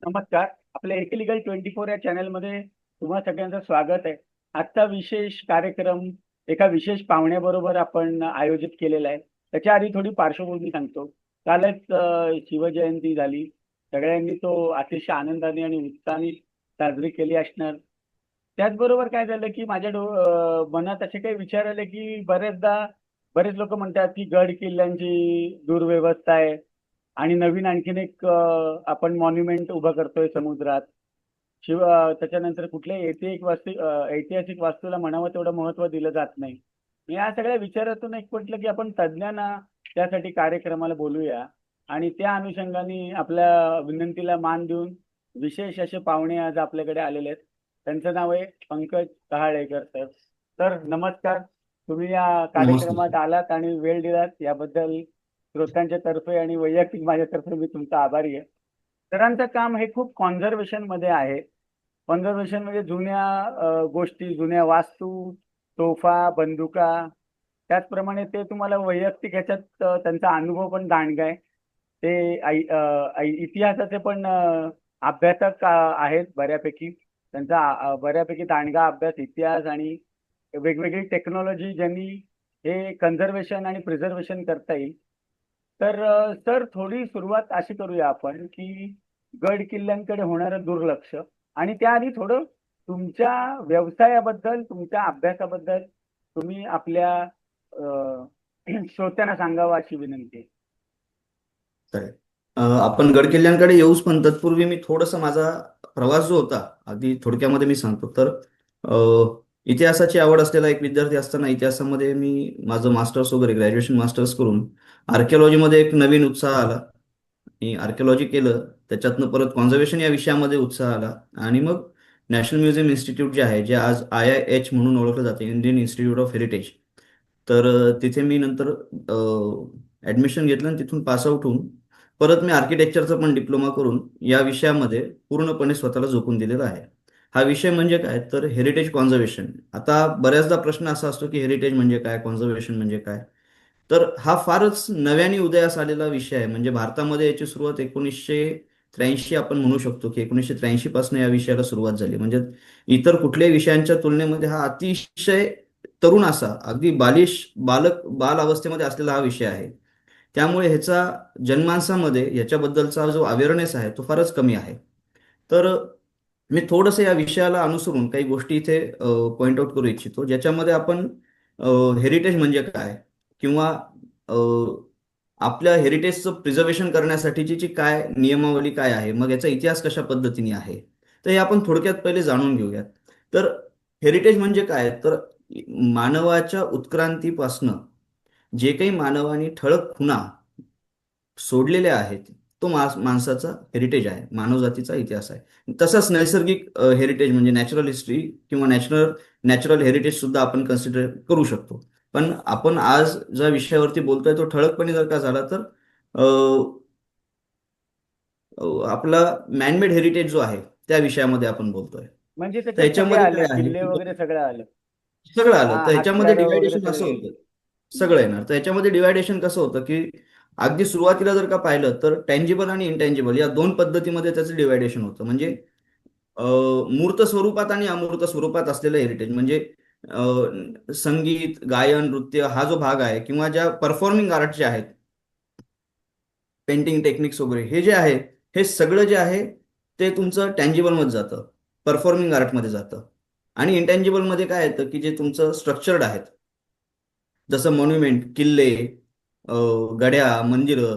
नमस्कार. आपल्या एकलिगल 24 या चॅनलमध्ये तुम्हा सगळ्यांचं स्वागत आहे. आजचा विशेष कार्यक्रम एका विशेष पाहुण्याबरोबर आपण आयोजित केलेला आहे. त्याच्या आधी थोडी पार्श्वभूमी सांगतो. कालच शिवजयंती झाली. सगळ्यांनी तो अतिशय आनंदाने आणि उत्साहाने साजरी केली असणार. त्याचबरोबर काय झालं, की माझ्या मनात असे काही विचार आले, की बरेच लोक म्हणतात, की गड किल्ल्यांची दुर्व्यवस्था आहे आणि नवीन आणखीन एक आपण मॉन्युमेंट उभं करतोय समुद्रात. त्याच्यानंतर कुठल्याही ऐतिहासिक वास्तूला म्हणावं तेवढं महत्त्व दिलं जात नाही. या सगळ्या विचारातून एक म्हटलं, की आपण तज्ज्ञांना त्यासाठी कार्यक्रमाला बोलूया आणि त्या अनुषंगाने आपल्या विनंतीला मान देऊन विशेष असे पाहुणे आज आपल्याकडे आलेले आहेत. त्यांचं नाव आहे पंकज कहाळेकर सर. तर नमस्कार. तुम्ही या नमस्कार कार्यक्रमात सर. आलात आणि वेळ दिलात याबद्दल श्रोत्यांच्या तर्फे आणि वैयक्तिक माझ्यातर्फे मी तुमचा आभारी आहे. सरांचं काम हे खूप कॉन्झर्वेशन मध्ये आहे. कॉन्झर्वेशन म्हणजे जुन्या गोष्टी, जुन्या वास्तू, तोफा, बंदुका. त्याचप्रमाणे ते तुम्हाला वैयक्तिक ह्याच्यात त्यांचा अनुभव पण दांडगा आहे. ते इतिहासाचे पण अभ्यासक आहेत बऱ्यापैकी. त्यांचा बऱ्यापैकी दांडगा अभ्यास इतिहास आणि वेगवेगळी टेक्नॉलॉजी ज्यांनी हे कन्झर्वेशन आणि प्रिझर्वेशन करता येईल. तर सर थोडी सुरुवात अशी करूया आपण, की गड किल्ल्यांकडे होणारं दुर्लक्ष आणि त्याआधी थोडं तुमच्या व्यवसायाबद्दल, तुमच्या अभ्यासाबद्दल तुम्ही आपल्या श्रोत्यांना सांगावं अशी विनंती आहे. चालेल. आपण गड किल्ल्यांकडे येऊच, पण तत्पूर्वी मी थोडासा माझा प्रवास जो होता अगदी थोडक्यामध्ये मी सांगतो. तर इतिहासाची आवड असलेला एक विद्यार्थी असताना इतिहासामध्ये मी माझं मास्टर्स वगैरे ग्रॅज्युएशन मास्टर्स करून आर्किओलॉजीमध्ये एक नवीन उत्साह आला. मी आर्किओलॉजी केलं, त्याच्यातनं परत कॉन्झर्वेशन या विषयामध्ये उत्साह आला आणि मग नॅशनल म्युझियम इन्स्टिट्यूट जे आहे, जे आज IIH म्हणून ओळखलं जाते, इंडियन इन्स्टिट्यूट ऑफ हेरिटेज. तर तिथे मी नंतर ॲडमिशन घेतलं आणि तिथून पासआउट होऊन परत मी आर्किटेक्चरचा पण डिप्लोमा करून या विषयामध्ये पूर्णपणे स्वतःला झोकून दिलेला आहे. हा विषय म्हणजे काय, तर हेरिटेज कॉन्झर्वेशन. आता बऱ्याचदा प्रश्न असा असतो की हेरिटेज म्हणजे काय, कॉन्झर्वेशन म्हणजे काय. तर हा फारच नव्याने उदयास आलेला विषय आहे. म्हणजे भारतामध्ये याची सुरुवात 1983 आपण म्हणू शकतो, की 1983 पासून या विषयाला सुरुवात झाली. म्हणजे इतर कुठल्याही विषयांच्या तुलनेमध्ये हा अतिशय तरुण असा, अगदी बाल अवस्थेमध्ये असलेला हा विषय आहे. त्यामुळे ह्याचा जनमानसामध्ये ह्याच्याबद्दलचा जो अवेअरनेस आहे तो फारच कमी आहे. तर मी थोडंसं या विषयाला अनुसरून काही गोष्टी इथे पॉइंट आउट करू इच्छितो, ज्याच्यामध्ये आपण हेरिटेज म्हणजे काय, किंवा अ, आपल्या हेरिटेजचं प्रिझर्वेशन करण्यासाठीची जी काय नियमावली काय आहे, मग याचा इतिहास कशा पद्धतीने आहे, तर हे आपण थोडक्यात पहिले जाणून घेऊयात. तर हेरिटेज म्हणजे काय, तर मानवाच्या उत्क्रांतीपासनं जे काही मानवाने ठळक खुणा सोडलेल्या आहेत, तो माणसाचा हेरिटेज आहे, मानवजातीचा इतिहास आहे. तसंच नैसर्गिक हेरिटेज म्हणजे नॅचरल हिस्ट्री किंवा नॅचरल हेरिटेज सुद्धा आपण कन्सिडर करू शकतो. पण आपण आज ज्या विषयावरती बोलतोय तो ठळकपणे जर का झाला तर अ, आपला मॅनमेड हेरिटेज जो आहे त्या विषयामध्ये आपण बोलतोय. म्हणजे तर त्याच्यात सगळे ह्याच्यामध्ये आले, काय आहे, किल्ले वगैरे सगळं आलं. सगळं आलं. हा, तर ह्याच्यामध्ये हत्यारं वगैरे डिवायडेशन असं सगळे. होतं, सगळं येणार. तर ह्याच्यामध्ये डिवायडेशन कसं होतं, की अगदी सुरुवातीला जर का पाहिलं तर टँजिबल आणि इंटँजिबल या दोन पद्धतीमध्ये त्याचं डिवायडेशन होतं. म्हणजे अ, मूर्त स्वरूपात आणि अमूर्त स्वरूपात असलेलं हेरिटेज म्हणजे संगीत, गायन, नृत्य हा जो भाग आहे, किंवा ज्या परफॉर्मिंग आर्ट जे आहेत, पेंटिंग टेक्निक्स वगैरे हे जे आहे, हे सगळं जे आहे ते तुमचं टँजिबल मध्ये जातं, परफॉर्मिंग आर्टमध्ये जातं. आणि इंटँजिबल मध्ये काय येतं, की जे तुमचं स्ट्रक्चर्ड आहेत, जसं मॉन्युमेंट, किल्ले, अ, गड्या, मंदिरं,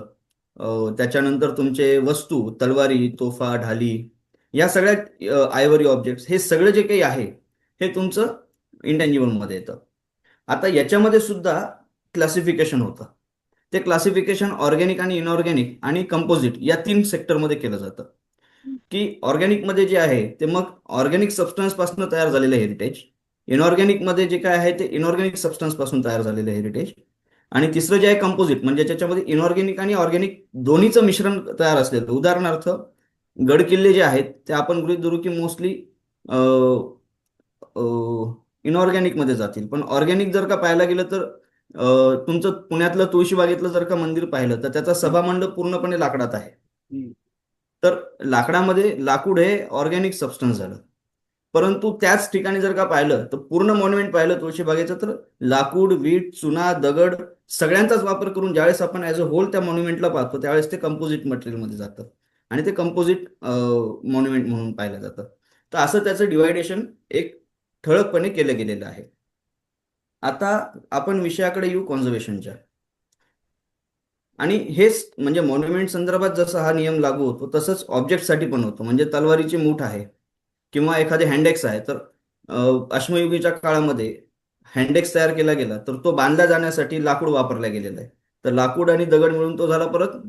त्याच्यानंतर तुमचे वस्तू, तलवारी, तोफा, ढाली, या सगळ्या आयव्हरी ऑब्जेक्ट्स, हे सगळं जे काही आहे हे तुमचं इंटँजिबल मध्ये येतं. आता याच्यामध्ये सुद्धा क्लासिफिकेशन होतं. ते क्लासिफिकेशन ऑर्गॅनिक आणि इनऑर्गॅनिक आणि कंपोजिट या 3 सेक्टरमध्ये केलं जातं. की ऑर्गॅनिक मध्ये जे आहे ते मग ऑर्गॅनिक सबस्टन्स पासून तयार झालेलं हेरिटेज, इनऑर्गॅनिक मध्ये जे काय आहे ते इनऑर्गॅनिक सबस्टन्स पासून तयार झालेलं हेरिटेज, आणि तिसरं जे आहे कंपोजिट, म्हणजे ज्याच्यामध्ये इनऑर्गॅनिक आणि ऑर्गॅनिक दोन्हीचं मिश्रण तयार असलेलं. उदाहरणार्थ, गड किल्ले जे आहेत ते आपण गृहीत धरू की मोस्टली इनऑर्गॅनिक मध्ये जातील. पण ऑर्गॅनिक जर का पाहायला गेलं तर तुमचं पुण्यातलं तुळशीबागेतलं जर का मंदिर पाहिलं तर त्याचा हम्म, सभामंडप पूर्णपणे लाकडात आहे. हम्म. तर लाकडामध्ये लाकूड हे ऑर्गॅनिक सबस्टन्स झालं. परंतु त्याच ठिकाणी जर का पाहिलं तर पूर्ण मॉन्युमेंट पाहिलं तुळशीबागेचं, तर लाकूड, वीट, चुना, दगड सगळ्यांचाच वापर करून ज्यावेळेस आपण ऍज अ होल त्या मॉन्युमेंटला पाहतो त्यावेळेस ते कंपोजिट मटेरियलमध्ये जातं आणि ते कंपोजिट मॉन्युमेंट म्हणून पाहिलं जातं. तर असं त्याचं डिवायडेशन एक ठळकपणे केलं गेलेलं आहे. आता आपण विषयाकडे येऊ कॉन्झर्वेशनच्या. आणि हेच म्हणजे मॉन्युमेंट संदर्भात जसा हा नियम लागू होतो तसंच ऑब्जेक्टसाठी पण होतो. म्हणजे तलवारीची मूठ आहे किंवा एखादे हँडेक्स आहे, तर अश्मयुगीच्या काळामध्ये हँडेक्स तयार केला गेला तर तो बांधला जाण्यासाठी लाकूड वापरला गेलेला आहे. तर लाकूड आणि दगड मिळून तो झाला परत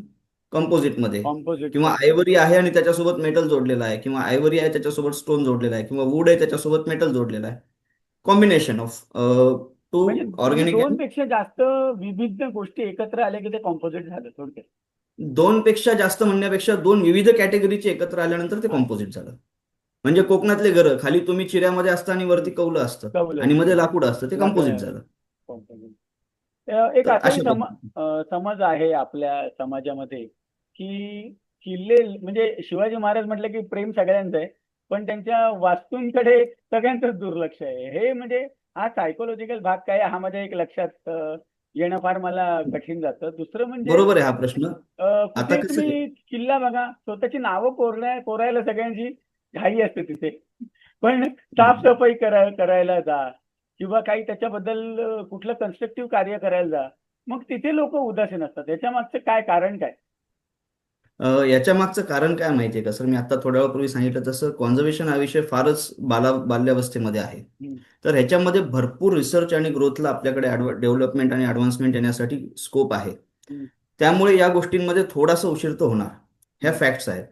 कंपोजिटमध्ये. कॉम्पोजिट किंवा मध्ये. आयव्हरी आहे आणि त्याच्यासोबत मेटल जोडलेला आहे, किंवा आयव्हरी आहे त्याच्यासोबत स्टोन जोडलेला आहे, किंवा वूड आहे त्याच्यासोबत मेटल जोडलेला आहे. कॉम्बिनेशन ऑफ टू म्हणजे म्हणजे ऑर्गॅनिक. दोन पेक्षा जास्त विविध गोष्टी एकत्र आल्या की ते कॉम्पोजिट झालं थोडक्यात. दोन पेक्षा जास्त म्हणण्यापेक्षा दोन विविध कॅटेगरीचे एकत्र आल्यानंतर ते हा, कॉम्पोजिट झालं. म्हणजे कोकणातले घरं खाली तुम्ही चिऱ्यामध्ये असतं आणि वरती कौलं असतं कवलं आणि मध्ये लाकूड असतं, ते कंपोजिट लाकड झालं. composite. एक तर असाही अशा पद्धतीने समज आहे आपल्या समाजामध्ये की किल्ले म्हणजे शिवाजी महाराज म्हटलं की प्रेम सगळ्यांचं आहे, पण त्यांच्या वास्तूंकडे सगळ्यांचंच दुर्लक्ष आहे. हे म्हणजे हा सायकोलॉजिकल भाग काय हा माझ्या एक लक्षात येणं फार मला कठीण जातं. दुसरं म्हणजे बरोबर आहे हा प्रश्न. आता कुठेही कसं आहे, तुम्ही किल्ला बघा, स्वतःची नावं कोरायला सगळ्यांची घाई असते तिथे. पण साफसफाई करायला जा किंवा काही त्याच्याबद्दल कुठलं कन्स्ट्रक्टिव्ह कार्य करायला जा, मग तिथे लोक उदासीन असतात. याच्या मागचं काय कारण काय? याच्या मागचं कारण काय माहितीये का सर, मी आता थोड्या वेळापूर्वी सांगितलं तसं कॉन्झर्वेशन हा विषय फारच बाल्यावस्थेमध्ये आहे. हम्म, तर ह्याच्यामध्ये भरपूर रिसर्च आणि ग्रोथला आपल्याकडे डेव्हलपमेंट आणि ॲडव्हान्समेंट येण्यासाठी स्कोप आहे. हम्म, त्यामुळे या गोष्टींमध्ये थोडासा उशीर तर होणार, ह्या हम्म, फॅक्ट्स आहेत.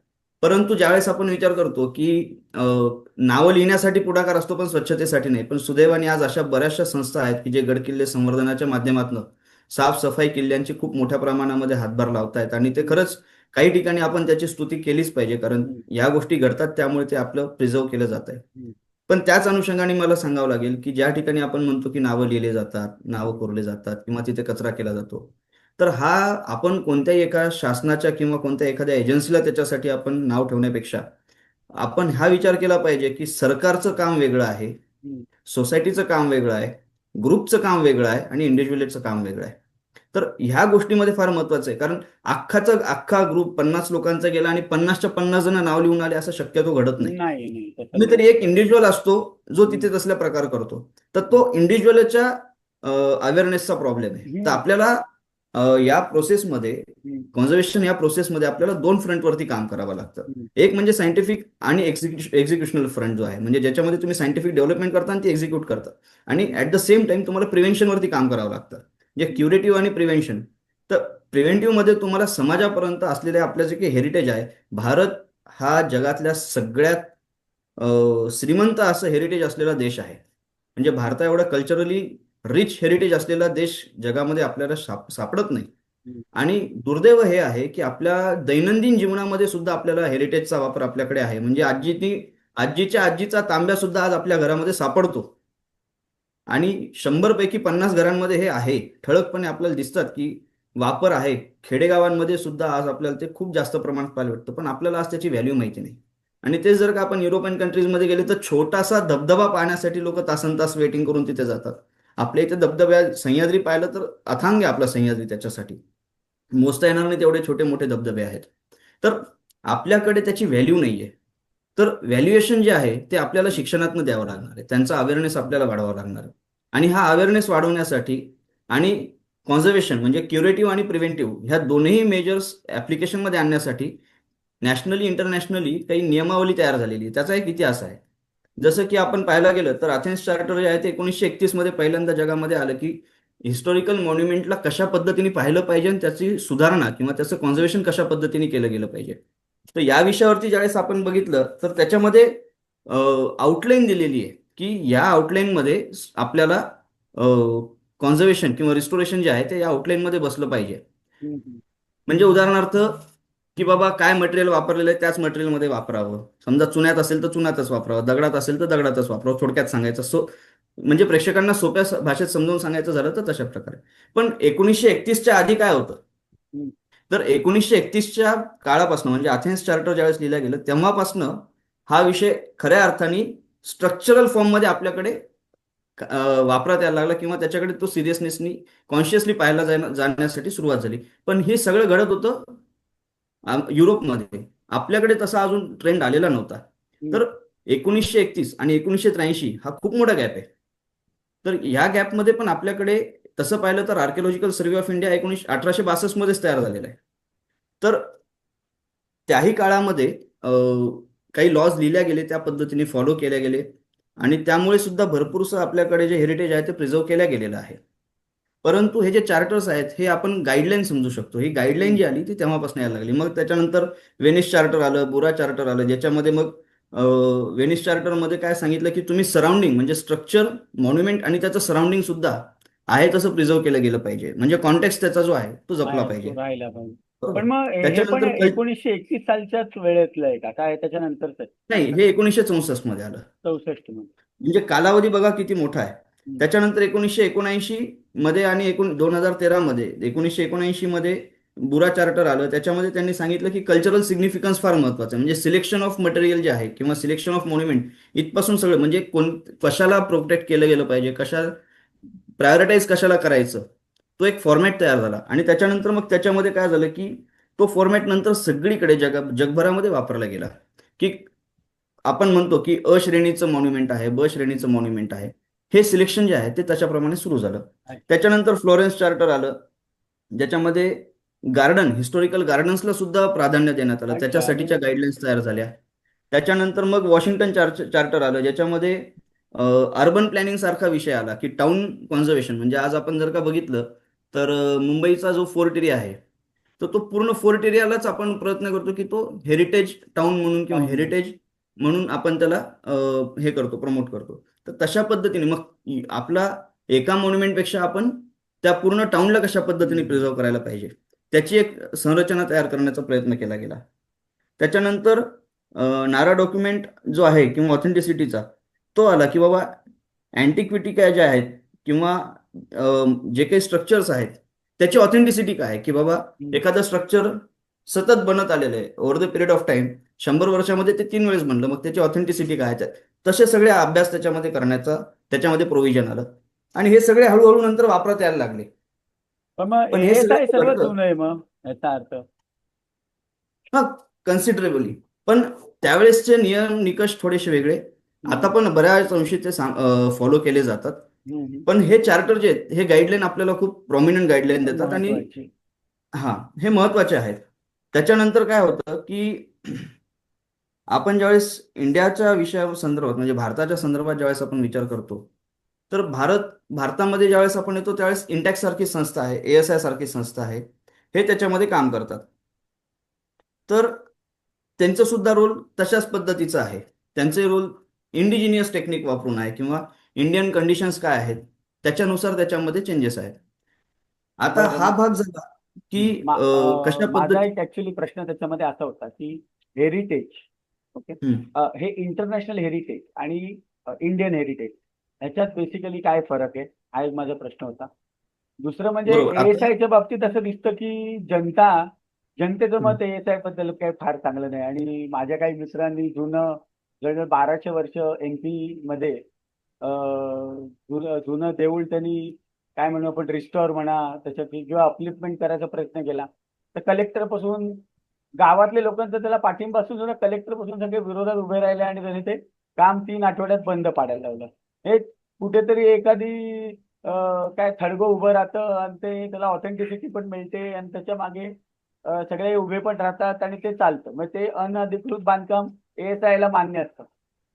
परंतु ज्यावेळेस आपण विचार करतो की नावं लिहिण्यासाठी पुढाकार असतो पण स्वच्छतेसाठी नाही, पण सुदैवाने आज अशा बऱ्याचशा संस्था आहेत की जे गडकिल्ले संवर्धनाच्या माध्यमातून साफसफाई किल्ल्यांची खूप मोठ्या प्रमाणामध्ये हातभार लावतायत. आणि ते हम्म, खरंच काही ठिकाणी आपण त्याची स्तुती केलीच पाहिजे, कारण हम्म, या गोष्टी घडतात त्यामुळे ते आपलं प्रिझर्व केलं जात आहे. हम्म, पण त्याच अनुषंगाने मला सांगावं लागेल की ज्या ठिकाणी आपण म्हणतो की नावं लिहिले जातात, नावं कोरले जातात किंवा तिथे कचरा केला जातो, तर हा आपण कोणत्याही एका शासनाच्या किंवा कोणत्या एखाद्या एजन्सीला त्याच्यासाठी आपण नाव ठेवण्यापेक्षा आपण हा विचार केला पाहिजे की सरकारचं काम वेगळं आहे, हम्म, सोसायटीचं काम वेगळं आहे, ग्रुपचं काम वेगळं आहे आणि इंडिव्हिज्युअलचं काम वेगळं आहे. तर ह्या गोष्टीमध्ये फार महत्वाचं आहे, कारण अख्खा ग्रुप 50 लोकांचा गेला आणि 50च्या 50 जण नाव लिहून आले असं शक्यतो घडत नाही. नाही नाही तसं नाही. कुणीतरी एक इंडिव्हिज्युअल असतो जो हम्म, तिथे तसल्या प्रकार करतो. तर हम्म, तो इंडिव्हिज्युअलच्या अवेअरनेसचा प्रॉब्लेम आहे. तर हम्म, आपल्याला या प्रोसेसमध्ये, हम्म, कॉन्झर्वेशन या प्रोसेसमध्ये आपल्याला दोन फ्रंटवरती काम करावं लागतं. हम्म, एक म्हणजे सायंटिफिक आणि एक्झिक्युशनल फ्रंट जो आहे, म्हणजे ज्याच्यामध्ये तुम्ही सायंटिफिक डेव्हलपमेंट करता आणि ती एक्झिक्यूट करता, आणि ऍट द सेम टाइम तुम्हाला प्रिव्हेन्शनवरती काम करावं लागतं, म्हणजे हम्म, क्युरेटिव्ह आणि प्रिव्हेन्शन. तर प्रिव्हेंटिव्ह मध्ये तुम्हाला समाजापर्यंत असलेले आपलं जे काही हेरिटेज आहे, भारत हा जगातल्या सगळ्यात श्रीमंत असं हेरिटेज असलेला देश आहे. म्हणजे भारता एवढा कल्चरली रिच हेरिटेज असलेला देश जगामध्ये आपल्याला सापडत नाही. हम्म, आणि दुर्दैव हे आहे की आपल्या दैनंदिन जीवनामध्ये सुद्धा आपल्याला हेरिटेजचा वापर आपल्याकडे आहे. म्हणजे आजीच्या आजीचा तांब्या सुद्धा आज आपल्या घरामध्ये सापडतो. आणि 100 पैकी 50 घरांमध्ये हे आहे, ठळकपणे आपल्याला दिसतात की वापर आहे. खेडेगावांमध्ये सुद्धा आज आपल्याला ते खूप जास्त प्रमाणात पाहायला भेटतं, पण आपल्याला आज त्याची व्हॅल्यू माहिती नाही. आणि तेच जर का आपण युरोपियन कंट्रीजमध्ये गेले तर छोटासा धबधबा पाहण्यासाठी लोक तासन तास वेटिंग करून तिथे जातात. आपल्या इथे धबधब्या सह्याद्री पाहिलं तर अथांग आहे आपला सह्याद्री, त्याच्यासाठी मोजता येणार नाही तेवढे छोटे मोठे धबधबे आहेत. तर आपल्याकडे त्याची व्हॅल्यू नाहीये. तर व्हॅल्युएशन जे आहे ते आपल्याला शिक्षणातनं द्यावं लागणार आहे, त्यांचा अवेअरनेस आपल्याला वाढवावा लागणार आहे. आणि हा अवेअरनेस वाढवण्यासाठी आणि कॉन्झर्वेशन म्हणजे क्युरेटिव्ह आणि प्रिव्हेंटिव्ह ह्या दोन्ही मेजर्स ऍप्लिकेशनमध्ये आणण्यासाठी नॅशनली इंटरनॅशनली काही नियमावली तयार झालेली आहे. त्याचा एक इतिहास आहे. जसं की आपण पाहायला गेलं तर अथेन्स चार्टर जे आहे ते 1931 मध्ये पहिल्यांदा जगामध्ये आलं की हिस्टॉरिकल मॉन्युमेंटला कशा पद्धतीने पाहिलं पाहिजे आणि त्याची सुधारणा किंवा त्याचं कॉन्झर्वेशन कशा पद्धतीने केलं गेलं पाहिजे. तर या विषयावरती ज्यावेळेस आपण बघितलं तर त्याच्यामध्ये आउटलाईन दिलेली आहे की या आउटलाईनमध्ये आपल्याला कॉन्झर्वेशन किंवा रिस्टोरेशन जे आहे ते या आउटलाईनमध्ये बसलं पाहिजे. हम्म, म्हणजे उदाहरणार्थ की बाबा काय मटेरियल वापरलेलं आहे त्याच मटेरियलमध्ये वापरावं. समजा चुन्यात असेल तर चुन्यातच वापरावं, दगडात असेल तर दगडातच वापरावं, थोडक्यात सांगायचं म्हणजे प्रेक्षकांना सोप्या भाषेत समजावून सांगायचं झालं तर तशा प्रकारे. पण 1931च्या आधी काय होतं, हम्म, तर 1931च्या काळापासून म्हणजे अथेन्स चार्टर ज्यावेळेस लिहिलं गेलं तेव्हापासनं हा विषय खऱ्या अर्थाने स्ट्रक्चरल फॉर्ममध्ये आपल्याकडे वापरात यायला लागला किंवा त्याच्याकडे तो सिरियसनेसनी कॉन्शियसली पाहायला जाण्यासाठी सुरुवात झाली. पण हे सगळं घडत होतं युरोपमध्ये. आपल्याकडे तसा अजून ट्रेंड आलेला नव्हता. हम्म. तर 1931 आणि 1983 हा खूप मोठा गॅप आहे. तर ह्या गॅपमध्ये पण आपल्याकडे तसं पाहिलं तर आर्किओलॉजिकल सर्व्हे ऑफ इंडिया 1862 मध्येच तयार झालेला आहे. तर त्याही काळामध्ये काही लॉज लिहिल्या गेले, त्या पद्धतीने फॉलो केल्या गेले आणि त्यामुळे सुद्धा भरपूरसं आपल्याकडे जे हेरिटेज आहे ते प्रिझर्व केल्या गेलेलं आहे. परंतु हे जे चार्टर्स आहेत हे आपण गाईडलाईन समजू शकतो. ही गाईडलाईन जी आली ती तेव्हापासून यायला लागली. मग त्याच्यानंतर व्हेनिस चार्टर आलं, बुरा चार्टर आलं, ज्याच्यामध्ये मग व्हेनिस चार्टरमध्ये काय सांगितलं की तुम्ही सराउंडिंग म्हणजे स्ट्रक्चर, मॉन्युमेंट आणि त्याचं सराउंडिंग सुद्धा आहे तसं प्रिझर्व केलं गेलं पाहिजे. म्हणजे कॉन्टेक्स्ट त्याचा जो आहे तो जपला आहे पाहिजे. तो राहिला पाहिजे. बरोबर. पण मग हे पण त्याच्यानंतर 1931 सालच्याच वेळेतलं आहे का काय त्याच्यानंतरच आहे? नाही, हे 1964 मध्ये आलं. 64 मध्ये. म्हणजे कालावधी बघा किती मोठा आहे. हम्म. त्याच्यानंतर 1979 मध्ये आणि 2013 मध्ये 1979 मध्ये बुरा चार्टर आलं. त्याच्यामध्ये त्यांनी सांगितलं की कल्चरल सिग्निफिकन्स फार महत्वाचं आहे. म्हणजे सिलेक्शन ऑफ मटेरियल जे आहे किंवा सिलेक्शन ऑफ मॉन्युमेंट इथपासून सगळं म्हणजे कशाला प्रोटेक्ट केलं गेलं पाहिजे, प्रायोरिटाईज कशाला करायचं, तो एक फॉर्मॅट तयार झाला. आणि त्याच्यानंतर मग त्याच्यामध्ये काय झालं की तो फॉर्मॅट नंतर सगळीकडे जगभरामध्ये वापरला गेला. की आपण म्हणतो की अ श्रेणीचं मॉन्युमेंट आहे, ब श्रेणीचं मॉन्युमेंट आहे. हे सिलेक्शन जे आहे ते त्याच्याप्रमाणे सुरू झालं. त्याच्यानंतर फ्लोरेन्स चार्टर आलं, ज्याच्यामध्ये हिस्टोरिकल गार्डन्सला सुद्धा प्राधान्य देण्यात आलं. अच्छा. त्याच्यासाठीच्या गाईडलाईन्स तयार झाल्या. त्याच्यानंतर मग वॉशिंग्टन चार्टर आलं, ज्याच्यामध्ये अर्बन प्लॅनिंग सारखा विषय आला की टाउन कॉन्झर्वेशन. म्हणजे आज आपण जर का बघितलं तर मुंबईचा जो फोर्ट एरिया आहे तर तो पूर्ण फोर्ट एरियालाच आपण प्रयत्न करतो की तो हेरिटेज टाउन म्हणून किंवा टाउन. हेरिटेज म्हणून आपण त्याला हे करतो, प्रमोट करतो. तर तशा पद्धतीने मग आपला एका मॉन्युमेंटपेक्षा आपण त्या पूर्ण टाउनला कशा पद्धतीने प्रिझर्व करायला पाहिजे त्याची एक संरचना तयार करण्याचा प्रयत्न केला गेला. त्याच्यानंतर नारा डॉक्युमेंट जो आहे किंवा ऑथेंटिसिटीचा तो आला की बाबा अँटिक्विटी काय ज्या आहेत किंवा जे काही स्ट्रक्चर्स आहेत त्याची ऑथेंटिसिटी काय आहे की बाबा एखादं स्ट्रक्चर सतत बनत आलेलं आहे over the period of time, 100 वर्षामध्ये ते 3 वेळेस बनलं, मग त्याची ऑथेंटिसिटी काय आहे. तसे सगळे अभ्यास त्याच्यामध्ये करण्याचा त्याच्यामध्ये प्रोव्हिजन आलं आणि हे सगळे हळूहळू नंतर वापरात यायला लागले. पण मग पण हे ASI सगळं सर्व घडतं जुनं आहे मग याचा अर्थ. हा कन्सिडरेबली. पण त्यावेळेसचे नियम निकष थोडेसे वेगळे. आता पण बऱ्याच अंशी ते फॉलो केले जातात. पण हे चार्टर जे आहेत हे गाईडलाईन आपल्याला खूप प्रॉमिनंट गाईडलाईन देतात आणि महत्वाची. हा हे महत्वाचे आहेत. त्याच्यानंतर काय होतं की आपण ज्यावेळेस इंडियाच्या संदर्भात म्हणजे भारताच्या संदर्भात ज्यावेळेस आपण विचार करतो तर भारतामध्ये ज्यावेळेस आपण येतो त्यावेळेस इंटॅक्स सारखी संस्था आहे, ASI सारखी संस्था आहे, हे त्याच्यामध्ये काम करतात. तर त्यांचं सुद्धा रोल तशाच पद्धतीचा आहे. त्यांचे रोल इंडिजिनियस टेक्निक वापरून आहे किंवा इंडियन कंडिशन्स काय आहेत त्याच्यानुसार त्याच्यामध्ये चेंजेस आहेत. आता बरं. हा भाग झाला की कशा माझा पद्धती एक ऍक्च्युली प्रश्न त्याच्यामध्ये असा होता की हेरिटेज, ओके, हे इंटरनॅशनल हेरिटेज आणि इंडियन हेरिटेज ह्याच्यात बेसिकली काय फरक आहे हा एक माझा प्रश्न होता. दुसरं म्हणजे बरोबर. आता ASIच्या बाबतीत असं दिसतं की जनतेचं मत ASI बद्दल काही फार चांगलं नाही आणि माझ्या काही मित्रांनी जवळजवळ 1200 वर्ष MP मध्ये जुनं देऊळ त्यांनी काय म्हणू आपण रिस्टोअर म्हणा त्याच्यात किंवा अपलिफ्टमेंट करायचा प्रयत्न केला तर कलेक्टर पासून गावातले लोकांचा त्याला पाठिंबा असून सुद्धा कलेक्टर पासून सगळे विरोधात उभे राहिले आणि त्याने ते काम 3 आठवड्यात बंद पाडायला लावलं. हे कुठेतरी एखादी काय थडगं उभं राहतं आणि ते त्याला ऑथेंटिसिटी पण मिळते आणि त्याच्या मागे सगळे उभे पण राहतात आणि ते चालतं. मग ते अनधिकृत बांधकाम ASI ला मान्य असतं.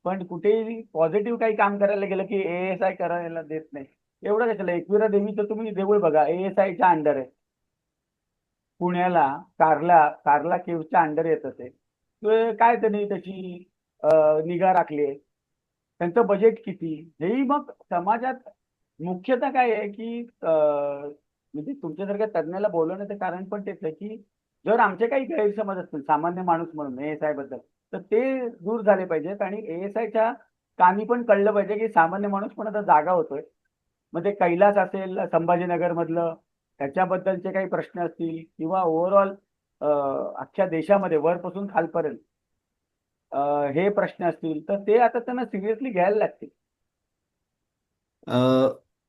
पण कुठेही पॉझिटिव्ह काही काम करायला गेलं की ASI करायला देत नाही. एवढं कशाला एकविरा देवीचं तुम्ही देऊळ बघा ASIच्या अंडर आहे. पुण्याला कार्ला केव्हच्या अंडर येतं ते. काय त्यांनी त्याची निगा राखली आहे. त्यांचं बजेट किती हेही मग समाजात मुख्यतः काय आहे की म्हणजे तुमच्यासारख्या तज्ज्ञाला बोलवण्याचं कारण पण तेच आहे की जर आमचे काही गैरसमज असतील सामान्य माणूस म्हणून ASI बद्दल तर ते दूर झाले पाहिजेत आणि ASIच्या कानी पण कळलं पाहिजे की सामान्य माणूस पण आता जागा होतोय. मग ते कैलास असेल संभाजीनगर मधलं त्याच्याबद्दलचे काही प्रश्न असतील किंवा ओव्हरऑल अख्ख्या देशामध्ये वरपासून खालपर्यंत हे प्रश्न असतील तर ते आता त्यांना सिरियसली घ्यायला लागतील. अ,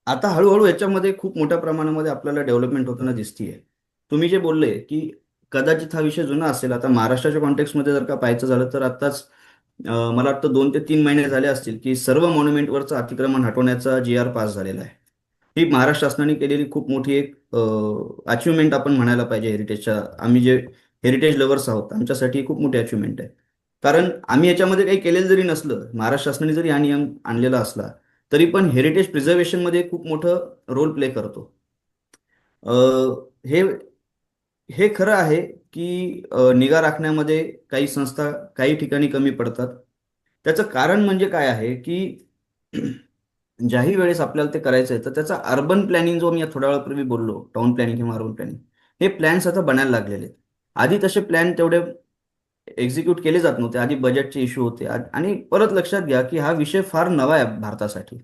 आता हळूहळू याच्यामध्ये खूप मोठ्या प्रमाणामध्ये आपल्याला डेव्हलपमेंट होताना दिसतीये. तुम्ही जे बोलले की कदाचित हा विषय जुना असेल, आता महाराष्ट्राच्या कॉन्टेक्स्टमध्ये जर का पाहायचं झालं तर आताच मला वाटतं 2 ते 3 महिने झाले असतील की सर्व मॉन्युमेंटवरचं अतिक्रमण हटवण्याचा GR पास झालेला आहे. ही महाराष्ट्र शासनाने केलेली खूप मोठी एक अचिव्हमेंट आपण म्हणायला पाहिजे हेरिटेजच्या. आम्ही जे हेरिटेज लव्हर्स आहोत आमच्यासाठी ही खूप मोठी अचिव्हमेंट आहे. कारण आम्ही याच्यामध्ये काही केलेलं जरी नसलं, महाराष्ट्र शासनाने जरी हा नियम आणलेला असला तरी पण हेरिटेज प्रिझर्वेशनमध्ये खूप मोठं रोल प्ले करतो. हे हे खरं आहे की निगा राखण्यामध्ये काही संस्था काही ठिकाणी कमी पडतात. त्याचं कारण म्हणजे काय आहे की ज्याही वेळेस आपल्याला ते करायचं आहे तर त्याचा अर्बन प्लॅनिंग जो मी थोड्या वेळापूर्वी बोललो, टाउन प्लॅनिंग किंवा अर्बन प्लॅनिंग, हे प्लॅन्स आता बनायला लागलेले आहेत. आधी तसे प्लॅन तेवढे एक्झिक्यूट केले जात नव्हते. आधी बजेटचे इश्यू होते. आणि परत लक्षात घ्या की हा विषय फार नवा आहे भारतासाठी.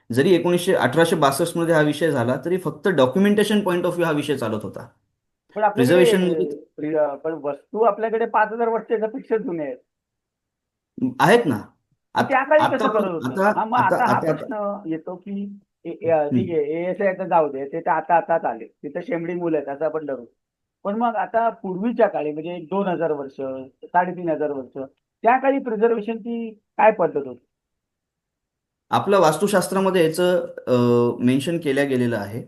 जरी 1862 मध्ये हा विषय झाला तरी फक्त डॉक्युमेंटेशन पॉईंट ऑफ व्ह्यू हा विषय चालत होता. पण आपल्याकडे प्रिझर्वेशन मध्ये पण वस्तू आपल्याकडे 5,000 वर्षापेक्षा जुने आहेत. आहेत ना. मग आता त्या काळी आता कसं पण करत होते? आता हा, मग आता आता हा आता आता प्रश्न येतो की ठीक हम्म. आहे, ASI आता जाऊ दे, ते तर आताच आले, तिथं शेंबडी मुलं आहेत असं आपण धरू. पण मग आता पूर्वीच्या काळी म्हणजे 2,000 वर्ष, 3,500 वर्ष, त्या काळी प्रिझर्वेशनची काय पद्धत होती? आपलं वास्तुशास्त्रामध्ये याचं मेन्शन केल्या गेलेलं आहे.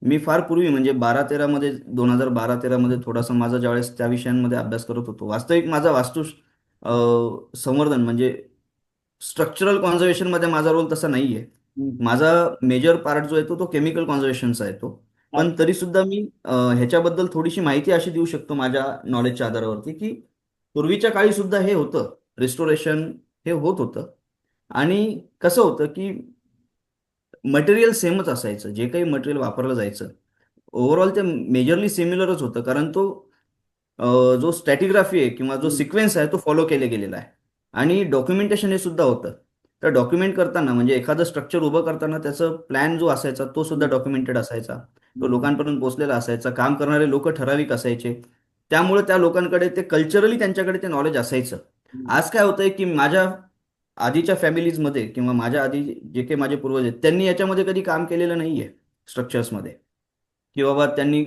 मी फार पूर्वी म्हणजे 12-13 मध्ये, 2012-13 मध्ये थोडासा माझा ज्यावेळेस त्या विषयांमध्ये अभ्यास करत होतो, वास्तविक माझा संवर्धन म्हणजे स्ट्रक्चरल कॉन्झर्वेशन मध्ये माझा रोल तसा नाहीये. हम्म. माझा मेजर पार्ट जो येतो तो केमिकल कॉन्झर्वेशनचा येतो. पण अच्छा. तरी सुद्धा मी ह्याच्याबद्दल थोडीशी माहिती अशी देऊ शकतो माझ्या नॉलेजच्या आधारावरती की पूर्वीच्या काळी सुद्धा हे होतं, रिस्टोरेशन हे होत होतं. आणि कसं होतं की मटेरियल सेमच असायचं, जे काही मटेरियल वापरलं जायचं ओव्हरऑल ते मेजरली सिमिलरच होतं. कारण तो जो स्टॅटिग्राफी आहे किंवा जो हम्म. सिक्वेन्स आहे तो फॉलो केले गेलेला आहे. आणि डॉक्युमेंटेशन हे सुद्धा होतं. तर डॉक्युमेंट करताना म्हणजे एखादं स्ट्रक्चर उभं करताना त्याचं प्लॅन जो असायचा तो सुद्धा हम्म. डॉक्युमेंटेड असायचा. तो हम्म. लोकांपर्यंत पोहोचलेला असायचा. काम करणारे लोक ठराविक असायचे. त्यामुळे त्या लोकांकडे ते कल्चरली त्यांच्याकडे ते नॉलेज असायचं. हम्म. आज काय होतंय की माझ्या आधीच्या फॅमिलीजमध्ये किंवा माझ्या आधी जे काही माझे पूर्वज आहेत त्यांनी याच्यामध्ये कधी काम केलेलं नाहीये स्ट्रक्चर्समध्ये, की बाबा त्यांनी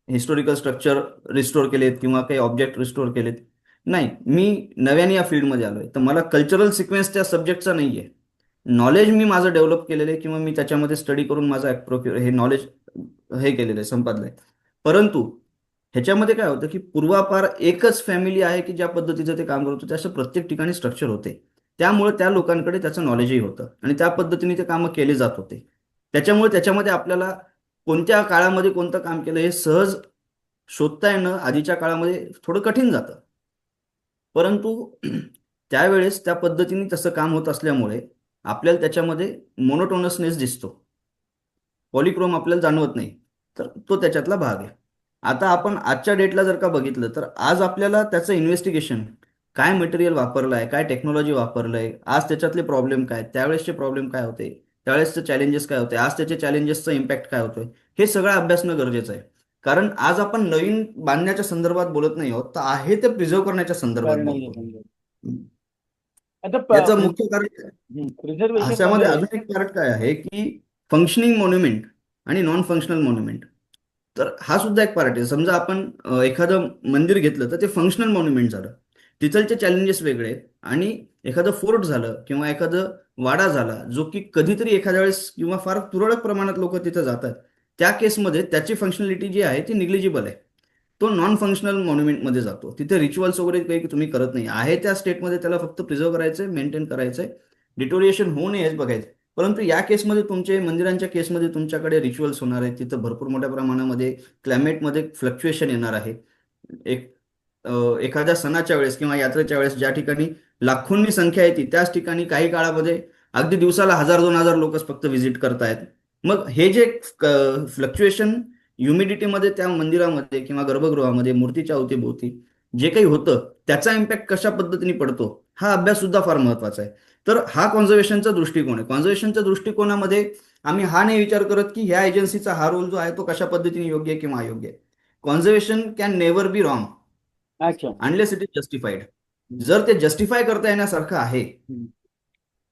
हिस्टोरिकल स्ट्रक्चर रिस्टोर केलेत किंवा काही ऑब्जेक्ट रिस्टोर केलेत. नाही, मी नव्याने या फील्डमध्ये आलोय तर मला कल्चरल सिक्वेन्स त्या सब्जेक्टचा नाहीये. नॉलेज मी माझं डेव्हलप केलेलं आहे किंवा मी त्याच्यामध्ये स्टडी करून माझं हे नॉलेज हे केलेलं आहे, संपादलंय. परंतु ह्याच्यामध्ये काय होतं की पूर्वापार एकच फॅमिली आहे की ज्या पद्धतीचं ते काम करत होते, असं प्रत्येक ठिकाणी स्ट्रक्चर होते. त्यामुळे त्या लोकांकडे त्याचं नॉलेजही होतं आणि त्या पद्धतीने ते कामं केले जात होते. त्याच्यामुळे त्याच्यामध्ये आपल्याला कोणत्या काळामध्ये कोणतं काम केलं हे सहज शोधता येणं आधीच्या काळामध्ये थोडं कठीण जातं. परंतु त्यावेळेस त्या पद्धतीने तसं काम होत असल्यामुळे आपल्याला त्याच्यामध्ये मोनोटोनसनेस दिसतो. पॉलिक्रोम आपल्याला जाणवत नाही. तर तो त्याच्यातला भाग आहे. आता आपण आजच्या डेटला जर का बघितलं तर आज आपल्याला त्याचं इन्व्हेस्टिगेशन, काय मटेरियल वापरलं आहे, काय टेक्नॉलॉजी वापरलंय, आज त्याच्यातले प्रॉब्लेम काय, त्यावेळेसचे प्रॉब्लेम काय होते, त्यावेळेसचे चॅलेंजेस काय होते, आज त्याचे चॅलेंजेसचा इम्पॅक्ट काय होतोय, हे सगळं अभ्यासणं गरजेचं आहे. कारण आज आपण नवीन बांधण्याच्या संदर्भात बोलत नाही आहोत, तर आहे ते प्रिझर्व करण्याच्या संदर्भात कारण बोलतो. समजा हम्म. आता याचं मुख्य कारण प्रिझर्वेशन अशामध्ये मध्ये अजून एक पार्ट काय आहे की फंक्शनिंग मॉन्युमेंट आणि नॉन फंक्शनल मॉन्युमेंट. तर हा सुद्धा एक पार्ट आहे. समजा आपण एखादं मंदिर घेतलं तर ते फंक्शनल मॉन्युमेंट झालं. तिथलचे चॅलेंजेस वेगळे आहेत. आणि एखादं फोर्ट झालं किंवा एखादं वाडा झाला जो की कधीतरी एखाद्या वेळेस किंवा फार तुरळक प्रमाणात लोक तिथं जातात, त्या केसमध्ये त्याची फंक्शनॅलिटी जी आहे ती निग्लिजिबल आहे. तो नॉन फंक्शनल मॉन्युमेंटमध्ये जातो. तिथे रिच्युअल्स वगैरे काही तुम्ही करत नाही आहे त्या स्टेटमध्ये, त्याला फक्त प्रिझर्व करायचंय, मेंटेन करायचंय, डिटोरिएशन होऊ नये हेच बघायचं. परंतु या केसमध्ये तुमचे मंदिरांच्या केसमध्ये तुमच्याकडे रिच्युअल्स होणार आहेत. तिथं भरपूर मोठ्या प्रमाणामध्ये क्लायमेटमध्ये फ्लक्च्युएशन येणार आहे. एक एखाद्या सणाच्या वेळेस किंवा यात्रेच्या वेळेस ज्या ठिकाणी लाखोंनी संख्या येते त्याच ठिकाणी काही काळामध्ये अगदी दिवसाला 1,000-2,000 लोकच फक्त व्हिजिट करतायत. मग हे जे फ्लक्च्युएशन ह्युमिडिटीमध्ये त्या मंदिरामध्ये किंवा गर्भगृहामध्ये मूर्तीच्या अवतीभोवती जे काही होतं त्याचा इम्पॅक्ट कशा पद्धतीने पडतो हा अभ्यास सुद्धा फार महत्वाचा आहे. तर हा कॉन्झर्वेशनचा दृष्टिकोन आहे. कॉन्झर्वेशनच्या दृष्टिकोनामध्ये आम्ही हा नाही विचार करत की ह्या एजन्सीचा हा रोल जो आहे तो कशा पद्धतीने योग्य आहे किंवा अयोग्य आहे. Conservation can never be wrong अच्छा. Unless it is justified. Hmm. जर ते जस्टिफाय करता येण्यासारखं आहे हम्म.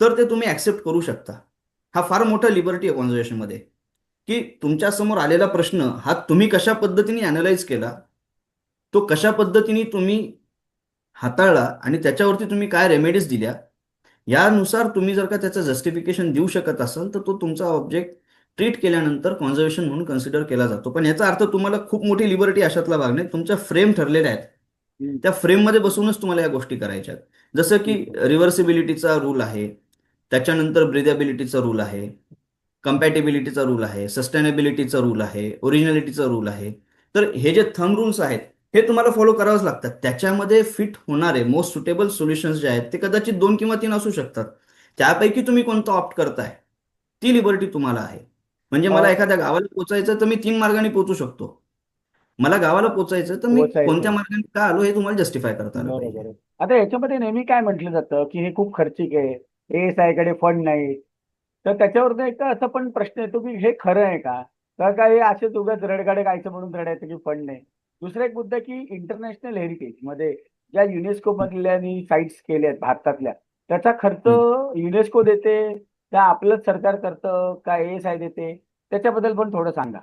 तर ते तुम्ही ऍक्सेप्ट करू शकता. हा फार मोठा लिबर्टी आहे कॉन्झर्वेशन मध्ये, की तुमच्या समोर आलेला प्रश्न हा तुम्ही कशा पद्धतीने अनालाइज केला, तो कशा पद्धतीने तुम्ही हाताळला आणि त्याच्यावरती तुम्ही काय रेमेडीज दिल्या, यानुसार तुम्ही जर का त्याचं जस्टिफिकेशन देऊ शकत असाल तर तो तुमचा ऑब्जेक्ट ट्रीट केल्यानंतर कॉन्झर्वेशन म्हणून कन्सिडर केला जातो. पण याचा अर्थ तुम्हाला खूप मोठी लिबर्टी अशातला भाग नाही, तुमच्या फ्रेम ठरलेल्या आहेत, हम्म. त्या फ्रेममध्ये बसूनच तुम्हाला या गोष्टी करायच्या आहेत. जसं की ठीक आहे. रिव्हर्सिबिलिटीचा रूल आहे, त्याच्यानंतर ब्रिदेबिलिटीचा रूल आहे, कम्पॅटिबिलिटीचा रूल आहे, सस्टेनेबिलिटीचा रूल आहे, ओरिजिनॅलिटीचा रूल आहे. तर हे जे थंब रूल्स आहेत हे तुम्हाला फॉलो करावंच लागतात. त्याच्यामध्ये फिट होणारे मोस्ट सुटेबल सोल्युशन्स जे आहेत ते कदाचित 2 किंवा 3 असू शकतात. त्यापैकी तुम्ही कोणतं ऑप्ट करताय ती लिबर्टी तुम्हाला आहे. म्हणजे मला अ, एखाद्या गावाला पोहोचायचं तर मी 3 मार्गाने पोहोचू शकतो. मला गावाला पोहोचायचं तर मी कोणत्या पोचायचं. मार्गाने का आलो हे तुम्हाला जस्टिफाय करता आलं पाहिजे. बरोबर आहे. आता याच्यामध्ये नेहमी काय म्हटलं जातं की हे खूप खर्चिक आहे, ASI कडे फंड नाही. तर त्याच्यावर एक असा पण प्रश्न येतो की हे खरं आहे का? तर काय असेच उगाच रडगाडे गायचं म्हणून रडायचं की फंड नाही. दुसरा एक मुद्दा की इंटरनॅशनल हेरिटेज मध्ये ज्या युनेस्को मधल्या साईट्स केल्या आहेत भारतातल्या, त्याचा खर्च हम्म. युनेस्को देते का आपलंच सरकार करतं का ASI देते? त्याच्याबद्दल पण थोडं सांगा.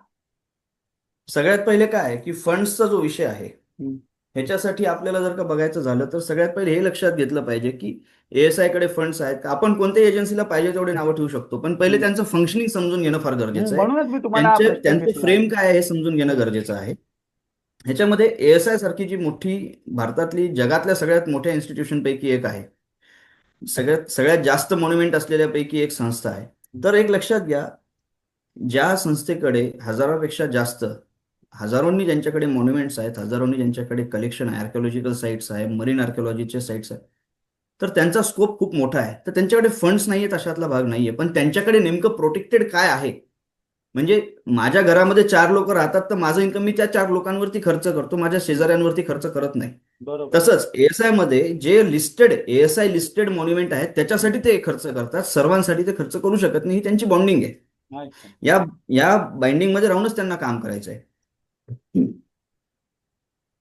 सगळ्यात पहिले काय आहे की फंड्सचा जो विषय आहे हम्म. ह्याच्यासाठी आपल्याला जर का बघायचं झालं तर सगळ्यात पहिले हे लक्षात घेतलं पाहिजे की ASI कडे फंड्स आहेत का. आपण कोणत्याही एजन्सीला पाहिजे तेवढे नावं ठेवू शकतो, पण पहिले हम्म. त्यांचं फंक्शनिंग समजून घेणं फार गरजेचं आहे. म्हणूनच मी तुम्हाला हा त्यांचे प्रश्न त्यांचं घेतला. फ्रेम काय आहे हे समजून घेणं गरजेचं आहे. ह्याच्यामध्ये ASI सारखी जी मोठी भारतातली जगातल्या सगळ्यात मोठ्या इन्स्टिट्यूशन पैकी एक आहे, सगळ्यात सगळ्यात जास्त मॉन्युमेंट असलेल्यापैकी एक संस्था आहे. तर एक लक्षात घ्या, ज्या संस्थेकडे हजारापेक्षा जास्त, हजारोंनी ज्यांच्याकडे मॉन्युमेंट्स आहेत, हजारोंनी ज्यांच्याकडे कलेक्शन आहे, आर्किओलॉजिकल साईट्स आहे, मरीन आर्किओलॉजीचे साईट्स आहेत, तर त्यांचा स्कोप खूप मोठा आहे. तर त्यांच्याकडे फंड्स नाहीयेत अशातला भाग नाहीये, पण त्यांच्याकडे नेमकं प्रोटेक्टेड काय आहे. म्हणजे माझ्या घरामध्ये 4 लोक राहतात तर माझं इन्कम मी त्या 4 लोकांवरती खर्च करतो, माझ्या शेजाऱ्यांवरती खर्च करत नाही. बरोबर. तसंच ASI मध्ये जे लिस्टेड ASI लिस्टेड मॉन्युमेंट आहेत त्याच्यासाठी ते खर्च करतात, सर्वांसाठी ते खर्च करू शकत नाही. ही त्यांची बॉन्डिंग आहे. अच्छा. या या बाइंडिंग मध्ये राहूनच त्यांना काम करायचं आहे.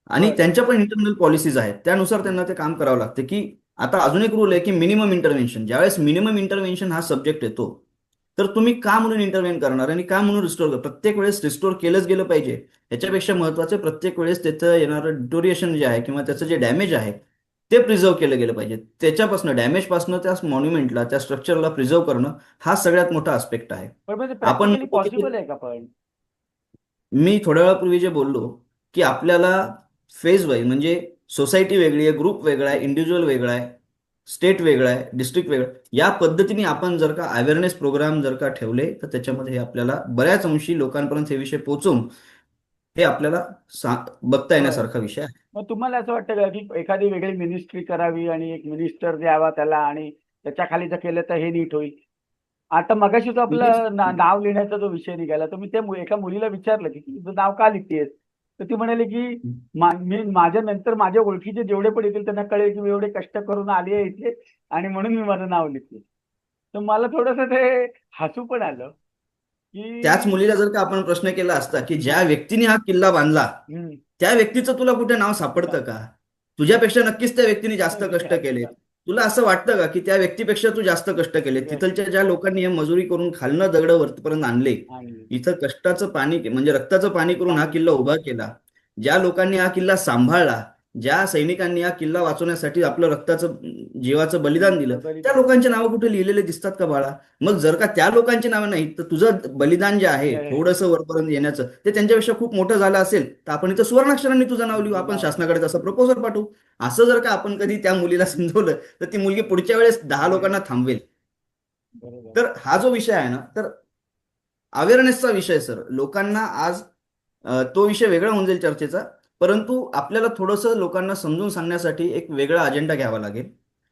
आणि बर. त्यांच्या पण इंटरनल पॉलिसीज आहेत, त्यानुसार त्यांना ते काम करावं लागतं. की आता अजून एक रूल आहे की मिनिमम इंटरव्हेन्शन, ज्यावेळेस मिनिमम इंटरव्हेन्शन हा सब्जेक्ट येतो तर तुम्ही का म्हणून इंटरव्हेन करणार आणि का म्हणून रिस्टोर, प्रत्येक वेळेस रिस्टोर केलंच गेलं पाहिजे. याच्यापेक्षा महत्वाचं प्रत्येक वेळेस त्याचं येणारं डिटोरिएशन जे आहे किंवा त्याचं जे डॅमेज आहे ते प्रिझर्व केलं गेलं पाहिजे. त्याच्यापासून डॅमेजपासून त्या मॉन्युमेंटला, त्या स्ट्रक्चरला प्रिझर्व करणं हा सगळ्यात मोठा आस्पेक्ट आहे. पण म्हणजे आपण प्रॅक्टिकली म्हणतो की पॉसिबल आहे का पण? मी थोड्या वेळापूर्वी जे बोललो की आपल्याला फेज वाईज, म्हणजे सोसायटी वेगळी आहे, ग्रुप वेगळा आहे, इंडिव्हिज्युअल वेगळा आहे, स्टेट वेगळा आहे, डिस्ट्रिक्ट वेगळं, या पद्धतीने आपण जर का अवेअरनेस प्रोग्राम जर का ठेवले तर त्याच्यामध्ये हे आपल्याला बऱ्याच अंशी लोकांपर्यंत हे विषय पोहोचवून हे आपल्याला बघता बर. येण्यासारखा विषय आहे. मग तुम्हाला असं वाटतं का की एखादी वेगळी मिनिस्ट्री करावी आणि एक मिनिस्टर द्यावा त्याला आणि त्याच्या खाली जर केलं तर हे नीट होईल? आता मगाशी तो आपलं नाव लिहिण्याचा जो विषय निघाला, तर मी त्या एका मुलीला विचारलं की तुझं नाव का लिहितेस? तर ती म्हणाली की मी माझ्या नंतर माझ्या ओळखीचे जेवढे पण येतील त्यांना कळेल की मी एवढे कष्ट करून आली आहे इथे आणि म्हणून मी माझं नाव लिहिते. तर मला थोडस ते हसू पण आलं त्याच की मुलीला जर का आपण प्रश्न केला असता की ज्या व्यक्तीने हा किल्ला बांधला हम्म, त्या व्यक्तीचं तुला कुठे नाव सापडतं का, तुझ्यापेक्षा नक्कीच त्या व्यक्तीने जास्त कष्ट केलेत. अच्छा. तुला असं वाटतं का की त्या व्यक्तीपेक्षा तू जास्त कष्ट केले, तिथलच्या ज्या लोकांनी हे मजुरी करून खालनं दगड वरपर्यंत आणले, आणि इथं कष्टाचं पाणी म्हणजे रक्ताचं पाणी करून हा किल्ला उभा केला, ज्या लोकांनी हा किल्ला सांभाळला, ज्या सैनिकांनी हा किल्ला वाचवण्यासाठी आपलं रक्ताचं जीवाचं बलिदान दिलं, त्या बलिदान. लोकांची नावं कुठे लिहिलेले दिसतात का बाळा? मग जर का त्या लोकांची नावं नाहीत तर तुझं बलिदान जे आहे थोडंसं वरपर्यंत येण्याचं ते त्यांच्यापेक्षा खूप मोठं झालं असेल तर आपण इथं सुवर्णाक्षरांनी तुझं नाव लिहू, आपण शासनाकडे तसं प्रपोजल पाठवू. असं जर का आपण कधी त्या मुलीला समजवलं तर ती मुलगी पुढच्या वेळेस 10 लोकांना थांबवेल. बरोबर. तर हा जो विषय आहे ना, तर अवेअरनेसचा विषय सर, लोकांना आज तो विषय वेगळा होऊन जाईल चर्चेचा, परंतु आपल्याला थोडंसं लोकांना समजून सांगण्यासाठी एक वेगळा अजेंडा घ्यावा लागेल,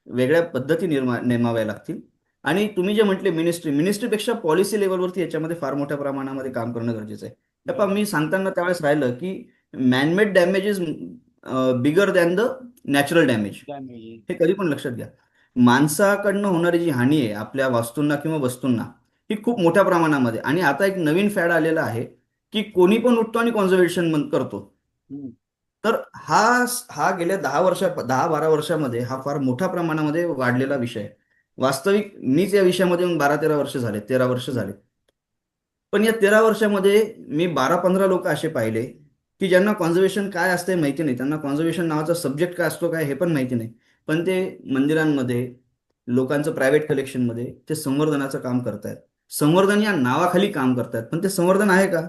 वेगळ्या पद्धती नेमाव्या लागतील. आणि तुम्ही जे म्हटले मिनिस्ट्रीपेक्षा पॉलिसी लेवलवरती याच्यामध्ये फार मोठ्या प्रमाणामध्ये काम करणं गरजेचं आहे. हे पहा, मी सांगताना त्यावेळेस राहिलं की man-made damage is bigger than the natural damage. त्यामुळे हे कधी पण लक्षात घ्या. माणसाकडनं होणारी जी हानी आहे आपल्या वास्तूंना किंवा वस्तूंना, ही खूप मोठ्या प्रमाणामध्ये. आणि आता एक नवीन फॅड आलेला आहे की कोणी पण उठतो आणि कॉन्झर्वेशन करतो. हम्म. तर हा हा गेल्या 10-12 वर्षामध्ये हा फार मोठ्या प्रमाणामध्ये वाढलेला विषय आहे. वास्तविक मीच या विषयामध्ये येऊन 12-13 वर्ष झाले, 13 वर्ष हम्म. झाले. पण या 13 वर्षामध्ये मी 12-15 लोक असे पाहिले की ज्यांना कॉन्झर्वेशन काय असते माहिती नाही, त्यांना कॉन्झर्वेशन नावाचा सब्जेक्ट काय असतो काय हे पण माहिती नाही. पण ते मंदिरांमध्ये, लोकांचं प्रायव्हेट कलेक्शनमध्ये ते संवर्धनाचं काम करतायत. संवर्धन या नावाखाली काम करतायत, पण ते संवर्धन आहे का?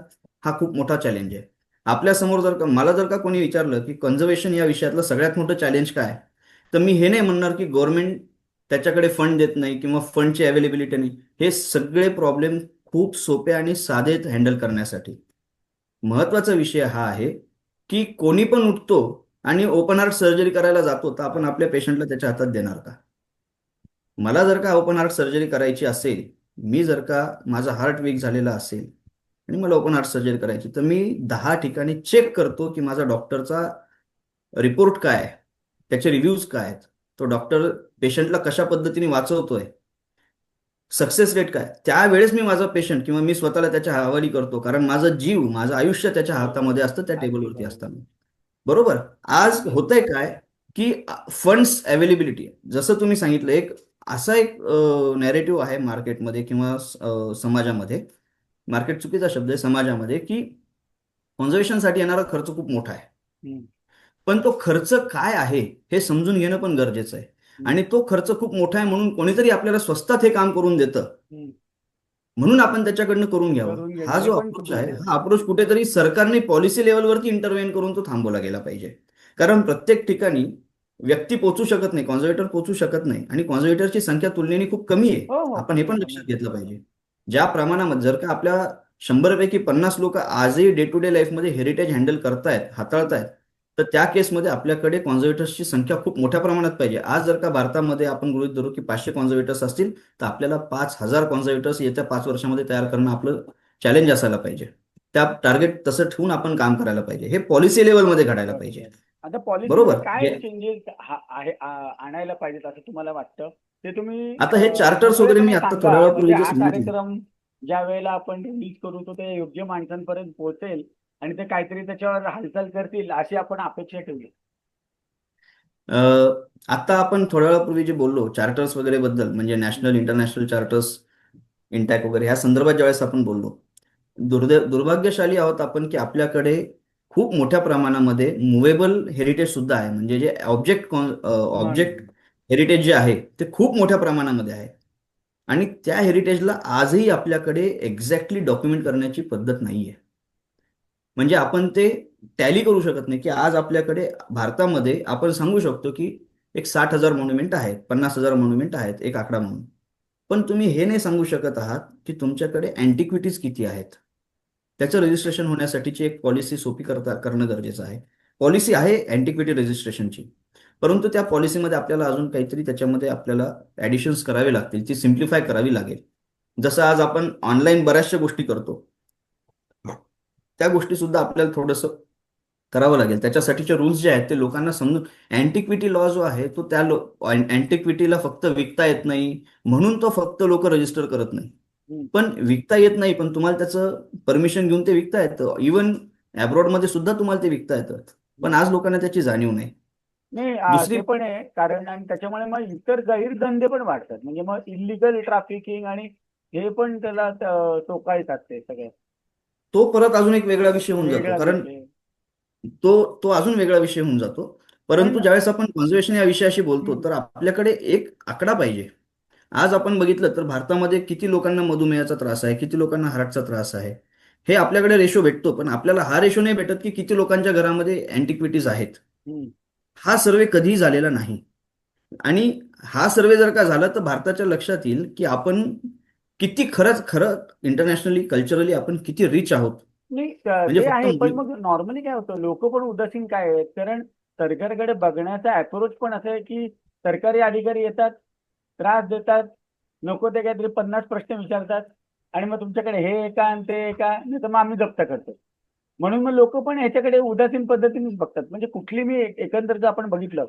हा खूप मोठा चॅलेंज आहे. आपल्या समोर जर का कोणी विचारलं की कन्झर्वेशन या विषयातलं सगळ्यात मोठं चॅलेंज काय आहे, तर मी हे नाही म्हणणार की गव्हर्नमेंट त्याच्याकडे फंड देत नाही किंवा फंडची अवेलेबिलिटी नाही. हे सगळे प्रॉब्लेम खूप सोपे आणि साधे हँडल करण्यासाठी. महत्वाचा विषय हा आहे की कोणी पण उठतो आणि ओपन हार्ट सर्जरी करायला जातो, तर आपण आपल्या पेशंटला त्याच्या हातात देणार का? मला जर का ओपन हार्ट सर्जरी करायची असेल, मी जर का माझा हार्ट वीक झालेला असेल आणि मला ओपन हार्ट सर्जरी करायची, तर मी 10 ठिकाणी चेक करतो की माझा डॉक्टरचा रिपोर्ट काय आहे, त्याचे रिव्ह्यूज काय आहेत, तो डॉक्टर पेशंटला कशा पद्धतीने वाचवतोय, सक्सेस रेट काय. त्यावेळेस मी माझा पेशंट किंवा मी स्वतःला त्याच्या हवाली करतो, कारण माझा जीव, माझं आयुष्य त्याच्या हातामध्ये असतं, त्या अगदी टेबलवरती बरोबर. असताना. बरोबर. आज अगदी होतंय काय की फंड्स अवेलेबिलिटी, जसं तुम्ही सांगितलं, एक असा एक नॅरेटिव्ह आहे मार्केटमध्ये किंवा समाजामध्ये. मार्केट चुकीचा शब्द आहे, समाजामध्ये, की कॉन्झर्वेशनसाठी येणारा खर्च खूप मोठा आहे. हम्म. पण तो खर्च काय आहे हे समजून घेणं पण गरजेचं आहे. हम्म. आणि तो खर्च खूप मोठा आहे म्हणून कोणीतरी आपल्याला स्वस्तात हे काम करून देतं, हम्म. म्हणून आपण त्याच्याकडनं करून घ्यावं. करून घेणं हा हे जो पण अप्रोच आहे, चुकीचं आहे. हा अप्रोच कुठेतरी सरकारने पॉलिसी लेवलवरती इंटरव्हेन करून तो थांबवला गेला पाहिजे. कारण प्रत्येक ठिकाणी व्यक्ती पोहोचू शकत नाही, कॉन्झर्वेटर पोहोचू शकत नाही, आणि कॉन्झर्वेटरची संख्या तुलनेने खूप कमी आहे. हो हो, आपण हे पण लक्षात समजतं. घेतलं पाहिजे. ज्या प्रमाणामध्ये जर का आपल्या 100 पैकी 50 लोक आजही डे टू डे लाईफमध्ये हेरिटेज हँडल करतायत, हाताळतायत, तर त्या केसमध्ये आपल्याकडे कॉन्झर्वेटर्सची संख्या खूप मोठ्या प्रमाणात पाहिजे. आज जर का भारतामध्ये आपण गृहीत धरू की 500 कॉन्झर्वेटर्स असतील, तर आपल्याला 5,000 कॉन्झर्वेटर्स येत्या 5 वर्षामध्ये तयार करणं आपलं चॅलेंज असायला पाहिजे. त्या टार्गेट तसं ठेवून आपण काम करायला पाहिजे. हे पॉलिसी लेवलमध्ये घडायला पाहिजे. बरोबर. आता पॉलिसीमध्ये बरोबर. काय चेंजेस आणायला पाहिजेत असं तुम्हाला वाटतं? ते तुम्ही आता हे चार्टर्स वगैरे मी मोकळेपणे आता सांगा, थोड्या म्हणजे वेळापूर्वी जे हा सांगितलं. कार्यक्रम ज्या वेळेला आपण रिलीज करू तो ते योग्य माणसांपर्यंत पोहोचेल आणि ते काहीतरी त्याच्यावर हालचाल करतील अशी आपण अपेक्षा ठेवली. अ, आता आपण थोड्या वेळापूर्वी जे बोललो चार्टर्स वगैरे बद्दल, म्हणजे नॅशनल इंटरनॅशनल चार्टर्स, इंटॅक वगैरे, ह्या संदर्भात ज्यावेळेस आपण बोललो, दुर्भाग्यशाली आहोत आपण की आपल्याकडे खूप मोठ्या प्रमाणामध्ये मुव्हेबल हेरिटेज सुद्धा आहे. म्हणजे जे ऑब्जेक्ट हम्म. हेरिटेज जे आहे ते खूप मोठ्या प्रमाणामध्ये आहे. आणि त्या हेरिटेजला आजही आपल्याकडे एक्झॅक्टली डॉक्युमेंट करण्याची पद्धत नाहीये. म्हणजे आपण ते टॅली करू शकत नाही की आज आपल्याकडे भारतामध्ये आपण सांगू शकतो की एक 60,000 मॉन्युमेंट आहेत, 50,000 मॉन्युमेंट आहेत, एक आकडा म्हणून. पण तुम्ही हे नाही सांगू शकत आहात की तुमच्याकडे अँटिक्विटीज किती आहेत. त्याचं रजिस्ट्रेशन होण्यासाठीची एक पॉलिसी सोपी करणं गरजेचं आहे. पॉलिसी आहे अँटिक्विटी रजिस्ट्रेशनची, परंतु त्या पॉलिसीमध्ये आपल्याला अजून काहीतरी त्याच्यामध्ये आपल्याला ऍडिशन्स करावे लागतील, ती सिम्प्लिफाय करावी लागेल. जसं आज आपण ऑनलाईन बऱ्याचशा गोष्टी करतो, त्या गोष्टी सुद्धा आपल्याला थोडंसं करावं लागेल. त्याच्यासाठीचे रूल्स जे आहेत ते लोकांना समजून, अँटिक्विटी लॉ जो आहे तो त्या अँटिक्विटीला फक्त विकता येत नाही म्हणून तो फक्त लोक रजिस्टर करत नाही. हम्म. पण विकता येत नाही, पण तुम्हाला त्याचं परमिशन घेऊन ते विकता येतं. इव्हन अब्रॉडमध्ये सुद्धा तुम्हाला ते विकता येतं. पण आज लोकांना त्याची जाणीव नाही. नाही, दुसरी ते पण आहे कारण. आणि त्याच्यामुळे मग इतर गैरधंदे पण वाढतात, म्हणजे मग इलिगल ट्रॅफिकिंग आणि हे पण त्याला टोकायतात ते सगळे. तो परत अजून एक वेगळा विषय तो होऊन जातो, वेगळा कारण विषय. तो अजून वेगळा विषय होऊन जातो. पण परंतु ज्यावेळेस आपण कॉन्झर्वेशन या विषयाशी बोलतो, हम्म. तर आपल्याकडे एक आकडा पाहिजे. आज आपण बघितलं तर भारतामध्ये किती लोकांना मधुमेहाचा त्रास आहे, किती लोकांना हार्टचा त्रास आहे, हे आपल्याकडे रेशो भेटतो. पण आपल्याला हा रेशो नाही भेटत की किती लोकांच्या घरामध्ये अँटिक्विटीज आहेत. हम्म. हा सर्वे कधीही झालेला नाही. आणि हा सर्वे जर का झाला तर भारताच्या लक्षात येईल की आपण किती खरंच खरं इंटरनॅशनली, कल्चरली आपण किती रिच आहोत. नाही, म्हणजे ते फक्त आहे. पण मग नॉर्मली काय होतं, लोक पण उदासीन काय आहेत, कारण सरकारकडे बघण्याचा अप्रोच पण असं आहे की सरकारी अधिकारी येतात, त्रास देतात, नको ते काहीतरी 50 प्रश्न विचारतात आणि मग तुमच्याकडे हे आहे का आणि ते आहे का, नाही तर मग आम्ही जप्त करतो. म्हणून मग लोक पण ह्याच्याकडे उदासीन पद्धतीनेच बघतात. म्हणजे कुठली मी एकंदर जर आपण बघितलं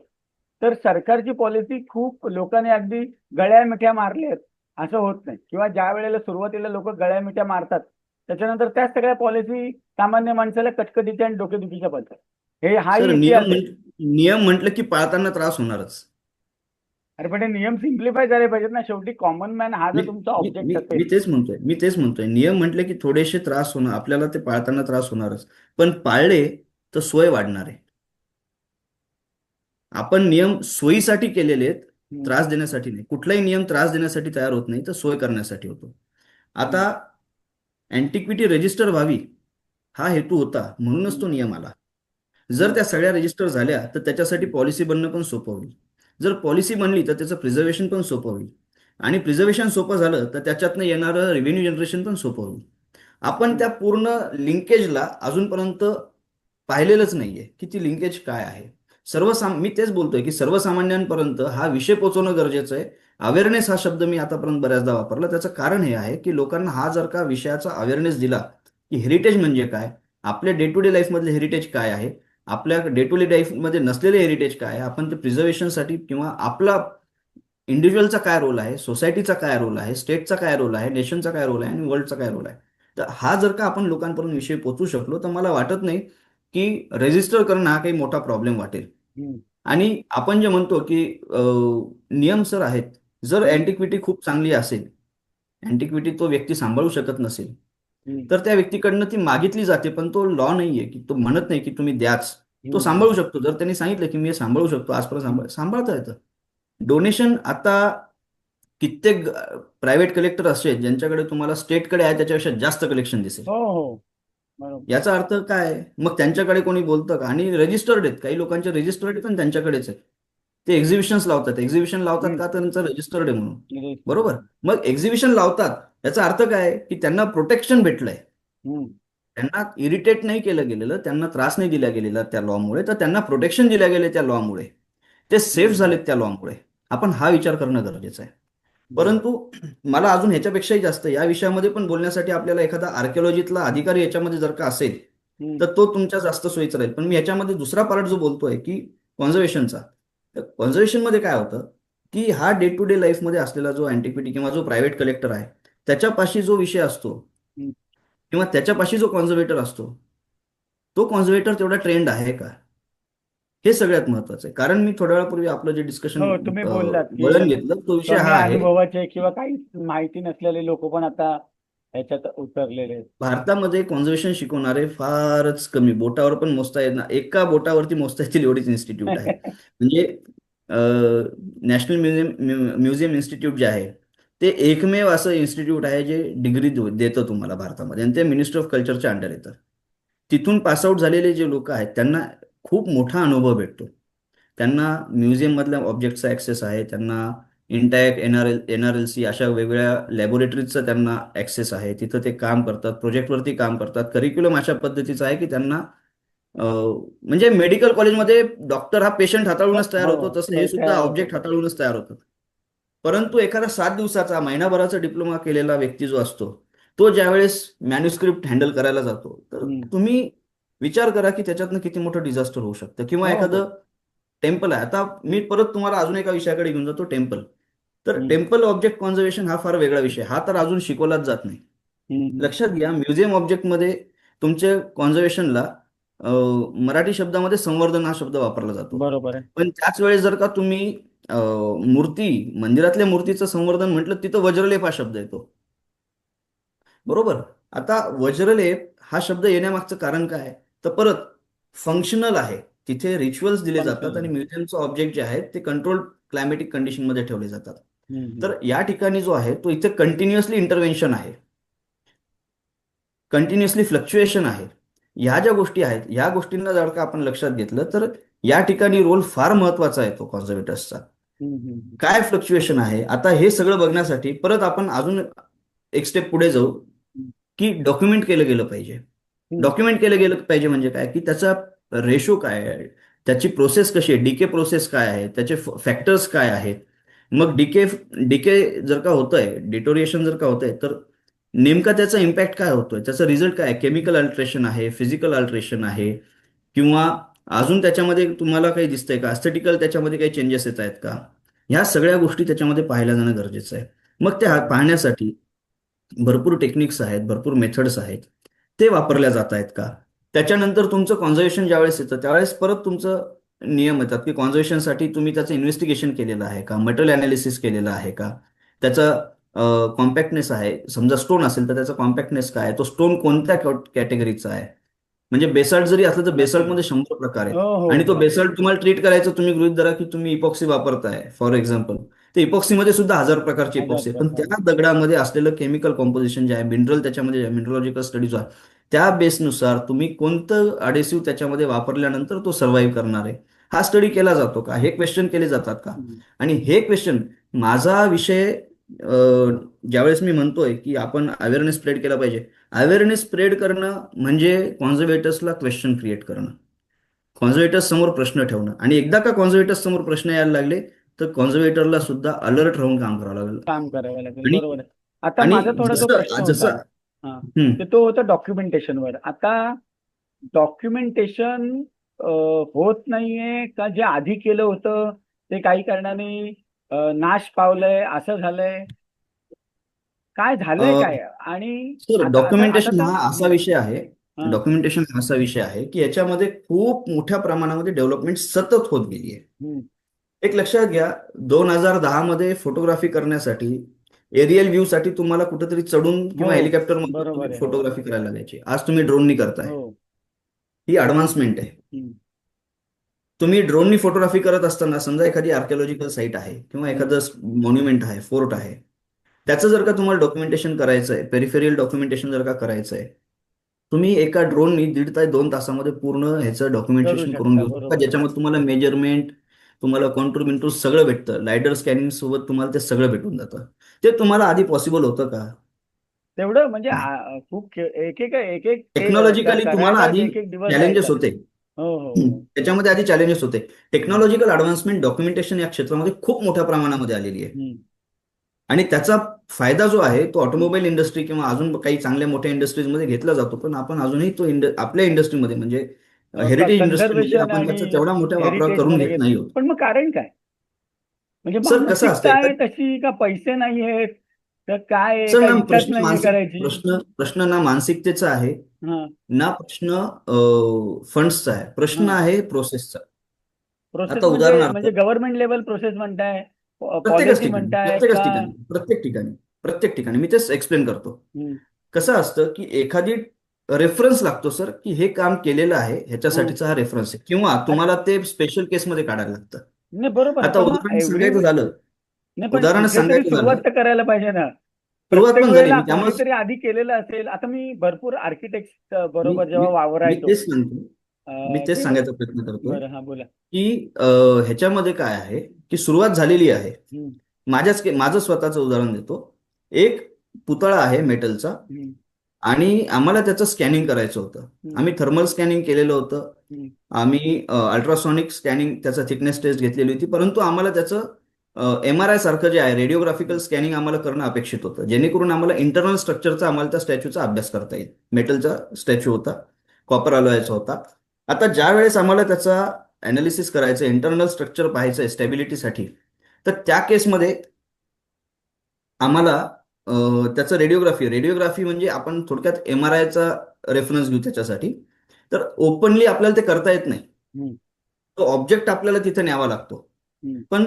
तर सरकारची पॉलिसी खूप लोकांनी अगदी गळ्या मिठ्या मारल्या आहेत असं होत नाही. किंवा ज्या वेळेला सुरुवातीला लोक गळ्यामिट्या मारतात, त्याच्यानंतर त्याच सगळ्या पॉलिसी सामान्य माणसाला कटकटीच्या आणि डोकेदुखीच्या पडतात. सर, हाही इतिहास आहे. नियम म्हटलं की पाळताना त्रास होणारच. अरे पण हे नियम सिम्प्लिफाय झाले पाहिजेत ना. शेवटी कॉमन मॅन हा मी जर तुमचा मी मी ऑब्जेक्ट मी असेल. तेच म्हणतोय नियम म्हटले की थोडेसे त्रास होणार आपल्याला, ते पाळताना त्रास होणारच. पण पाळले तर सोय वाढणार आहे. आपण नियम सोयीसाठी केलेले आहेत, हम्म, त्रास देण्यासाठी नाही. कुठलाही नियम त्रास देण्यासाठी तयार होत नाही, तर सोय करण्यासाठी होतो. हम्म, आता अँटिक्विटी रजिस्टर व्हावी हा हेतू होता, म्हणूनच हम्म, तो नियम आला. जर हम्म, त्या सगळ्या रजिस्टर झाल्या तर त्याच्यासाठी पॉलिसी बनणं पण सोपं होईल. जर पॉलिसी बनली तर त्याचं प्रिझर्वेशन पण सोपं होईल. आणि प्रिझर्वेशन सोपं झालं तर त्याच्यातनं येणारं रेव्हेन्यू जनरेशन पण सोपं होईल. आपण हम्म, त्या पूर्ण लिंकेजला अजूनपर्यंत पाहिलेलंच नाहीये की ती लिंकेज काय आहे. मी तेच बोलतोय की सर्वसामान्यांपर्यंत हा विषय पोहोचवणं गरजेचं आहे. अवेअरनेस हा शब्द मी आतापर्यंत बऱ्याचदा वापरला. त्याचं कारण हे आहे की लोकांना हा जर का विषयाचा अवेअरनेस दिला की हेरिटेज म्हणजे काय, आपल्या डे टू डे लाईफमधले हेरिटेज काय आहे, आपल्या डे टू डे लाईफमध्ये नसलेले हेरिटेज काय आहे, आपण ते प्रिझर्वेशनसाठी किंवा आपला इंडिव्हिज्युअलचा काय रोल आहे, सोसायटीचा काय रोल आहे, स्टेटचा काय रोल आहे, नेशनचा काय रोल आहे आणि वर्ल्डचा काय रोल आहे. तर हा जर का आपण लोकांपर्यंत विषय पोहोचू शकलो तर मला वाटत नाही की रजिस्टर करणं हा काही मोठा प्रॉब्लेम वाटेल. हम्म, आणि आपण जे म्हणतो की नियम सर आहेत. जर हम्म, अँटिक्विटी खूप चांगली असेल, अँटिक्विटी तो व्यक्ती सांभाळू शकत नसेल, हम्म, तर त्या व्यक्तीकडनं ती मागितली जाते. पण तो लॉ नाहीये की तो म्हणत नाही की तुम्ही द्याच. तो हम्म, सांभाळू शकतो. जर त्यांनी सांगितलं की मी हे सांभाळू शकतो, आजपर्यंत हम्म. सांभाळता येतं. डोनेशन आता कित्येक प्रायव्हेट कलेक्टर असे ज्यांच्याकडे तुम्हाला स्टेटकडे आहे त्याच्यापेक्षा जास्त कलेक्शन दिसेल. हो हो, बरोबर. याचा अर्थ काय? मग त्यांच्याकडे कोणी बोलतं का? आणि रजिस्टर्ड आहेत, काही लोकांचे रजिस्टर्ड आहेत आणि त्यांच्याकडेच आहेत. ते एक्झिबिशन्स लावतात. एक्झिबिशन लावतात हम्म, का? तर त्यांचं रजिस्टर्ड आहे म्हणून. हम्म, बरोबर. मग एक्झिबिशन लावतात याचा अर्थ काय? की त्यांना प्रोटेक्शन भेटलंय. हम्म, त्यांना इरिटेट नाही केलं गेलेलं, त्यांना त्रास नाही दिला गेलेला त्या लॉमुळे, तर त्यांना प्रोटेक्शन दिल्या गेले त्या लॉमुळे. ते सेफ हम्म, झालेत त्या लॉमुळे. आपण हा विचार करणं गरजेचं आहे. बरोबर. परंतु मला अजून ह्याच्यापेक्षाही जास्त या विषयामध्ये पण बोलण्यासाठी आपल्याला एखादा आर्किओलॉजीतला अधिकारी याच्यामध्ये जर का असेल हम्म, तर तो तुमच्या जास्त सोयीचा राहील. पण मी याच्यामध्ये दुसरा पार्ट जो बोलतोय की कॉन्झर्वेशनचा, तर कॉन्झर्वेशनमध्ये काय होतं की हा डे टू डे लाईफमध्ये असलेला जो अँटिक्विटी किंवा जो प्रायव्हेट कलेक्टर आहे त्याच्यापाशी जो विषय असतो हम्म. किंवा त्याच्यापाशी जो कॉन्झर्वेटर असतो, तो कॉन्झर्वेटर तेवढा ट्रेंड आहे का, हे सगळ्यात महत्वाचं आहे. कारण मी थोड्या वेळापूर्वी आपलं जे डिस्कशन हो, तुम्ही बोललात वळण की घेतलं तो विषय कमी हा आहे. अनुभवाचे किंवा काही माहिती नसलेले लोक पण आता ह्याच्यात उतरलेले आहेत. भारतामध्ये कॉन्झर्वेशन शिकवणारे फारच कमी, बोटावर पण मोजता येत ना, एका बोटावरती मोजता येतील एवढीच इन्स्टिट्यूट आहेत. म्हणजे नॅशनल म्युझियम इन्स्टिट्यूट जे आहे ते एकमेव असं इन्स्टिट्यूट आहे जे डिग्री देतं तुम्हाला भारतामध्ये, आणि ते मिनिस्ट्री ऑफ कल्चरच्या अंडर येतं. तिथून पासआउट झालेले जे लोक आहेत त्यांना खूप मोठा अनुभव भेटतो. त्यांना म्युझियम मधल्या ऑब्जेक्टचा ऍक्सेस आहे, त्यांना इंटॅक NRLC अशा वेगवेगळ्या लॅबोरेटरीजचा त्यांना ऍक्सेस आहे. तिथं ते काम करतात, प्रोजेक्टवरती काम करतात. करिक्युलम अशा पद्धतीचा आहे की त्यांना म्हणजे मेडिकल कॉलेजमध्ये डॉक्टर हा पेशंट हाताळूनच तयार हो, होतो, तसं हे सुद्धा तयार होतो. ऑब्जेक्ट हाताळूनच तयार होतं. परंतु एखादा 7 दिवसाचा महिनाभराचा डिप्लोमा केलेला व्यक्ती जो असतो, तो ज्यावेळेस मॅन्युस्क्रिप्ट हँडल करायला जातो, तर हम्म. तुम्ही विचार करा की त्याच्यातनं किती मोठं डिझास्टर होऊ शकतं. किंवा हो हो. एखादं टेम्पल आहे. आता मी परत तुम्हाला अजून एका विषयाकडे घेऊन जातो, टेम्पल. तर हम्म, टेम्पल ऑब्जेक्ट कॉन्झर्वेशन हा फार वेगळा विषय, हा तर अजून शिकवलाच जात नाही. हम्म. लक्षात घ्या, म्युझियम ऑब्जेक्टमध्ये तुमच्या कॉन्झर्वेशनला मराठी शब्दामध्ये संवर्धन हा शब्द वापरला जातो. बरोबर आहे. पण त्याच वेळेस जर का तुम्ही मूर्ती, मंदिरातल्या मूर्तीचं संवर्धन म्हटलं, तिथं वज्रलेप हा शब्द येतो. बरोबर. आता वज्रलेप हा शब्द येण्यामागचं कारण काय आहे? तर परत फंक्शनल आहे. तिथे रिच्युअल्स दिले जातात आणि फंक्शन. म्युझियमचं ऑब्जेक्ट जे आहेत ते कंट्रोल क्लायमेटिक कंडिशनमध्ये ठेवले जातात. तर या ठिकाणी जो आहे तो इथे कंटिन्युअसली इंटरव्हेन्शन आहे, कंटिन्युअसली फ्लक्च्युएशन आहे. ह्या ज्या गोष्टी आहेत, ह्या गोष्टींना जर का आपण लक्षात घेतलं तर या ठिकाणी रोल फार महत्वाचा आहे तो कॉन्झर्वेटर्सचा. काय फ्लक्च्युएशन आहे, आता हे सगळं बघण्यासाठी परत आपण अजून एक स्टेप पुढे जाऊ की डॉक्युमेंट केलं गेलं पाहिजे. डॉक्युमेंट केलं गेलं पाहिजे म्हणजे काय, की त्याचा रेशो काय आहे, त्याची प्रोसेस कशी आहे, डीके प्रोसेस काय आहे, त्याचे फॅक्टर्स काय आहेत. मग डीके डीके जर का होतंय, डिटोरिएशन जर का होतंय, तर नेमका त्याचा इम्पॅक्ट काय होतोय, त्याचा रिझल्ट काय, केमिकल अल्ट्रेशन आहे, फिजिकल अल्ट्रेशन आहे, किंवा अजून त्याच्यामध्ये तुम्हाला काही दिसतंय का, अस्थेटिकल त्याच्यामध्ये काही चेंजेस येत आहेत का, ह्या सगळ्या गोष्टी त्याच्यामध्ये पाहायला जाणं गरजेचं आहे. मग त्या बरोबर. पाहण्यासाठी भरपूर टेक्निक्स आहेत, भरपूर मेथड्स आहेत. ते वापरल्या जात आहेत का? त्याच्यानंतर तुमचं कॉन्झर्वेशन ज्यावेळेस येतं त्यावेळेस परत तुमचं नियम येतात की कॉन्झर्वेशनसाठी तुम्ही त्याचं इन्व्हेस्टिगेशन केलेलं आहे का? मटेरियल अनालिसिस केलेलं आहे का? त्याचा कॉम्पॅक्टनेस आहे. समजा स्टोन असेल तर त्याचा कॉम्पॅक्टनेस काय आहे? तो स्टोन कोणत्या कॅटेगरीचा आहे? म्हणजे बेसाल्ट जरी असलं तर नक्की. बेसाल्टमध्ये 100 प्रकार आहेत. हो हो आणि तो हो. बेसाल्ट तुम्हाला ट्रीट करायचं, तुम्ही गृहीत धरा की तुम्ही इपॉक्सी वापरताय फॉर एक्झाम्पल. तर इपॉक्सीमध्ये सुद्धा 1000 प्रकारचे हजार इपॉक्सी आहे. पण प्रकार. त्या दगडामध्ये असलेलं केमिकल कॉम्पोजिशन जे आहे, मिनरल त्याच्यामध्ये मिनरॉलॉजिकल स्टडीज आहे, त्या बेसनुसार तुम्ही कोणतं अडेसिव्ह त्याच्यामध्ये वापरल्यानंतर तो सर्व्हाइव्ह करणार आहे, हा स्टडी केला जातो का? हे क्वेश्चन केले जातात का? हम्म. आणि हे क्वेश्चन, माझा विषय ज्यावेळेस मी म्हणतोय की आपण अवेअरनेस स्प्रेड केला पाहिजे, अवेअरनेस स्प्रेड करणं म्हणजे कॉन्झर्वेटर्सला क्वेश्चन क्रिएट करणं, कॉन्झर्वेटर्स समोर प्रश्न ठेवणं. आणि एकदा का कॉन्झर्वेटर्स समोर प्रश्न यायला लागले तर कॉन्झर्वेटरला सुद्धा अलर्ट राहून काम करावं लागेल. काम करावं लागेल, आणि बरोबर आहे. आता आणि माझा थोडा जो प्रश्न जसं होता, जसं हा, हम्म, ते तो होता डॉक्युमेंटेशनवर. आता डॉक्युमेंटेशन होत नाहीये का? जे आधी केलं होतं ते काही कारणाने नाश पावलंय, असं झालंय, काय झालंय काय? आणि सर, आता आता आता डॉक्युमेंटेशन तर हा असा विषय आहे, हा, डॉक्युमेंटेशन हा असा विषय आहे की याच्यामध्ये खूप मोठ्या प्रमाणामध्ये डेव्हलपमेंट सतत होत गेली आहे. हम्म, एक लक्षात घ्या, 2010 मध्ये फोटोग्राफी करण्यासाठी, एरियल व्ह्यू साठी तुम्हाला कुठेतरी चढून हो, किंवा हेलिकॉप्टर मधून बरोबर तुम्ही आहे, हो फोटोग्राफी करायला लागायची. आज तुम्ही ड्रोननी करताय. हो. ही ऍडव्हान्समेंट आहे. हम्म, तुम्ही ड्रोननी फोटोग्राफी करत असताना समजा एखादी आर्किओलॉजिकल साईट आहे किंवा हम्म, एखादं मॉन्युमेंट आहे, फोर्ट आहे, त्याचं जर का तुम्हाला डॉक्युमेंटेशन करायचं आहे, पेरिफेरियल डॉक्युमेंटेशन जर का करायचं आहे, तुम्ही एका ड्रोननी 1.5 ते 2 तासामध्ये पूर्ण ह्याचं करू डॉक्युमेंटेशन करून शकता, घेऊ शकता, बरोबर आहे. ज्याच्यामध्ये तुम्हाला मेजरमेंट, तुम्हाला कॉन्टूर बिंटूर सगळं भेटतं. लायडर स्कॅनिंग सोबत तुम्हाला ते सगळं भेटून जातं. ते तुम्हाला आधी पॉसिबल होतं का? तेवढं म्हणजे नाही. खूप एक एक एक एक ते टेक्नॉलॉजिकली तुम्हाला करायलाच आधी एक एक दिवस चॅलेंजेस जायचा. होते. हो हो हो. त्याच्यामध्ये आधी चॅलेंजेस होते. हम्म, टेक्नॉलॉजिकल ऍडव्हान्समेंट डॉक्युमेंटेशन या क्षेत्रामध्ये खूप मोठ्या प्रमाणामध्ये आलेली आहे. हम्म. आणि त्याचा फायदा जो आहे तो ऑटोमोबाईल इंडस्ट्री किंवा अजून काही चांगल्या मोठ्या इंडस्ट्रीजमध्ये घेतला जातो. पण आपण अजूनही तो आपल्या इंडस्ट्रीमध्ये म्हणजे हेरिटेज इंडस्ट्रीमध्ये कन्झर्वेशन आपण आणि त्याचा तेवढा मोठ्या वापर हेरिटेज करून मध्ये घेत घेत. नाही आहोत. पण मग कारण काय? म्हणजे सर, कसं मानसिकता असतंय, आहे तशी, का पैसे नाही आहेत, तर काय आहे, सर का ना, इच्छाच नाहीये करायची? प्रश्न ना मानसिकतेचा आहे, हा ना प्रश्न फंड्सचा आहे, प्रश्न हा. आहे प्रोसेसचा. प्रोसेस आता म्हणजे उदाहरणार्थ, गव्हर्नमेंट लेवल प्रोसेस म्हणताय, प्रत्येकच पॉलिसी ठिकाणी म्हणताय प्रत्येकच का? ठिकाणी प्रत्येक ठिकाणी प्रत्येक ठिकाणी मी तेच एक्सप्लेन करतो. हम्म, कसं असतं की एखादी रेफरन्स लागतो सर, की हे काम केलेलं आहे हम्म. ह्याच्यासाठीचा हा रेफरन्स आहे, किंवा तुम्हाला ते स्पेशल केसमध्ये काढायला लागतं. नाही, बरोबर आहे, आता पण मग एवढी नाही, पण उदाहरण कुठेतरी सांगायचं सुरुवात झालं, तर करायला पाहिजे ना. सुरुवात प्रत्येक पण झाली. वेळेला मी त्यामुळे कोणीतरी आधी केलेलं असेल. आता मी भरपूर आर्किटेक्ट मी बरोबर मी जेव्हा मी वावरायचो, तेच सांगतो मी तेच ते, सांगायचा प्रयत्न करतोय बरं, हा बोला. की ह्याच्यामध्ये काय आहे की सुरुवात झालेली आहे. हम्म, माझं स्वतःचं उदाहरण देतो. एक पुतळा आहे मेटलचा, हम्म, आणि आम्हाला त्याचं स्कॅनिंग करायचं होतं. हम्म, आम्ही थर्मल स्कॅनिंग केलेलं होतं. हम्म, आम्ही अल्ट्रासॉनिक स्कॅनिंग, त्याचा थिकनेस टेस्ट घेतलेली होती. परंतु आम्हाला त्याचं MRI सारखं जे आहे, रेडिओग्राफिकल हम्म. स्कॅनिंग आम्हाला करणं अपेक्षित होतं, जेणेकरून आम्हाला इंटरनल स्ट्रक्चरचा, आम्हाला त्या स्टॅच्यूचा अभ्यास करता येईल. मेटलचा स्टॅच्यू होता, कॉपर अलोयचा होता. आता ज्या वेळेस आम्हाला त्याचा अनालिसिस करायचं, इंटरनल स्ट्रक्चर पाहायचं आहे स्टॅबिलिटीसाठी, तर त्या केसमध्ये आम्हाला त्याचं रेडिओग्राफी म्हणजे आपण थोडक्यात MRIचा रेफरन्स घेऊ त्याच्यासाठी. तर ओपनली आपल्याला ते करता येत नाही. हम्म, तो ऑब्जेक्ट आपल्याला तिथे न्यावा लागतो. हम्म. पण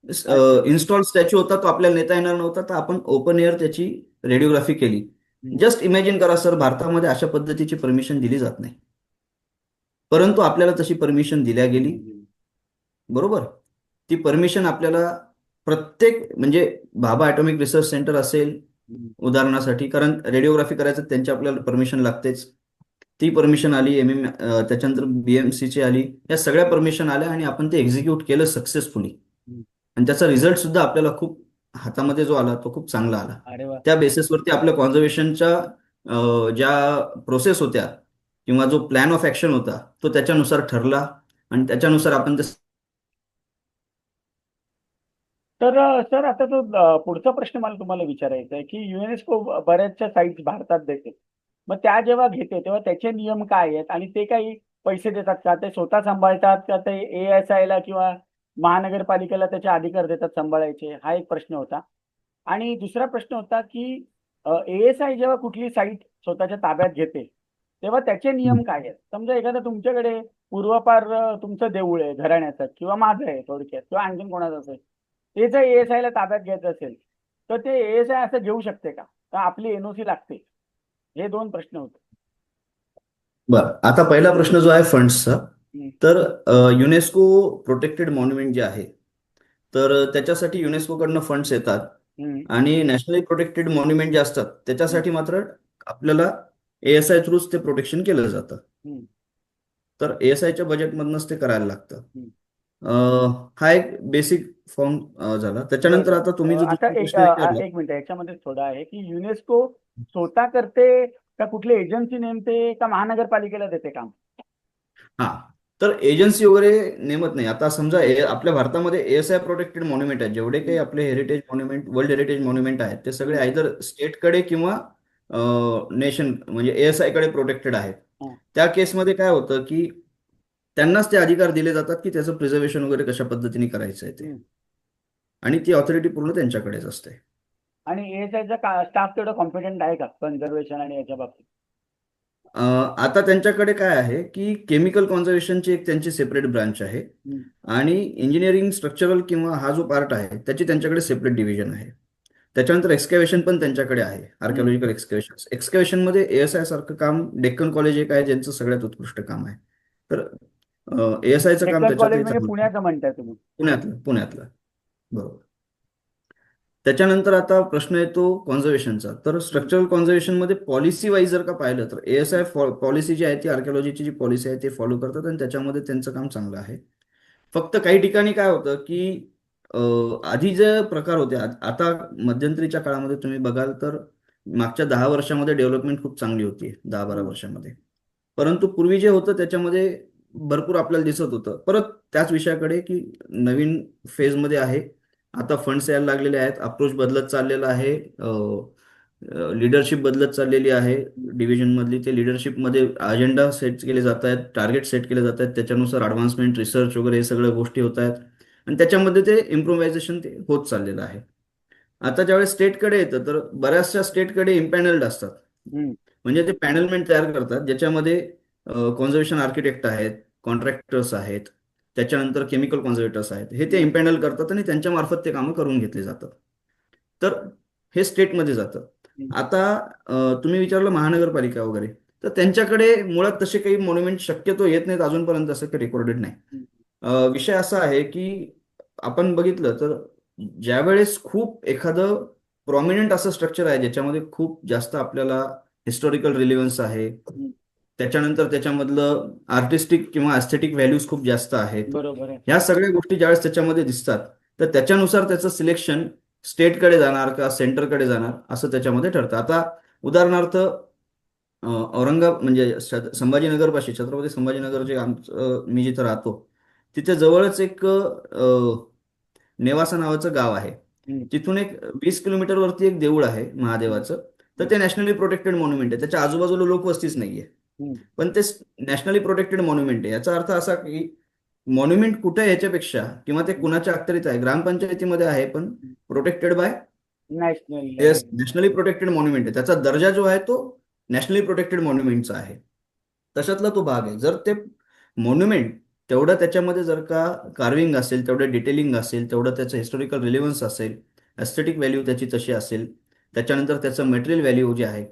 अच्छा. इन्स्टॉल स्टॅच्यू होता, तो आपल्याला नेता येणार नव्हता, तर आपण ओपन एअर त्याची रेडिओग्राफी केली. हम्म, जस्ट इमॅजिन करा सर, भारतामध्ये अशा पद्धतीची परमिशन दिली जात नाही, परंतु आपल्याला तशी परमिशन दिल्या गेली. हम्म, बरोबर. ती परमिशन आपल्याला प्रत्येक, म्हणजे भाभा ॲटॉमिक रिसर्च सेंटर असेल हम्म, उदाहरणासाठी, कारण रेडिओग्राफी करायचं त्यांची आपल्याला परमिशन लागतेच. ती परमिशन आली, त्याच्यानंतर BMCची आली, या सगळ्या परमिशन आल्या आणि आपण ते एक्झिक्यूट केलं सक्सेसफुली. हम्म. आणि त्याचा रिझल्ट सुद्धा आपल्याला खूप हातामध्ये जो आला तो खूप चांगला आला. अरे वा. त्या बेसिसवरती आपल्या कॉन्झर्वेशनच्या ज्या प्रोसेस होत्या किंवा जो प्लॅन ऑफ ऍक्शन होता तो त्याच्यानुसार ठरला, आणि त्याच्यानुसार आपण ते. तर सर, आता तो पुढचा प्रश्न मला तुम्हाला विचारायचा आहे की युनेस्को बऱ्याचशा साईट्स भारतात देते. मग त्या जेव्हा घेते तेव्हा त्याचे नियम काय आहेत? आणि ते काही पैसे देतात का? ते स्वतः सांभाळतात का? ते ASI ला किंवा महानगरपालिकेला त्याचे अधिकार देतात सांभाळायचे? हा एक प्रश्न होता. आणि दुसरा प्रश्न होता की ASI जेव्हा कुठली साईट स्वतःच्या ताब्यात घेते तेव्हा त्याचे नियम काय आहेत? समजा एखादा तुमच्याकडे पूर्वापार तुमचं देऊळ आहे घराण्याचं किंवा माझं आहे थोडक्यात किंवा आणखीन कोणाचं असेल, ते जर ASI ला ताब्यात घ्यायचं असेल तर ते ASI असं घेऊ शकते का? तर आपली NOC लागते? हे दोन प्रश्न होते. बरं, आता पहिला प्रश्न जो आहे फंड्सचा, हम्म, तर युनेस्को प्रोटेक्टेड मॉन्युमेंट जे आहे, तर त्याच्यासाठी युनेस्कोकडनं फंड्स येतात. हम्म, आणि नॅशनली प्रोटेक्टेड मॉन्युमेंट जे असतात हम्म, त्याच्यासाठी मात्र आपल्याला ASI थ्रूच ते प्रोटेक्शन केलं जातं. हम्म, तर ASIच्या बजेटमधनंच ते करायला लागतं. हम्म. हा एक बेसिक फॉर्म झाला. त्याच्यानंतर बरं. आता तुम्ही जो आता दुसरा प्रश्न विचारला, एक मिनिट याच्यामध्ये थोडं आहे की युनेस्को स्वतः करते का कुठली एजन्सी नेमते का महानगरपालिकेला देते काम? हा, तर एजन्सी वगैरे नेमत नाही. आता समजा आपल्या भारतामध्ये ASI प्रोटेक्टेड मॉन्युमेंट आहेत, जेवढे काही हम्म, आपले heritage monument, world heritage monument आहेत, ते सगळे हम्म, आयदर स्टेटकडे किंवा नेशन म्हणजे ASI कडे प्रोटेक्टेड आहेत. हं, त्या केसमध्ये काय होतं की त्यांनाच ते अधिकार दिले जातात की त्याचं प्रिझर्वेशन वगैरे कशा पद्धतीने करायचं आहे ते, हम्म. आणि ती ऑथॉरिटी पूर्ण त्यांच्याकडेच असते. आणि ASIचा स्टाफ तेवढा कॉम्पिटंट आहे का कन्झर्वेशन आणि याच्या बाबतीत? आता त्यांच्याकडे काय आहे की केमिकल कॉन्झर्वेशनची एक त्यांची सेपरेट ब्रांच आहे, हम्म, आणि इंजिनिअरिंग स्ट्रक्चरल किंवा हा जो पार्ट आहे त्याची त्यांच्याकडे सेपरेट डिव्हिजन आहे. त्याच्यानंतर एक्सकॅव्हेशन पण त्यांच्याकडे आहे, हम्म. आर्किओलॉजिकल एक्सकॅव्हेशन. एक्सकॅव्हेशनमध्ये ASI सारखं काम डेक्कन कॉलेज एक आहे ज्यांचं सगळ्यात उत्कृष्ट काम आहे. तर ASIचं काम डेक्कन कॉलेज त्याच्यातही म्हणजे चांगलं आहे. पुण्याचं म्हणताय तुम्ही? पुण्यातलं. बरोबर. त्याच्यानंतर आता प्रश्न येतो कॉन्झर्वेशनचा. तर हम्म, स्ट्रक्चरल कॉन्झर्वेशनमध्ये पॉलिसी वाईज जर का पाहिलं तर ASI पॉलिसी जी आहे ती आर्किओलॉजीची जी पॉलिसी आहे ते फॉलो करतात, आणि त्याच्यामध्ये त्यांचं काम चांगलं आहे. फक्त काही ठिकाणी काय होतं की आधी जे प्रकार होते, आता मध्यंतरीच्या काळामध्ये तुम्ही बघाल तर मागच्या 10 वर्षामध्ये डेव्हलपमेंट खूप चांगली होती, 10-12 हम्म. वर्षामध्ये. परंतु पूर्वी जे होतं त्याच्यामध्ये भरपूर आपल्याला दिसत होतं. परत त्याच विषयाकडे की नवीन फेजमध्ये आहे. आता फंड्स यायला लागलेले आहेत, अप्रोच बदलत चाललेला आहे, लीडरशिप बदलत चाललेली आहे डिव्हिजन मधली. ते लीडरशिपमध्ये अजेंडा सेट केले जात आहेत, टार्गेट सेट केले जात आहेत, त्याच्यानुसार ॲडव्हान्समेंट, रिसर्च वगैरे हे सगळ्या गोष्टी होत आहेत, आणि त्याच्यामध्ये ते इम्प्रोव्हायझेशन ते होत चाललेलं आहे. आता ज्यावेळेस स्टेटकडे येतं तर बऱ्याचशा स्टेटकडे इम्पॅनल्ड असतात. हम्म. म्हणजे ते पॅनलमेंट तयार करतात ज्याच्यामध्ये कॉन्झर्वेशन आर्किटेक्ट आहेत, कॉन्ट्रॅक्टर्स आहेत, त्याच्यानंतर केमिकल कॉन्झर्वेटर्स आहेत. हे ते हम्म. इम्पॅनल करतात आणि त्यांच्या मार्फत ते कामं करून घेतली जातात. तर हे स्टेटमध्ये जातं. हम्म. आता तुम्ही विचारलं महानगरपालिका वगैरे, तर त्यांच्याकडे मुळात तसे काही मॉन्युमेंट शक्यतो येत नाहीत अजूनपर्यंत, असं काही रेकॉर्डेड नाही. हम्म. विषय असा आहे की आपण बघितलं तर ज्यावेळेस खूप एखादं प्रॉमिनंट असं स्ट्रक्चर आहे ज्याच्यामध्ये खूप जास्त आपल्याला हिस्टॉरिकल रिलेव्हन्स आहे, हम्म. त्याच्यानंतर त्याच्यामधलं आर्टिस्टिक किंवा ॲस्थेटिक व्हॅल्यूज खूप जास्त आहेत, बरोबर आहे. ह्या सगळ्या गोष्टी ज्यावेळेस त्याच्यामध्ये दिसतात तर त्याच्यानुसार त्याचं सिलेक्शन स्टेटकडे जाणार का सेंटरकडे जाणार असं त्याच्यामध्ये ठरतं. आता उदाहरणार्थ औरंगाबाद म्हणजे संभाजीनगरपाशी, छत्रपती संभाजीनगर जे आमचं मी जिथं राहतो तिथे जवळच एक नेवासा नावाचं गाव आहे. हम्म. तिथून एक 20 किलोमीटर वरती एक देऊळ आहे हम्म. महादेवाचं. तर हम्म. ते नॅशनली प्रोटेक्टेड मॉन्युमेंट आहे, त्याच्या आजूबाजूला लोकवस्तीच नाहीये, हम्म. पण ते नॅशनली प्रोटेक्टेड मॉन्युमेंट आहे. याचा अर्थ असा की मॉन्युमेंट कुठे आहे याच्यापेक्षा, किंवा ते कुणाच्या अखत्यारीत आहे, ग्रामपंचायतीमध्ये आहे पण protected by, national yes, nationally protected monument आहे. त्याचा दर्जा जो आहे तो नॅशनली प्रोटेक्टेड मॉन्युमेंटचा आहे. तशातला तो भाग आहे. जर ते मॉन्युमेंट तेवढं त्याच्यामध्ये जर का कार्विंग असेल, तेवढं डिटेलिंग असेल, तेवढं त्याचं हिस्टॉरिकल रिलेव्हन्स असेल, एस्थेटिक व्हॅल्यू त्याची तशी असेल, त्याच्यानंतर त्याचं मटेरियल व्हॅल्यू जे आहे,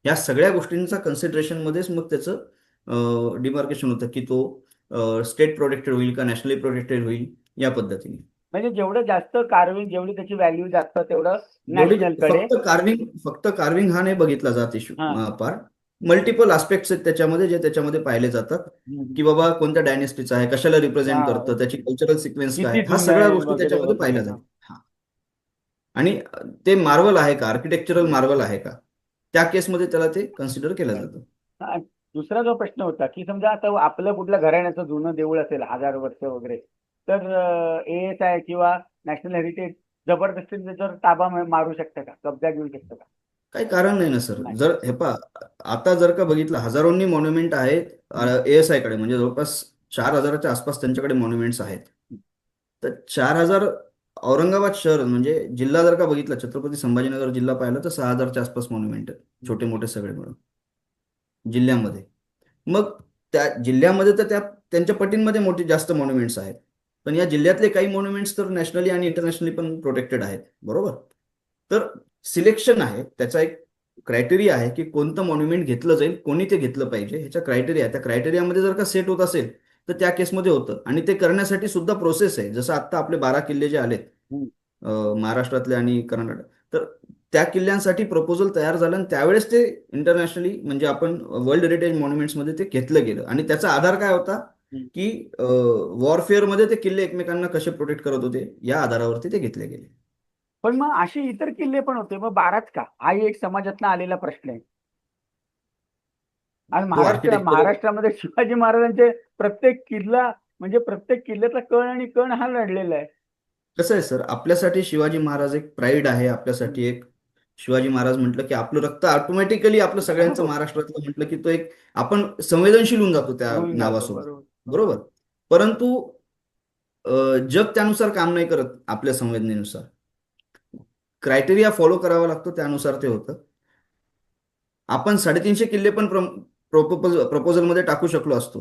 या सगळ्या गोष्टींचा कन्सिडरेशनमध्येच मग त्याचं डिमार्केशन होतं की तो स्टेट प्रोटेक्टेड होईल का नॅशनली प्रोटेक्टेड होईल, या पद्धतीने. म्हणजे जेवढं जास्त कार्विंग जेवढी त्याची व्हॅल्यू जास्त तेवढं जेवढी नॅशनल कडे. फक्त कार्विंग हा नाही बघितला जात इश्यू हा. पार्ट. मल्टिपल आस्पेक्ट्स आहेत त्याच्यामध्ये जे त्याच्यामध्ये पाहिले जातात, हम्म. की बाबा कोणत्या डायनेस्टीचा आहे, कशाला हा. रिप्रेझेंट करतं, त्याची कल्चरल सिक्वेन्स काय किती आहे, ह्या जुनं सगळ्या आहे गोष्टी वगैरे त्याच्यामध्ये वगैरे. पाहिल्या हा. जातात. हा. आणि ते मार्वल आहे का, आर्किटेक्चरल मार्वल आहे का, त्या केसमध्ये त्याला ते कन्सिडर केलं जातं. हा, दुसरा जो प्रश्न होता की समजा आता आपलं कुठलं घराण्याचं जुनं देऊळ असेल 1000 वर्ष वगैरे, तर ASI किंवा नॅशनल हेरिटेज जबरदस्तीने त्याच्यावर ताबा मारू शकतं का, कब्जा घेऊ शकतं का? काही कारण नाही ना सर. नाही. जर हे पा आता जर का बघितलं, हजारोंनी मॉन्युमेंट आहेत हम्म. ASI कडे, म्हणजे जवळपास 4,000च्या आसपास त्यांच्याकडे मॉन्युमेंट्स आहेत. तर 4,000 औरंगाबाद शहर म्हणजे जिल्हा जर का बघितला, छत्रपती संभाजीनगर जिल्हा पाहिला तर 6,000च्या आसपास मॉन्युमेंट आहेत, छोटे मोठे सगळे मिळून जिल्ह्यामध्ये. मग त्या जिल्ह्यामध्ये तर त्यांच्या पटींमध्ये मोठी जास्त मॉन्युमेंट्स आहेत. पण या जिल्ह्यातले काही मॉन्युमेंट्स तर नॅशनली आणि इंटरनॅशनली पण प्रोटेक्टेड आहेत, बरोबर. तर सिलेक्शन आहे, त्याचा एक क्रायटेरिया आहे की कोणतं मॉन्युमेंट घेतलं जाईल, कोणी ते घेतलं पाहिजे, ह्याच्या क्रायटेरिया, त्या क्रायटेरियामध्ये जर का सेट होत असेल तर त्या केसमध्ये होतं. आणि ते करण्यासाठी सुद्धा प्रोसेस आहे. जसं आत्ता आपले 12 किल्ले जे आलेत हम्म. महाराष्ट्रातले आणि कर्नाटक, तर त्या किल्ल्यांसाठी प्रपोजल तयार झालं आणि त्यावेळेस ते इंटरनॅशनली म्हणजे आपण वर्ल्ड हेरिटेज मॉन्युमेंट्समध्ये ते घेतलं गेलं. आणि त्याचा आधार काय होता हम्म. की वॉरफेअरमध्ये ते किल्ले एकमेकांना कसे प्रोटेक्ट करत होते या आधारावरती ते घेतले गेले. पण मग असे इतर किल्ले पण होते, मग 12च का? हाही एक समाजातनं आलेला प्रश्न आहे. आणि तो आर्किटेक्चर महाराष्ट्रामध्ये शिवाजी महाराजांचे प्रत्येक किल्ला म्हणजे प्रत्येक किल्ल्यातला कण आणि कण हा लढलेला आहे. कसं आहे सर, आपल्यासाठी शिवाजी महाराज एक प्राईड आहे. आपल्यासाठी एक शिवाजी महाराज म्हटलं की आपलं रक्त ऑटोमॅटिकली आपलं सगळ्यांचं हो, महाराष्ट्रातलं म्हटलं की तो एक आपण संवेदनशील होऊन जातो त्या होऊन जातो. नावासोबत, बरोबर. बरोबर. परंतु जग त्यानुसार काम नाही करत आपल्या संवेदनेनुसार. क्रायटेरिया फॉलो करावा लागतो, त्यानुसार ते होतं. आपण 350 किल्ले पण प्रपोजलमध्ये टाकू शकलो असतो,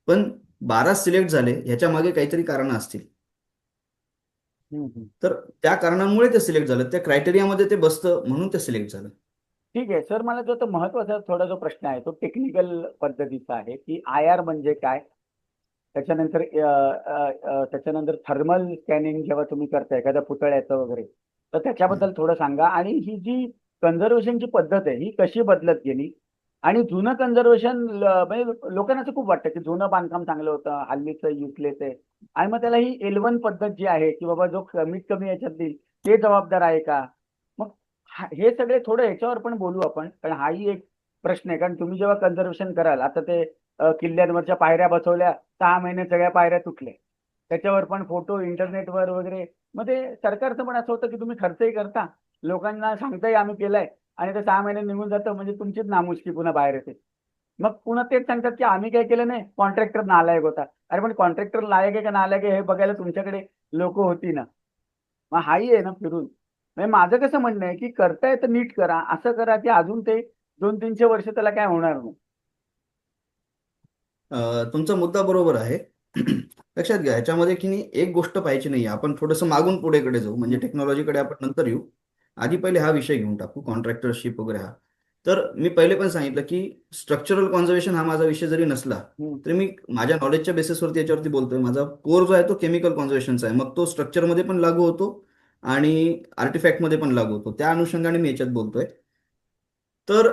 पण 12 सिलेक्ट झाले, ह्याच्या मागे काहीतरी कारणं असतील. हम्म, हम्म. तर त्या कारणामुळे ते सिलेक्ट झालं, त्या क्रायटेरियामध्ये ते बसतं म्हणून ते सिलेक्ट झालं. ठीक आहे सर, मला जो आता महत्वाचा थोडा जो प्रश्न आहे तो टेक्निकल पद्धतीचा आहे की IR म्हणजे काय. त्याच्यानंतर त्याच्यानंतर थर्मल स्कॅनिंग जेव्हा तुम्ही करता एखाद्या पुतळ्याचं वगैरे, तर त्याच्याबद्दल थोडं सांगा. आणि ही जी कन्झर्वेशनची पद्धत आहे ही कशी बदलत गेली. आणि जुनं कन्झर्वेशन म्हणजे लोकांना असं खूप वाटतं की जुनं बांधकाम चांगलं होतं, हल्लीचं युजलेस आहे. आणि मग त्याला ही L1 पद्धत जी आहे की बाबा जो कमीत कमी याच्यात देईल ते जबाबदार आहे का. मग हे सगळे थोडं ह्याच्यावर पण बोलू आपण, कारण हाही एक प्रश्न आहे. कारण तुम्ही जेव्हा कन्झर्वेशन कराल, आता ते किल्ल्यांवरच्या पायऱ्या बसवल्या, 6 महिने सगळ्या पायऱ्या तुटल्या, त्याच्यावर पण फोटो इंटरनेटवर वगैरे. मग ते सरकारचं पण असं होतं की तुम्ही खर्चही करता, लोकांना सांगताही आम्ही केलंय, आणि ते 6 महिने निघून जातं, म्हणजे तुमचीच नामुष्की पुन्हा बाहेर येते. मग पुन्हा तेच सांगतात की आम्ही काय केलं नाही, कॉन्ट्रॅक्टर नालायक होता. अरे पण कॉन्ट्रॅक्टर लायक आहे का नालायक आहे हे बघायला तुमच्याकडे लोक होती ना. मग हाही आहे ना फिरून. म्हणजे माझं कसं म्हणणं आहे की करताय तर नीट करा, असं करा की अजून ते 200-300 वर्ष त्याला काय होणार नाही. तुमचा मुद्दा बरोबर आहे. लक्षात घ्या, ह्याच्यामध्ये की नाही एक गोष्ट पाहिजे नाही, आपण थोडंसं मागून पुढेकडे जाऊ, म्हणजे हम्म. टेक्नॉलॉजीकडे आपण नंतर येऊ. आधी पहिले हा विषय घेऊन टाकू, कॉन्ट्रॅक्टरशिप वगैरे हा. तर मी पहिले पण सांगितलं की स्ट्रक्चरल कॉन्झर्वेशन हा माझा विषय जरी नसला हम्म. तरी मी माझ्या नॉलेजच्या बेसिसवरती याच्यावरती बोलतोय. माझा कोर जो आहे तो केमिकल कॉन्झर्वेशनचा आहे, मग तो स्ट्रक्चरमध्ये पण लागू होतो आणि आर्टिफॅक्टमध्ये पण लागू होतो. त्या अनुषंगाने मी याच्यात बोलतोय. तर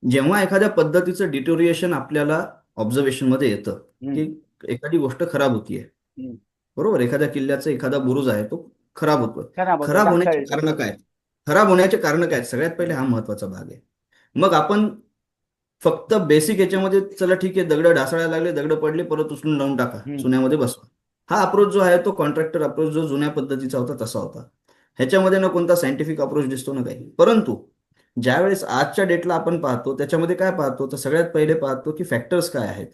जेव्हा एखाद्या पद्धतीचं डिटोरिएशन आपल्याला ऑब्झर्वेशनमध्ये येतं हम्म. की एखादी गोष्ट खराब होतीये, हम्म. बरोबर, एखाद्या किल्ल्याचा एखादा बुरुज आहे तो खराब होतोय. खराब होतं, खराब होण्याचे ढासळतं. कारण काय? खराब होण्याचे कारण काय? सगळ्यात पहिले हा महत्वाचा भाग आहे. मग आपण फक्त बेसिक याच्यामध्ये चला ठीक आहे, दगड ढासळायला लागले, दगड पडले, परत उचलून लावून टाका, हम्म. चुन्यामध्ये बसवा. हा अप्रोच जो आहे तो कॉन्ट्रॅक्टर अप्रोच जो जुन्या पद्धतीचा होता तसा होता. ह्याच्यामध्ये ना कोणता सायंटिफिक अप्रोच दिसतो ना काही. परंतु ज्यावेळेस आजच्या डेटला आपण पाहतो त्याच्यामध्ये काय पाहतो, तर सगळ्यात पहिले पाहतो की फॅक्टर्स काय आहेत,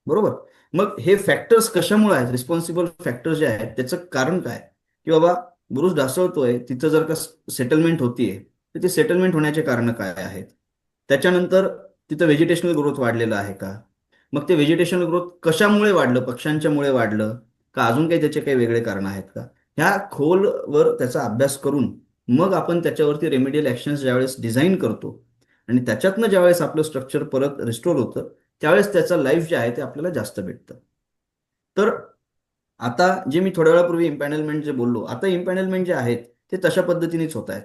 बरोबर. मग हे फॅक्टर्स कशामुळे आहेत, रिस्पॉन्सिबल फॅक्टर्स जे आहेत त्याचं कारण काय, की बाबा बुरुज ढासळतोय, तिथं जर का सेटलमेंट होतीये तर ते सेटलमेंट होण्याचे कारण काय आहेत. त्याच्यानंतर तिथं व्हेजिटेशनल ग्रोथ वाढलेलं आहे का. मग ते व्हेजिटेशनल ग्रोथ कशामुळे वाढलं, पक्ष्यांच्यामुळे वाढलं का, अजून काही त्याचे काही वेगळे कारण आहेत का. ह्या खोलवर त्याचा अभ्यास करून मग आपण त्याच्यावरती रेमेडियल ऍक्शन्स ज्यावेळेस डिझाईन करतो आणि त्याच्यातनं ज्यावेळेस आपलं स्ट्रक्चर परत रिस्टोर होतं, त्यावेळेस त्याचं लाईफ जे आहे ते आपल्याला जास्त भेटतं. तर आता जे मी थोड्या वेळापूर्वी इम्पॅनलमेंट जे बोललो, आता इम्पॅनलमेंट जे आहेत ते तशा पद्धतीनेच होत आहेत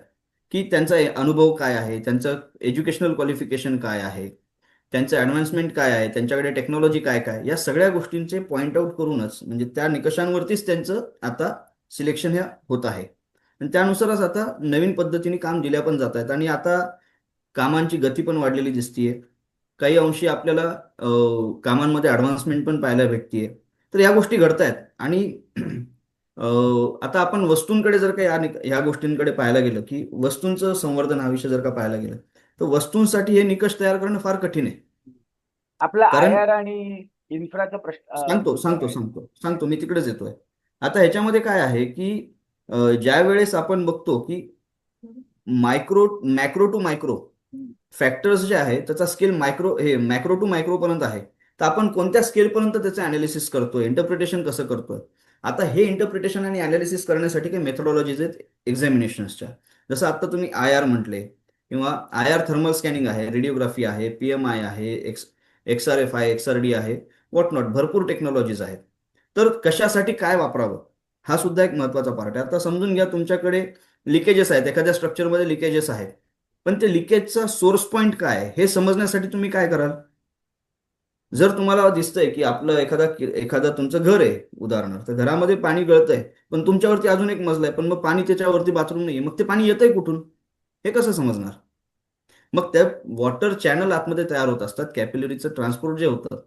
की त्यांचा अनुभव काय आहे, त्यांचं एज्युकेशनल क्वालिफिकेशन काय आहे, त्यांचं ॲडव्हान्समेंट काय आहे, त्यांच्याकडे टेक्नॉलॉजी काय काय, या सगळ्या गोष्टींचे पॉईंट आउट करूनच म्हणजे त्या निकषांवरतीच त्यांचं आता सिलेक्शन हे होत आहे. आणि त्यानुसारच आता नवीन पद्धतीने काम दिल्या पण जात आहेत आणि आता कामांची गती पण वाढलेली दिसतीये. काही अंशी आपल्याला कामांमध्ये ॲडव्हान्समेंट पण पाहायला भेटतीये. तर या गोष्टी घडतायत. आणि आता आपण वस्तूंकडे जर का या गोष्टींकडे पाहायला गेलं की वस्तूंचं संवर्धन हा विषय जर का पाहायला गेलं तर वस्तूंसाठी हे निकष तयार करणं फार कठीण आहे. आपला कारण IR आणि इन्फ्राचा प्रश्न सांगतो सांगतो बघायचा. सांगतो सांगतो मी तिकडेच येतोय. आता ह्याच्यामध्ये काय आहे की ज्या वेळेस आपण बघतो की मॅक्रो टू मायक्रो हम्म. फॅक्टर्स जे आहे त्याचा स्केल मॅक्रो टू मायक्रो पर्यंत आहे. तर आपण कोणत्या स्केल पर्यंत त्याचं अनालिसिस करतोय, इंटरप्रिटेशन कसं करतोय. आता हे इंटरप्रिटेशन आणि अनालिसिस करण्यासाठी काही मेथोडॉलॉजीज आहेत एक्झामिनेशन्सच्या. जसं आता तुम्ही IR म्हटले किंवा IR थर्मल स्कॅनिंग आहे, रेडिओग्राफी आहे, PMI आहे, XRF आहे, XRD आहे, व्हॉट नॉट, भरपूर टेक्नॉलॉजीज आहेत. तर कशासाठी काय वापरावं हा सुद्धा एक महत्वाचा पार्ट आहे. आता समजून घ्या तुमच्याकडे लिकेजेस आहेत, एखाद्या स्ट्रक्चरमध्ये लिकेजेस आहेत, पण ते लिकेजचा सोर्स पॉइंट काय आहे हे समजण्यासाठी तुम्ही काय कराल. जर तुम्हाला दिसतंय की आपलं एखादा तुमचं घर आहे उदाहरणार्थ, घरामध्ये पाणी गळतंय पण तुमच्यावरती अजून एक मजला आहे पण मग पाणी त्याच्यावरती बाथरूम नाहीये, मग ते पाणी येतंय कुठून हे कसं समजणार. मग त्या वॉटर चॅनल आतमध्ये तयार होत असतात, कॅपिलरीचं ट्रान्सपोर्ट जे होतं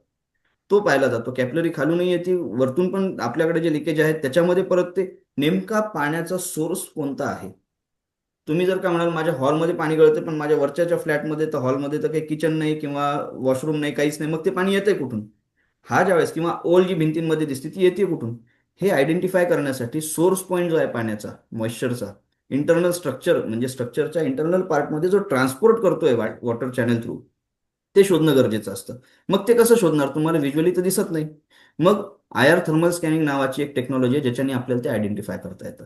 तो पाहिला जातो. कॅपिलरी खालूनही येते वरतून पण आपल्याकडे जे लिकेज आहेत त्याच्यामध्ये परत ते नेमका पाण्याचा सोर्स कोणता आहे. तुम्ही जर का म्हणाल माझ्या हॉलमध्ये पाणी गळतं पण माझ्या वरच्या फ्लॅटमध्ये तर हॉलमध्ये तर काही किचन नाही किंवा वॉशरूम नाही, काहीच नाही, मग ते पाणी येतंय कुठून. हा ज्यावेळेस किंवा ओल जी भिंतींमध्ये दिसते ती येते कुठून हे आयडेंटिफाय करण्यासाठी सोर्स पॉईंट जो आहे पाण्याचा, मॉइश्चरचा, इंटरनल स्ट्रक्चर म्हणजे स्ट्रक्चरच्या इंटरनल पार्टमध्ये जो ट्रान्सपोर्ट करतोय वॉटर चॅनल थ्रू, ते शोधणं गरजेचं असतं. मग ते कसं शोधणार, तुम्हाला व्हिज्युअली तर दिसत नाही. मग IR थर्मल स्कॅनिंग नावाची एक टेक्नॉलॉजी आहे ज्याच्याने आपल्याला ते आयडेंटिफाय करता येतं.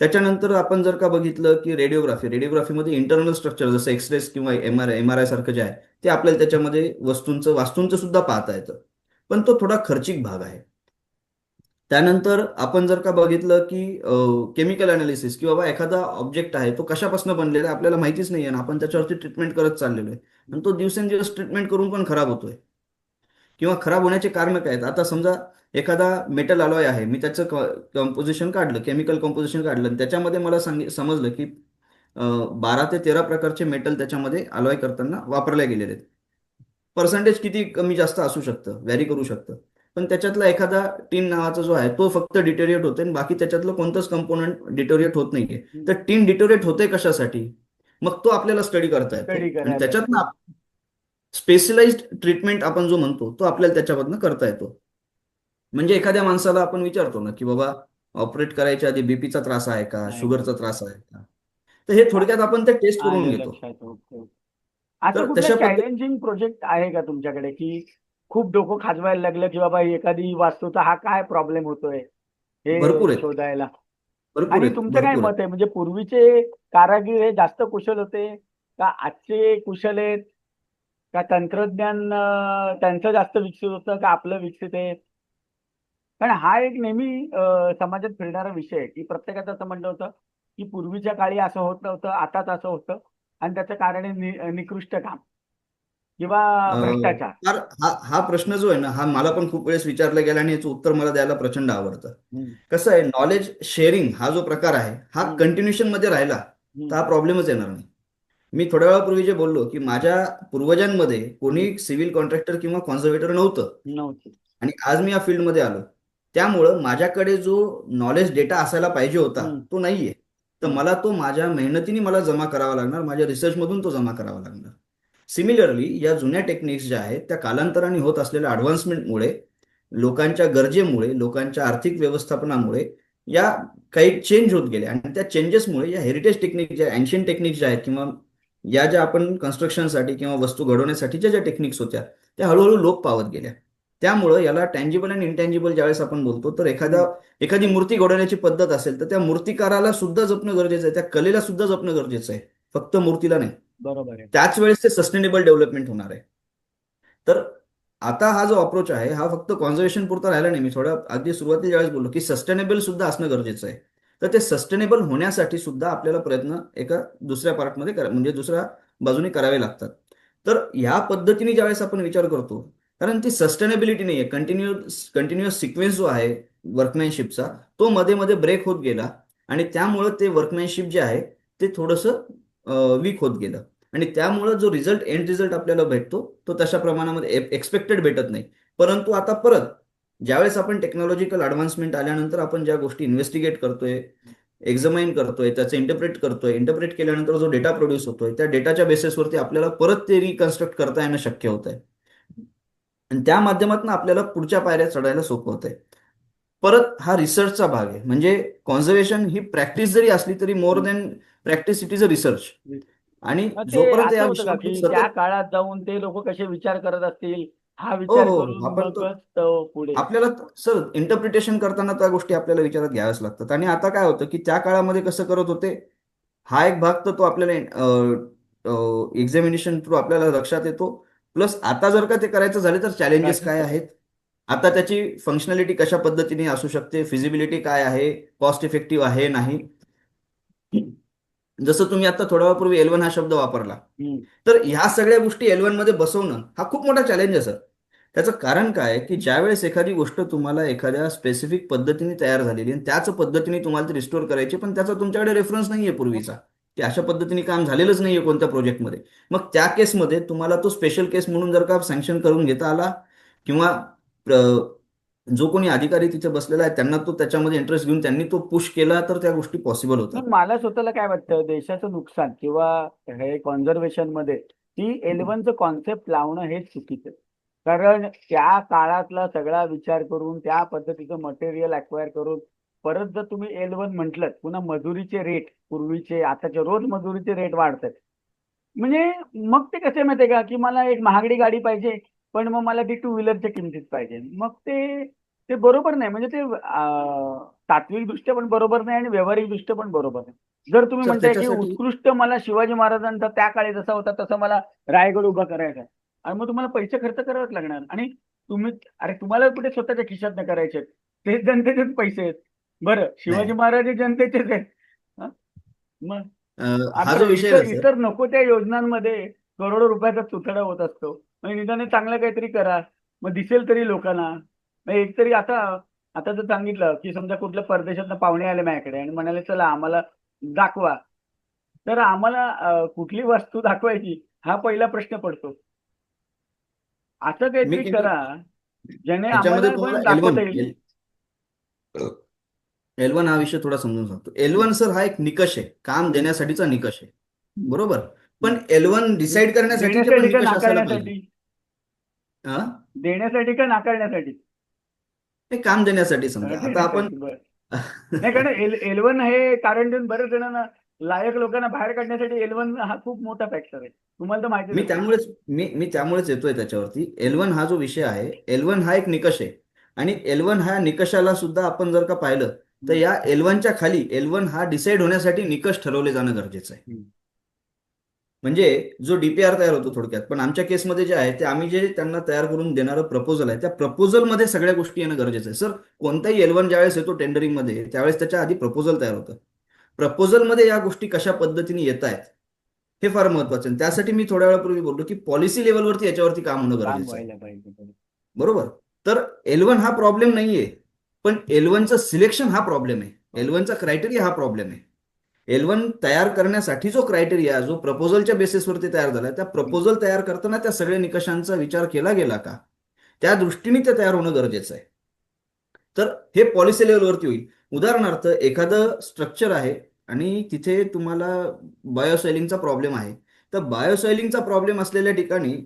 त्याच्यानंतर आपण जर का बघितलं की रेडिओग्राफीमध्ये इंटरनल स्ट्रक्चर जसं एक्सरेस किंवा MRI सारखं जे आहे ते आपल्याला त्याच्यामध्ये वास्तूंचं सुद्धा पाहता येतं. पण तो थोडा खर्चिक भाग आहे. त्यानंतर आपण जर का बघितलं की केमिकल अनालिसिस की बाबा एखादा ऑब्जेक्ट आहे तो कशापासून बनलेला आहे आपल्याला माहितीच नाही आहे आणि आपण त्याच्यावरती ट्रीटमेंट करत चाललेलो आहे आणि तो दिवसेंदिवस ट्रीटमेंट करून पण खराब होतोय. किंवा खराब होण्याचे कारण काय आहेत, आता समजा एखादा मेटल अलॉय आहे, मी त्याचं कंपोजिशन काढलं, केमिकल कंपोजिशन काढलं आणि त्याच्यामध्ये मला समजलं की 12 ते 13 प्रकारचे मेटल त्याच्यामध्ये अलॉय करताना वापरले गेलेले आहेत. पर्सेंटेज किती कमी जास्त असू शकतं, व्हॅरी करू शकतं. पण त्याच्यातला एखादा टीन नावाचा जो आहे तो फक्त डिटेरिएट होतोय आणि बाकी त्याच्यातलं कोणतंच कंपोनंट डिटोरिएट होत नाहीये. तर टीन डिटोरिएट होते कशासाठी, मग तो आपल्याला स्टडी करता येतो स्टडी आणि करायला त्याच्यातनं लागतो. स्पेशलाइज्ड ट्रीटमेंट आपण जो म्हणतो तो आपल्याला त्याच्यामधनं करता येतो. म्हणजे एखाद्या माणसाला आपण विचारतो ना की बाबा ऑपरेट करायच्या आधी बीपीचा त्रास आहे का, नाही शुगरचा बरोबर. त्रास आहे का, तर हे थोडक्यात आपण ते टेस्ट करून आलं घेतो. लक्षात. ओके. असं तर कुठलं तशा पद्धती चॅलेंजिंग प्रोजेक्ट आहे का तुमच्याकडे की खूप डोकं खाजवायला लागलं की बाबा एखादी वास्तूचा हा काय प्रॉब्लेम होतोय भरपूर हे आहेत, शोधायला. भरपूर आणि आहेत, तुमचं काय भरपूर आहेत. मत आहे, म्हणजे पूर्वीचे कारागीर हे जास्त कुशल होते का आजचे कुशल आहेत, का तंत्रज्ञान त्यांचं जास्त विकसित होतं का आपलं विकसित आहे. कारण हा एक नेहमी समाजात फिरणारा विषय आहे की प्रत्येकाचं असं म्हणणं होतं की पूर्वीच्या काळी असं होत नव्हतं, आताच असं होतं आणि त्याचं कारण आहे निकृष्ट काम किंवा अं, भ्रष्टाचार. तर हा प्रश्न जो आहे ना हा मला पण खूप वेळेस विचारला गेला आणि याचं उत्तर मला द्यायला प्रचंड आवडतं. हम्म, कसं आहे, नॉलेज शेअरिंग हा जो प्रकार आहे हा हम्म, कंटिन्युएशन मध्ये राहिला तर हम्म. हा प्रॉब्लेमच येणार नाही. मी थोड्या वेळापूर्वी जे बोललो की माझ्या पूर्वजांमध्ये कोणी सिव्हिल कॉन्ट्रॅक्टर किंवा कॉन्झर्वेटर नव्हतं नव्हती. आणि आज मी या फील्डमध्ये आलो, त्यामुळं माझ्याकडे जो नॉलेज डेटा असायला पाहिजे होता हम्म, तो नाहीये. तर हम्म, मला तो माझ्या मेहनतीने मला जमा करावा लागणार, माझ्या रिसर्चमधून तो जमा करावा लागणार. सिमिलरली या जुन्या टेक्निक्स ज्या आहेत त्या कालांतराने होत असलेल्या ॲडव्हान्समेंटमुळे, लोकांच्या गरजेमुळे, लोकांच्या आर्थिक व्यवस्थापनामुळे या काही चेंज होत गेल्या आणि त्या चेंजेसमुळे या हेरिटेज टेक्निक ज्या एन्शियंट टेक्निक्स ज्या आहेत किंवा या ज्या आपण कन्स्ट्रक्शनसाठी किंवा वस्तू घडवण्यासाठीच्या ज्या टेक्निक्स होत्या त्या हळूहळू लोप पावत गेल्या. त्यामुळं याला टँजिबल आणि इनटँजिबल ज्यावेळेस आपण बोलतो तर हम्म. एखादी मूर्ती घडवण्याची पद्धत असेल तर त्या मूर्तिकाराला सुद्धा जपणं गरजेचं आहे, त्या कलेला सुद्धा जपणं गरजेचं आहे, फक्त मूर्तीला नाही. बरोबर आहे. त्याच वेळेस ते सस्टेनेबल डेव्हलपमेंट होणार आहे. तर आता हा जो अप्रोच आहे हा फक्त कॉन्झर्वेशन पुरता राहिला नाही. मी थोडा अगदी सुरुवातीला ज्यावेळेस बोललो की सस्टेनेबल सुद्धा असणं गरजेचं आहे. तर ते सस्टेनेबल होण्यासाठी सुद्धा आपल्याला प्रयत्न एका दुसऱ्या पार्टमध्ये म्हणजे दुसऱ्या बाजूने करावे लागतात. तर ह्या पद्धतीने ज्यावेळेस आपण विचार करतो, कारण ती सस्टेनेबिलिटी नाही आहे, कंटिन्युअस सिक्वेन्स जो आहे वर्कमॅनशिपचा तो मध्ये मध्ये ब्रेक होत गेला आणि त्यामुळं ते वर्कमॅनशिप जे आहे ते थोडंसं वीक होत गेलं आणि त्यामुळं जो एंड रिझल्ट आपल्याला भेटतो तो तशा प्रमाणामध्ये एक्सपेक्टेड भेटत नाही. परंतु आता परत ज्यावेळेस आपण टेक्नॉलॉजिकल ॲडव्हान्समेंट आल्यानंतर आपण ज्या गोष्टी इन्व्हेस्टिगेट करतोय, एक्झामाइन करतोय, त्याचं इंटरप्रेट केल्यानंतर जो डेटा प्रोड्यूस होतोय त्या डेटाच्या बेसिसवरती आपल्याला परत ते रिकन्स्ट्रक्ट करता येणं शक्य होत आहे आणि त्या माध्यमातून आपल्याला पुढच्या पायऱ्या चढायला सोपं होत आहे. परत हा रिसर्चचा भाग आहे. म्हणजे कॉन्झर्वेशन ही प्रॅक्टिस जरी असली तरी more than practice it is a research. आणि मग ते जोपर्यंत असं या होतं का विषयामध्ये की त्या सतत काळात जाऊन ते लोक कसे विचार करत असतील, हा हो विचार हो हो. करून आपण मगच तो पुढे. आपल्याला सर इंटरप्रिटेशन करताना त्या गोष्टी आपल्याला विचारात घ्याव्याच लागतात. आणि आता काय होतं की त्या काळामध्ये कसं करत होते, हा एक भाग तर तो आपल्याला एक्झामिनेशन थ्रू आपल्याला लक्षात येतो. प्लस आता जर का ते करायचं झाले तर चॅलेंजेस प्रॅक्टिस काय करायची. आहेत, आता त्याची फंक्शनॅलिटी कशा पद्धतीने असू शकते, फिजिबिलिटी काय आहे, कॉस्ट इफेक्टिव्ह आहे नाही. जसं तुम्ही आता थोड्या वेळापूर्वी L1 हा शब्द वापरला, हम्म. तर ह्या सगळ्या गोष्टी L1 मध्ये बसवणं हा खूप मोठा चॅलेंज आहे सर. त्याचं कारण काय आहे, की ज्यावेळेस एखादी गोष्ट तुम्हाला एखाद्या स्पेसिफिक पद्धतीने तयार झालेली आणि त्याच पद्धतीने तुम्हाला ती रिस्टोर करायची, पण त्याचा तुमच्याकडे रेफरन्स नाहीये पूर्वीचा, की अशा पद्धतीने काम झालेलंच नाहीये कोणत्या प्रोजेक्टमध्ये. मग त्या केसमध्ये तुम्हाला तो स्पेशल केस म्हणून जर का सँक्शन करून घेता आला, किंवा जो कोणी अधिकारी तिथे बसलेला आहे त्यांना तो त्याच्यामध्ये इंटरेस्ट घेऊन त्यांनी तो पुश केला, तर त्या गोष्टी पॉसिबल होतात. मग मला स्वतःला काय वाटतं, देशाचं नुकसान किंवा हे कॉन्झर्वेशन मध्ये ती एल1चं कॉन्सेप्ट लावणं हेच चुकीचं आहे. कारण त्या काळातला सगळा विचार करून त्या पद्धतीचं मटेरियल अक्वायर करून परत जर तुम्ही एल1 म्हटलं, पुन्हा मजुरीचे रेट पूर्वीचे आताचे रोज मजुरीचे रेट वाढतात. म्हणजे मग ते कसे माहितीये का, की मला एक महागडी गाडी पाहिजे, पण मग मला ती टू व्हीलरच्या किमतीत पाहिजे. मग ते ते बरोबर नाही. म्हणजे ते तात्विक दृष्ट्या पण बरोबर नाही आणि व्यावहारिक दृष्ट्या पण बरोबर नाही. जर तुम्ही सर म्हणताय की त्याच्यासाठी उत्कृष्ट मला शिवाजी महाराजांचा त्या काळी जसा होता तसं मला रायगड उभा करायचा आहे, आणि मग तुम्हाला पैसे खर्च करावेच लागणार. आणि तुम्ही, अरे तुम्हाला कुठे स्वतःच्या खिशात करायचे आहेत, ते जनतेचेच पैसे आहेत. बरं, शिवाजी नाही, महाराज हे जनतेचेच आहेत. हं? मग हा आता जो विषय आहे इतर ना सर, इतर नको त्या योजनांमध्ये करोडो रुपयाचा तुतडा होत असतो. म्हणजे निदान चांगलं काहीतरी करा, मग दिसेल तरी लोकांना. मग एक तरी आता आता जर सांगितलं की समजा कुठल्या परदेशातनं पाहुणे आले माझ्याकडे आणि म्हणाले चला आम्हाला दाखवा, तर आम्हाला कुठली वस्तू दाखवायची हा पहिला प्रश्न पडतो. असं मी काहीतरी किती करा ज्याने ह्याच्यामध्ये आम्हाला पण तुम्हाला दाखवता येईल. L1 हा विषय थोडा समजून सांगतो. L1 सर हा एक निकष आहे, काम हम्म, देण्यासाठीचा निकष आहे. हम्म, बरोबर. पण हम्म. L1 डिसाईड करण्यासाठीचे पण देण्यासाठी का निकष असायला पाहिजे. नाकारण्यासाठी? हा, देण्यासाठी का नाकारण्यासाठी? हे काम देण्यासाठी समजा आता आपण देण्यासाठी, बरं. नाही, कारण एल1 हे कारण देऊन बरेच जणांना, लायक लोकांना बाहेर काढण्यासाठी एल1 हा खूप मोठा फॅक्टर आहे. तुम्हाला तर माहितीच मी असेल. त्यामुळेच मी त्यामुळेच येतोय त्याच्यावरती. L1 हा जो विषय आहे, L1 हा एक निकष आहे. आणि L1 ह्या निकषाला सुद्धा आपण जर का पाहिलं, तर हम्म, या L1च्या खाली L1 हा डिसाईड होण्यासाठी निकष ठरवले जाणं गरजेचं आहे. हम्म. म्हणजे जो डीपीआर तयार होतो थोडक्यात, पण आमच्या केसमध्ये जे आहे ते आम्ही जे त्यांना तयार करून देणारं प्रपोजल आहे, त्या प्रपोजलमध्ये सगळ्या गोष्टी येणं गरजेचं आहे. सर, कोणताही L1 ज्यावेळेस येतो टेंडरिंगमध्ये, त्यावेळेस त्याच्या आधी प्रपोजल तयार होतं. प्रपोजलमध्ये या गोष्टी कशा पद्धतीने येत आहेत हे फार महत्वाचं आहे. त्यासाठी मी थोड्या वेळापूर्वी बोललो की पॉलिसी लेवलवरती याच्यावरती काम होणं काम गरजेचं आहे. व्हायला पाहिजे, बरोबर. बरोबर. तर L1 हा प्रॉब्लेम नाहीये, पण L1चं सिलेक्शन हा प्रॉब्लेम आहे. हो. L1चा क्रायटेरिया हा प्रॉब्लेम आहे. L1 तयार करण्यासाठी जो क्रायटेरिया, जो प्रपोजलच्या बेसिसवरती तयार झाला, त्या हम्म. प्रपोजल तयार करताना त्या सगळ्या निकषांचा विचार केला गेला का, त्या दृष्टीने ते तयार होणं गरजेचं आहे. तर हे पॉलिसी लेवलवरती होईल. उदाहरणार्थ एखादं स्ट्रक्चर आहे आणि तिथे तुम्हाला बायोसॉइलिंगचा प्रॉब्लेम आहे. तर बायोसॉइलिंगचा प्रॉब्लेम असलेल्या ठिकाणी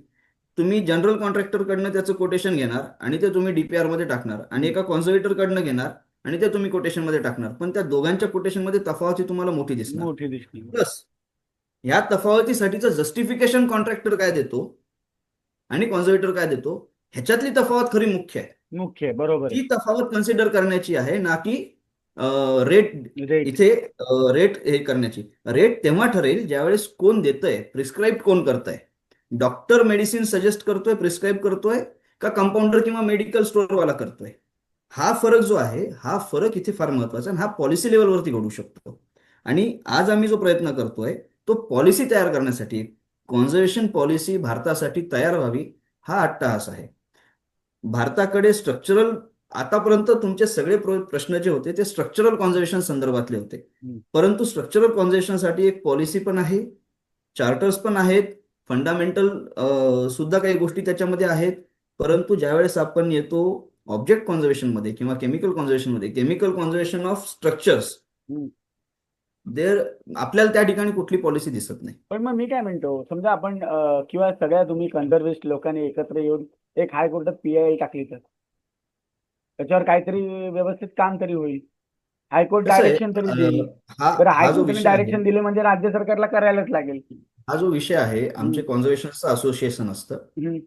तुम्ही जनरल कॉन्ट्रॅक्टरकडनं त्याचं कोटेशन घेणार आणि ते तुम्ही डीपीआर मध्ये टाकणार, आणि हम्म. एका कॉन्झर्वेटरकडनं घेणार आणि ते तुम्ही कोटेशन मध्ये टाकणार. पण त्या दोघांच्या कोटेशनमध्ये तफावती तुम्हाला मोठी दिसणार. मोठी दिसली. प्लस ह्या तफावतीसाठीचं जस्टिफिकेशन कॉन्ट्रॅक्टर काय देतो आणि कॉन्झर्वेटर काय देतो, ह्याच्यातली तफावत खरी मुख्य आहे. मुख्य आहे, बरोबर ती आहे. तफावत कन्सिडर करण्याची आहे, ना की रेट. रेट. इथे रेट हे करण्याची, रेट तेव्हा ठरेल ज्यावेळेस कोण देतंय, प्रिस्क्राईब कोण करतंय. डॉक्टर मेडिसिन सजेस्ट करतोय, प्रिस्क्राईब करतोय, का कंपाऊंडर किंवा मेडिकल स्टोअरवाला करतोय. हा फरक जो आहे, हा फरक इथे फार महत्वाचा आहे आणि हा पॉलिसी लेवलवरती घडू शकतो. आणि आज आम्ही जो प्रयत्न करतोय तो पॉलिसी तयार करण्यासाठी, कॉन्झर्वेशन पॉलिसी भारतासाठी तयार व्हावी, हा अट्टाहास आहे. भारताकडे स्ट्रक्चरल, आतापर्यंत तुमचे सगळे प्रश्न जे होते ते स्ट्रक्चरल कॉन्झर्वेशन संदर्भातले होते. हम्म. परंतु स्ट्रक्चरल कॉन्झर्वेशनसाठी एक पॉलिसी पण आहे, चार्टर्स पण आहेत, फंडामेंटल सुद्धा काही गोष्टी त्याच्यामध्ये आहेत. परंतु ज्यावेळेस आपण येतो ऑब्जेक्ट कॉन्झर्वेशन मध्ये किंवा केमिकल कॉन्झर्वेशन मध्ये, केमिकल कॉन्झर्वेशन ऑफ स्ट्रक्चर्स, हम्म. देर आपल्याला त्या ठिकाणी कुठली पॉलिसी दिसत नाही. पण मग मी काय म्हणतो, समजा आपण किंवा सगळ्या तुम्ही कन्झर्वेस्ट लोकांनी एकत्र येऊन एक हायकोर्टात पीआयएल टाकली तर त्याच्यावर काहीतरी व्यवस्थित काम तरी होईल. हायकोर्ट कसं आहे, डायरेक्शन तरी देईल. हा बरं, हा जो हायकोर्टाने विषय आहे, डायरेक्शन दिले म्हणजे राज्य सरकारला करायलाच लागेल. हा जो विषय आहे, हम्म, आमचे कॉन्झर्वेशनचं असोसिएशन असतं. हम्म,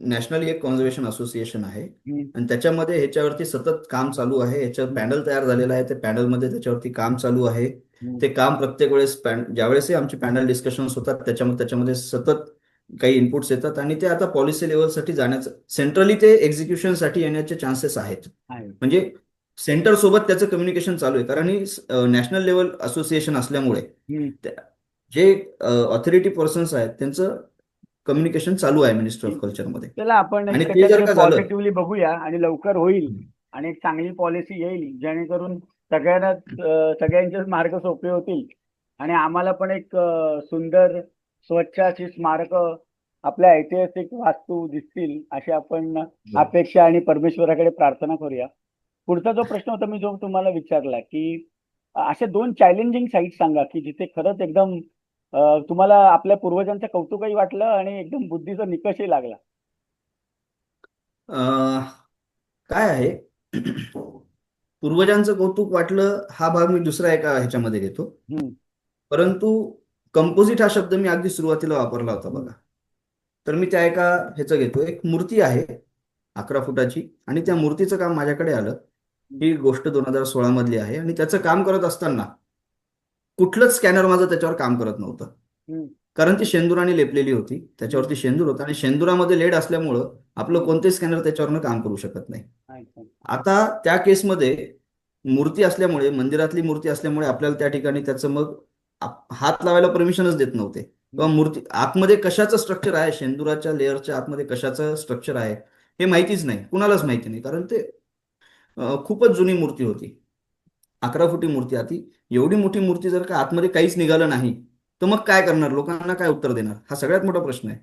नॅशनली एक कॉन्झर्वेशन असोसिएशन आहे. हम्म, आणि त्याच्यामध्ये ह्याच्यावरती सतत काम चालू आहे. ह्याच्यावर हम्म, पॅनल तयार झालेला आहे. ते पॅनलमध्ये त्याच्यावरती काम चालू आहे. हम्म, ते काम प्रत्येक वेळेस ज्यावेळेसही आमचे पॅनल डिस्कशन्स होतात त्याच्यामध्ये सतत काही इनपुट्स येतात आणि ते आता पॉलिसी लेवलसाठी जाण्याचं, सेंट्रली ते एक्झिक्युशनसाठी येण्याचे चान्सेस आहेत. आहे. म्हणजे सेंटर सोबत त्याचं कम्युनिकेशन चालू आहे, कारण ही नॅशनल लेवल असोसिएशन असल्यामुळे हम्म. जे ऑथॉरिटी पर्सन्स आहेत त्यांचं कम्युनिकेशन चालू आहे मिनिस्टर ऑफ कल्चरमध्ये. चला, आपण एक आणि ते जर त्याच्याकडे का झालं. पॉझिटिव्हली बघूया आणि लवकर होईल आणि एक चांगली पॉलिसी येईल जेणेकरून सगळ्यांना सगळ्यांचेच मार्ग सोपे होतील आणि आम्हाला पण एक सुंदर स्वच्छ अशी स्मारक आपल्या ऐतिहासिक वास्तू दिसतील अशी आपण अपेक्षा आणि परमेश्वराकडे प्रार्थना करूया. पुढचा जो प्रश्न होता मी जो तुम्हाला विचारला की अशा 2 चॅलेंजिंग साईट सांगा की जिथे खरंच एकदम तुम्हाला आपल्या पूर्वजांचं कौतुकही वाटलं आणि एकदम बुद्धीचा निकषही लागला. अं, काय आहे, पूर्वजांचं कौतुक वाटलं हा भाग मी दुसऱ्या एका ह्याच्यामध्ये घेतो. हम्म, परंतु कंपोजिट हा शब्द मी अगदी सुरुवातीला वापरला होता हम्म, बघा. तर मी त्या एका ह्याचं घेतो. एक मूर्ती आहे 11 फुटाची, आणि त्या मूर्तीचं काम माझ्याकडे आलं. ही गोष्ट 2016 मधली आहे आणि त्याचं काम करत असताना कुठलंच स्कॅनर माझं त्याच्यावर काम करत नव्हतं. हम्म, कारण ती शेंदुराने लेपलेली होती, हम्म, त्याच्यावरती शेंदूर होता आणि शेंदुरामध्ये लेड असल्यामुळं आपलं हम्म. कोणतेच स्कॅनर त्याच्यावरनं काम करू शकत नाही. अच्छा. आता त्या केसमध्ये मूर्ती असल्यामुळे, मंदिरातली मूर्ती असल्यामुळे आपल्याला त्या ठिकाणी त्याचं मग हात लावायला परमिशनच देत नव्हते. किंवा हम्म, मूर्ती आतमध्ये कशाचं स्ट्रक्चर आहे, शेंदुराच्या लेअरच्या आतमध्ये कशाचं स्ट्रक्चर आहे हे माहितीच नाही, कुणालाच माहिती नाही. कारण ते खूपच जुनी मूर्ती होती. 11 फुटी मूर्ती. आती एवढी मोठी मूर्ती जर का आतमध्ये काहीच निघालं नाही तर मग काय करणार, लोकांना काय उत्तर देणार, हा सगळ्यात मोठा प्रश्न आहे.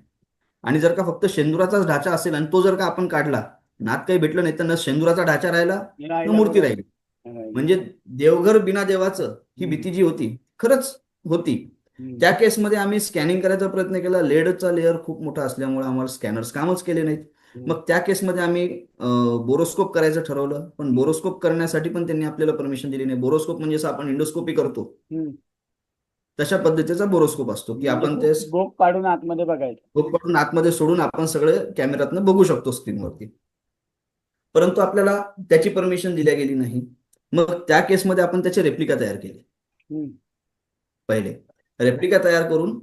आणि जर का फक्त शेंदुराचाच ढाचा असेल आणि तो जर का आपण काढला, नात काही भेटलं नाही, तर न शेंदुराचा ढाचा राहिला न राहिला मूर्ती बरोबर. राहिली. राहिला. म्हणजे देवघर बिना देवाचं ही हम्म, भीती जी होती खरंच होती. हम्म, त्या केसमध्ये आम्ही स्कॅनिंग करायचा प्रयत्न केला. लेडचा लेअर खूप मोठा असल्यामुळे आम्हाला स्कॅनर्स कामच केले नाहीत. हम्म, मग त्या केसमध्ये आम्ही बोरोस्कोप करायचं ठरवलं, पण हम्म, बोरोस्कोप करण्यासाठी पण त्यांनी आपल्याला परमिशन दिली नाही. बोरोस्कोप म्हणजे जसं आपण इंडोस्कोपी करतो हम्म. तशा पद्धतीचा बोरोस्कोप असतो, की म्हणजे आपण ते खूप गोप काढून आतमध्ये बघायचं. पकडून आतमध्ये सोडून आपण सगळे कॅमेऱ्यातनं बघू शकतो स्क्रीनवरती. परंतु आपल्याला त्याची परमिशन दिल्या गेली नाही. मग त्या केसमध्ये आपण त्याचे रेप्लिका तयार केले. हम्म, पहिले रेप्लिका तयार करून,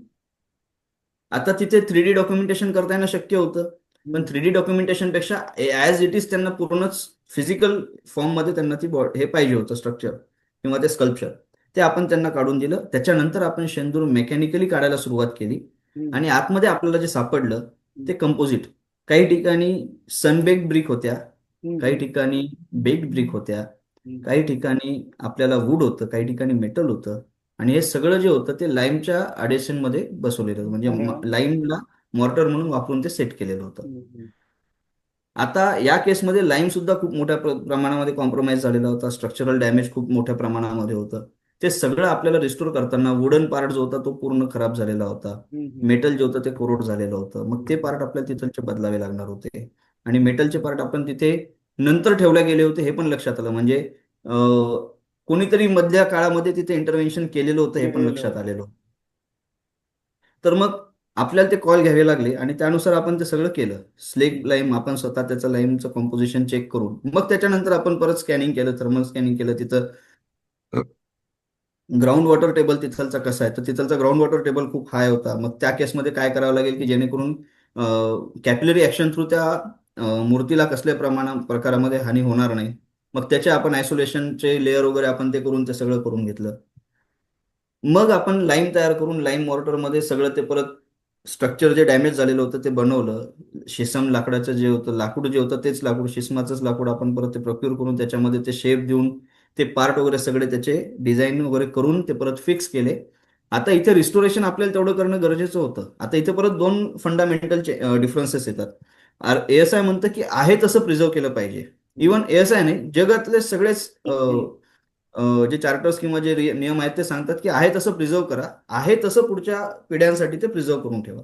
आता तिथे 3D डॉक्युमेंटेशन करता येणं शक्य होतं, पण हम्म, 3D डॉक्युमेंटेशन पेक्षा ॲज इट इज त्यांना पूर्णच फिजिकल फॉर्ममध्ये त्यांना ती हे पाहिजे होतं स्ट्रक्चर किंवा ते स्कल्पचर. ते आपण त्यांना काढून दिलं. त्याच्यानंतर आपण शेंदूर मेकॅनिकली काढायला सुरुवात केली हम्म, आणि आतमध्ये आपल्याला जे सापडलं हम्म, ते कंपोजिट. काही ठिकाणी सनबेक ब्रिक होत्या, हम्म, काही ठिकाणी बेक्ड ब्रिक होत्या, हम्म. काही ठिकाणी आपल्याला वूड होतं, काही ठिकाणी मेटल होतं. आणि हे सगळं जे होतं ते लाईमच्या अडेशन मध्ये बसवलेलं होतं, अरे वा. म्हणजे लाईमला मॉर्टर म्हणून वापरून ते सेट केलेलं होतं. हम्म, हम्म, आता या केसमध्ये लाईम सुद्धा खूप मोठ्या प्रमाणामध्ये कॉम्प्रोमाइज झालेला होता. स्ट्रक्चरल डॅमेज खूप मोठ्या प्रमाणामध्ये होतं. ते सगळं आपल्याला रिस्टोर करताना वुडन पार्ट जो होता तो पूर्ण खराब झालेला होता. हम्म, मेटल जे होतं ते कोरोड झालेलं होतं. मग ते पार्ट आपल्याला तिथलचे बदलावे लागणार होते. आणि मेटलचे पार्ट आपण तिथे नंतर ठेवले गेले होते हे पण लक्षात आलं. म्हणजे कोणीतरी मधल्या काळामध्ये तिथे इंटरव्हेन्शन केलेलं होतं हे पण केलेलं लक्षात होतं. आलेलं. तर मग आपल्याला ते कॉल घ्यावे लागले आणि त्यानुसार आपण ते सगळं केलं. स्लेक लाईम आपण स्वतः त्याचं लाईमचं कॉम्पोजिशन चेक करून मग त्याच्यानंतर आपण परत स्कॅनिंग केलं, थर्मल स्कॅनिंग केलं. तिथं ग्राउंड वॉटर टेबल तिथलचा कसा आहे, तर तिथलचा ग्राउंड वॉटर टेबल खूप हाय होता. मग त्या केसमध्ये काय करावं लागेल की जेणेकरून कॅपिलरी ऍक्शन थ्रू त्या मूर्तीला कसल्या प्रकारामध्ये हानी होणार नाही. मग त्याचे आपण आयसोलेशनचे लेअर वगैरे आपण ते करून ते सगळं करून घेतलं. मग आपण लाईम तयार करून लाईम मॉर्टरमध्ये सगळं ते परत स्ट्रक्चर जे डॅमेज झालेलं होतं ते बनवलं. शिसम लाकडाचं जे होतं, लाकूड जे होतं तेच लाकूड, शिसमाचंच लाकूड आपण परत ते प्रोक्यूर करून त्याच्यामध्ये ते शेप देऊन ते पार्ट वगैरे सगळे त्याचे डिझाईन वगैरे करून ते परत फिक्स केले. आता इथे रिस्टोरेशन आपल्याला तेवढं करणं गरजेचं होतं. आता इथे परत 2 फंडामेंटल डिफरन्सेस येतात. एएसआय म्हणतं की आहे तसं प्रिझर्व केलं पाहिजे. हम्म. इव्हन एएसआय नाही, जगातले सगळेच जे चार्टर्स किंवा जे नियम आहेत ते सांगतात की आहे तसं प्रिझर्व करा, आहे तसं पुढच्या पिढ्यांसाठी ते प्रिझर्व करून ठेवा.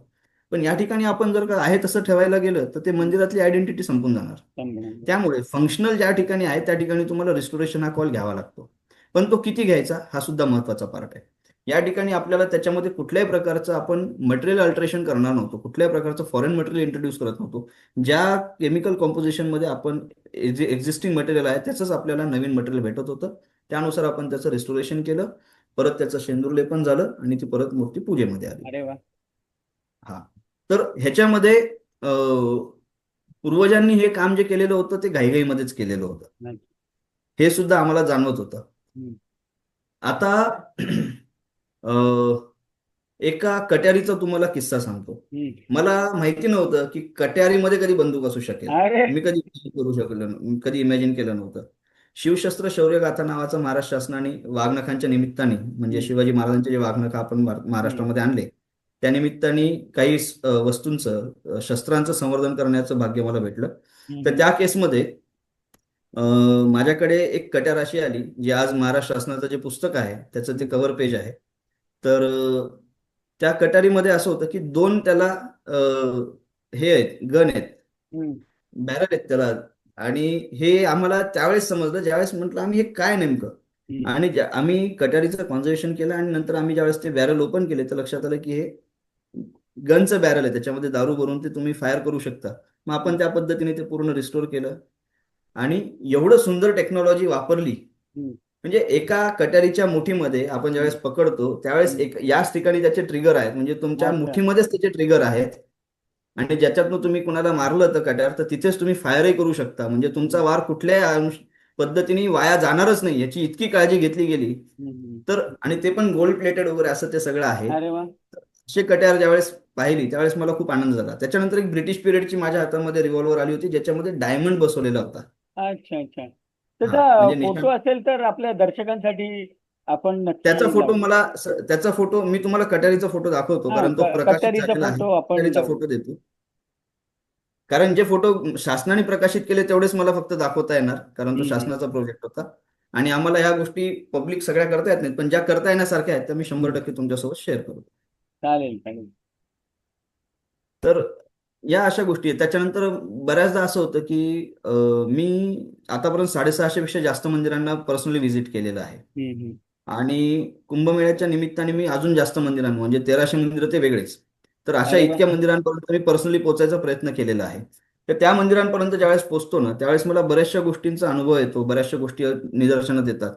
पण या ठिकाणी आपण जर का आहे तसं ठेवायला गेलं तर ते मंदिरातली आयडेंटिटी संपून जाणार. समजलं. त्यामुळे फंक्शनल ज्या ठिकाणी आहे त्या ठिकाणी तुम्हाला रिस्टोरेशन हा कॉल घ्यावा लागतो. पण तो किती घ्यायचा हा सुद्धा महत्वाचा पार्ट आहे. या ठिकाणी आपल्याला त्याच्यामध्ये कुठल्याही प्रकारचं आपण मटेरियल अल्टरेशन करणार नव्हतो, कुठल्याही प्रकारचं फॉरेन मटेरियल इंट्रोड्यूस करत नव्हतो. ज्या केमिकल कॉम्पोजिशन मध्ये आपण जे एक्झिस्टिंग मटेरियल आहे त्याचंच आपल्याला नवीन मटेरियल भेटत होतं. त्यानुसार आपण त्याचं रिस्टोरेशन केलं, परत त्याचं शेंदूरलेपन झालं आणि ती परत मूर्ती पूजेमध्ये आली. अरे वा. हा. तर ह्याच्यामध्ये पूर्वजांनी हे काम जे केलेलं होतं ते घाईघाईमध्येच केलेलं होतं, नाही. हे सुद्धा आम्हाला जाणवत होतं. हम्म. आता अ, एका कट्यारीचा तुम्हाला किस्सा सांगतो. हम्म. मला माहिती नव्हतं की कट्यारीमध्ये कधी बंदूक असू शकेल. अरे. मी कधी imagine करू शकलो कधी इमॅजिन केलं नव्हतं. शिवशस्त्र शौर्यगाथा नावाचा महाराष्ट्र शासनाने वाघनखांच्या निमित्ताने, म्हणजे हम्म. शिवाजी महाराजांचे जे वाघनख आपण हम्म. महाराष्ट्रामध्ये आणले त्या निमित्ताने काही वस्तूंचं शस्त्रांचं संवर्धन करण्याचं भाग्य मला भेटलं. तर हम्म. त्या केसमध्ये अ, माझ्याकडे एक कट्यार अशी आली जी आज महाराष्ट्र शासनाचं जे पुस्तक आहे त्याचं ते कव्हर पेज आहे. तर त्या कटारीमध्ये असं होतं की दोन त्याला हे आहेत, गन आहेत, हम्म. बॅरल आहेत त्याला. आणि हे आम्हाला त्यावेळेस समजलं ज्यावेळेस म्हटलं आम्ही हे काय नेमकं. हम्म. आणि आम्ही कटारीचं कॉन्झर्वेशन केलं आणि नंतर आम्ही ज्यावेळेस ते बॅरल ओपन केले तर लक्षात आलं की हे गनचं बॅरल आहे, त्याच्यामध्ये दारू भरून ते तुम्ही फायर करू शकता. मग आपण त्या पद्धतीने ते पूर्ण रिस्टोर केलं आणि एवढं सुंदर टेक्नॉलॉजी वापरली. हम्म. म्हणजे एका कट्यारीच्या मुठीमध्ये आपण हम्म. ज्यावेळेस पकडतो त्यावेळेस हम्म. एक याच ठिकाणी त्याचे ट्रिगर आहेत, म्हणजे तुमच्या अच्छा. मुठीमध्येच त्याचे ट्रिगर आहेत. आणि ज्याच्यातनं तुम्ही कुणाला मारलं तर कट्यार तर तिथेच तुम्ही फायरही करू शकता, म्हणजे तुमचा वार कुठल्याही पद्धतीने वाया जाणारच नाही याची इतकी काळजी घेतली गेली. हम्म. तर आणि ते पण गोल्ड प्लेटेड वगैरे असं ते सगळं आहे. अरे वा. असे कट्यार ज्यावेळेस पाहिली त्यावेळेस मला खूप आनंद झाला. त्याच्यानंतर एक ब्रिटिश पिरियडची माझ्या हातामध्ये रिव्हॉल्वर आली होती ज्याच्यामध्ये डायमंड बसवलेला होता. अच्छा अच्छा. हा त्याचा म्हणजे फोटो निशाण. असेल तर आपल्या दर्शकांसाठी आपण त्याचा नक्की फोटो लावू. त्याचा फोटो मी तुम्हाला कटारीचा फोटो दाखवतो हा, कारण तो प्रकाशित कट्यारीचा झालेला आहे. फोटो आपण कटारीचा लावू. फोटो देतो. कारण जे फोटो शासनाने प्रकाशित केले तेवढेच मला फक्त दाखवता येणार कारण तो हम्म. शासनाचा प्रोजेक्ट होता. आणि आम्हाला ह्या गोष्टी पब्लिक सगळ्या करता येत नाहीत, पण ज्या करता येण्यासारख्या आहेत त्या मी हम्म. 100% तुमच्यासोबत शेअर करतो. चालेल चालेल. तर या अशा गोष्टी आहेत. त्याच्यानंतर बऱ्याचदा असं होतं की मी आतापर्यंत 650 पेक्षा जास्त मंदिरांना पर्सनली व्हिजिट केलेलं आहे. हम्म. आणि कुंभमेळ्याच्या निमित्ताने मी अजून जास्त मंदिरांना, म्हणजे 1300 मंदिरं ते वेगळेच, तर अशा अरे वा. इतक्या मंदिरांपर्यंत मी पर्सनली पोहोचायचा प्रयत्न केलेला आहे. तर त्या मंदिरांपर्यंत ज्यावेळेस पोहोचतो ना त्यावेळेस मला बऱ्याचशा गोष्टींचा अनुभव येतो, बऱ्याचशा गोष्टी निदर्शनात येतात.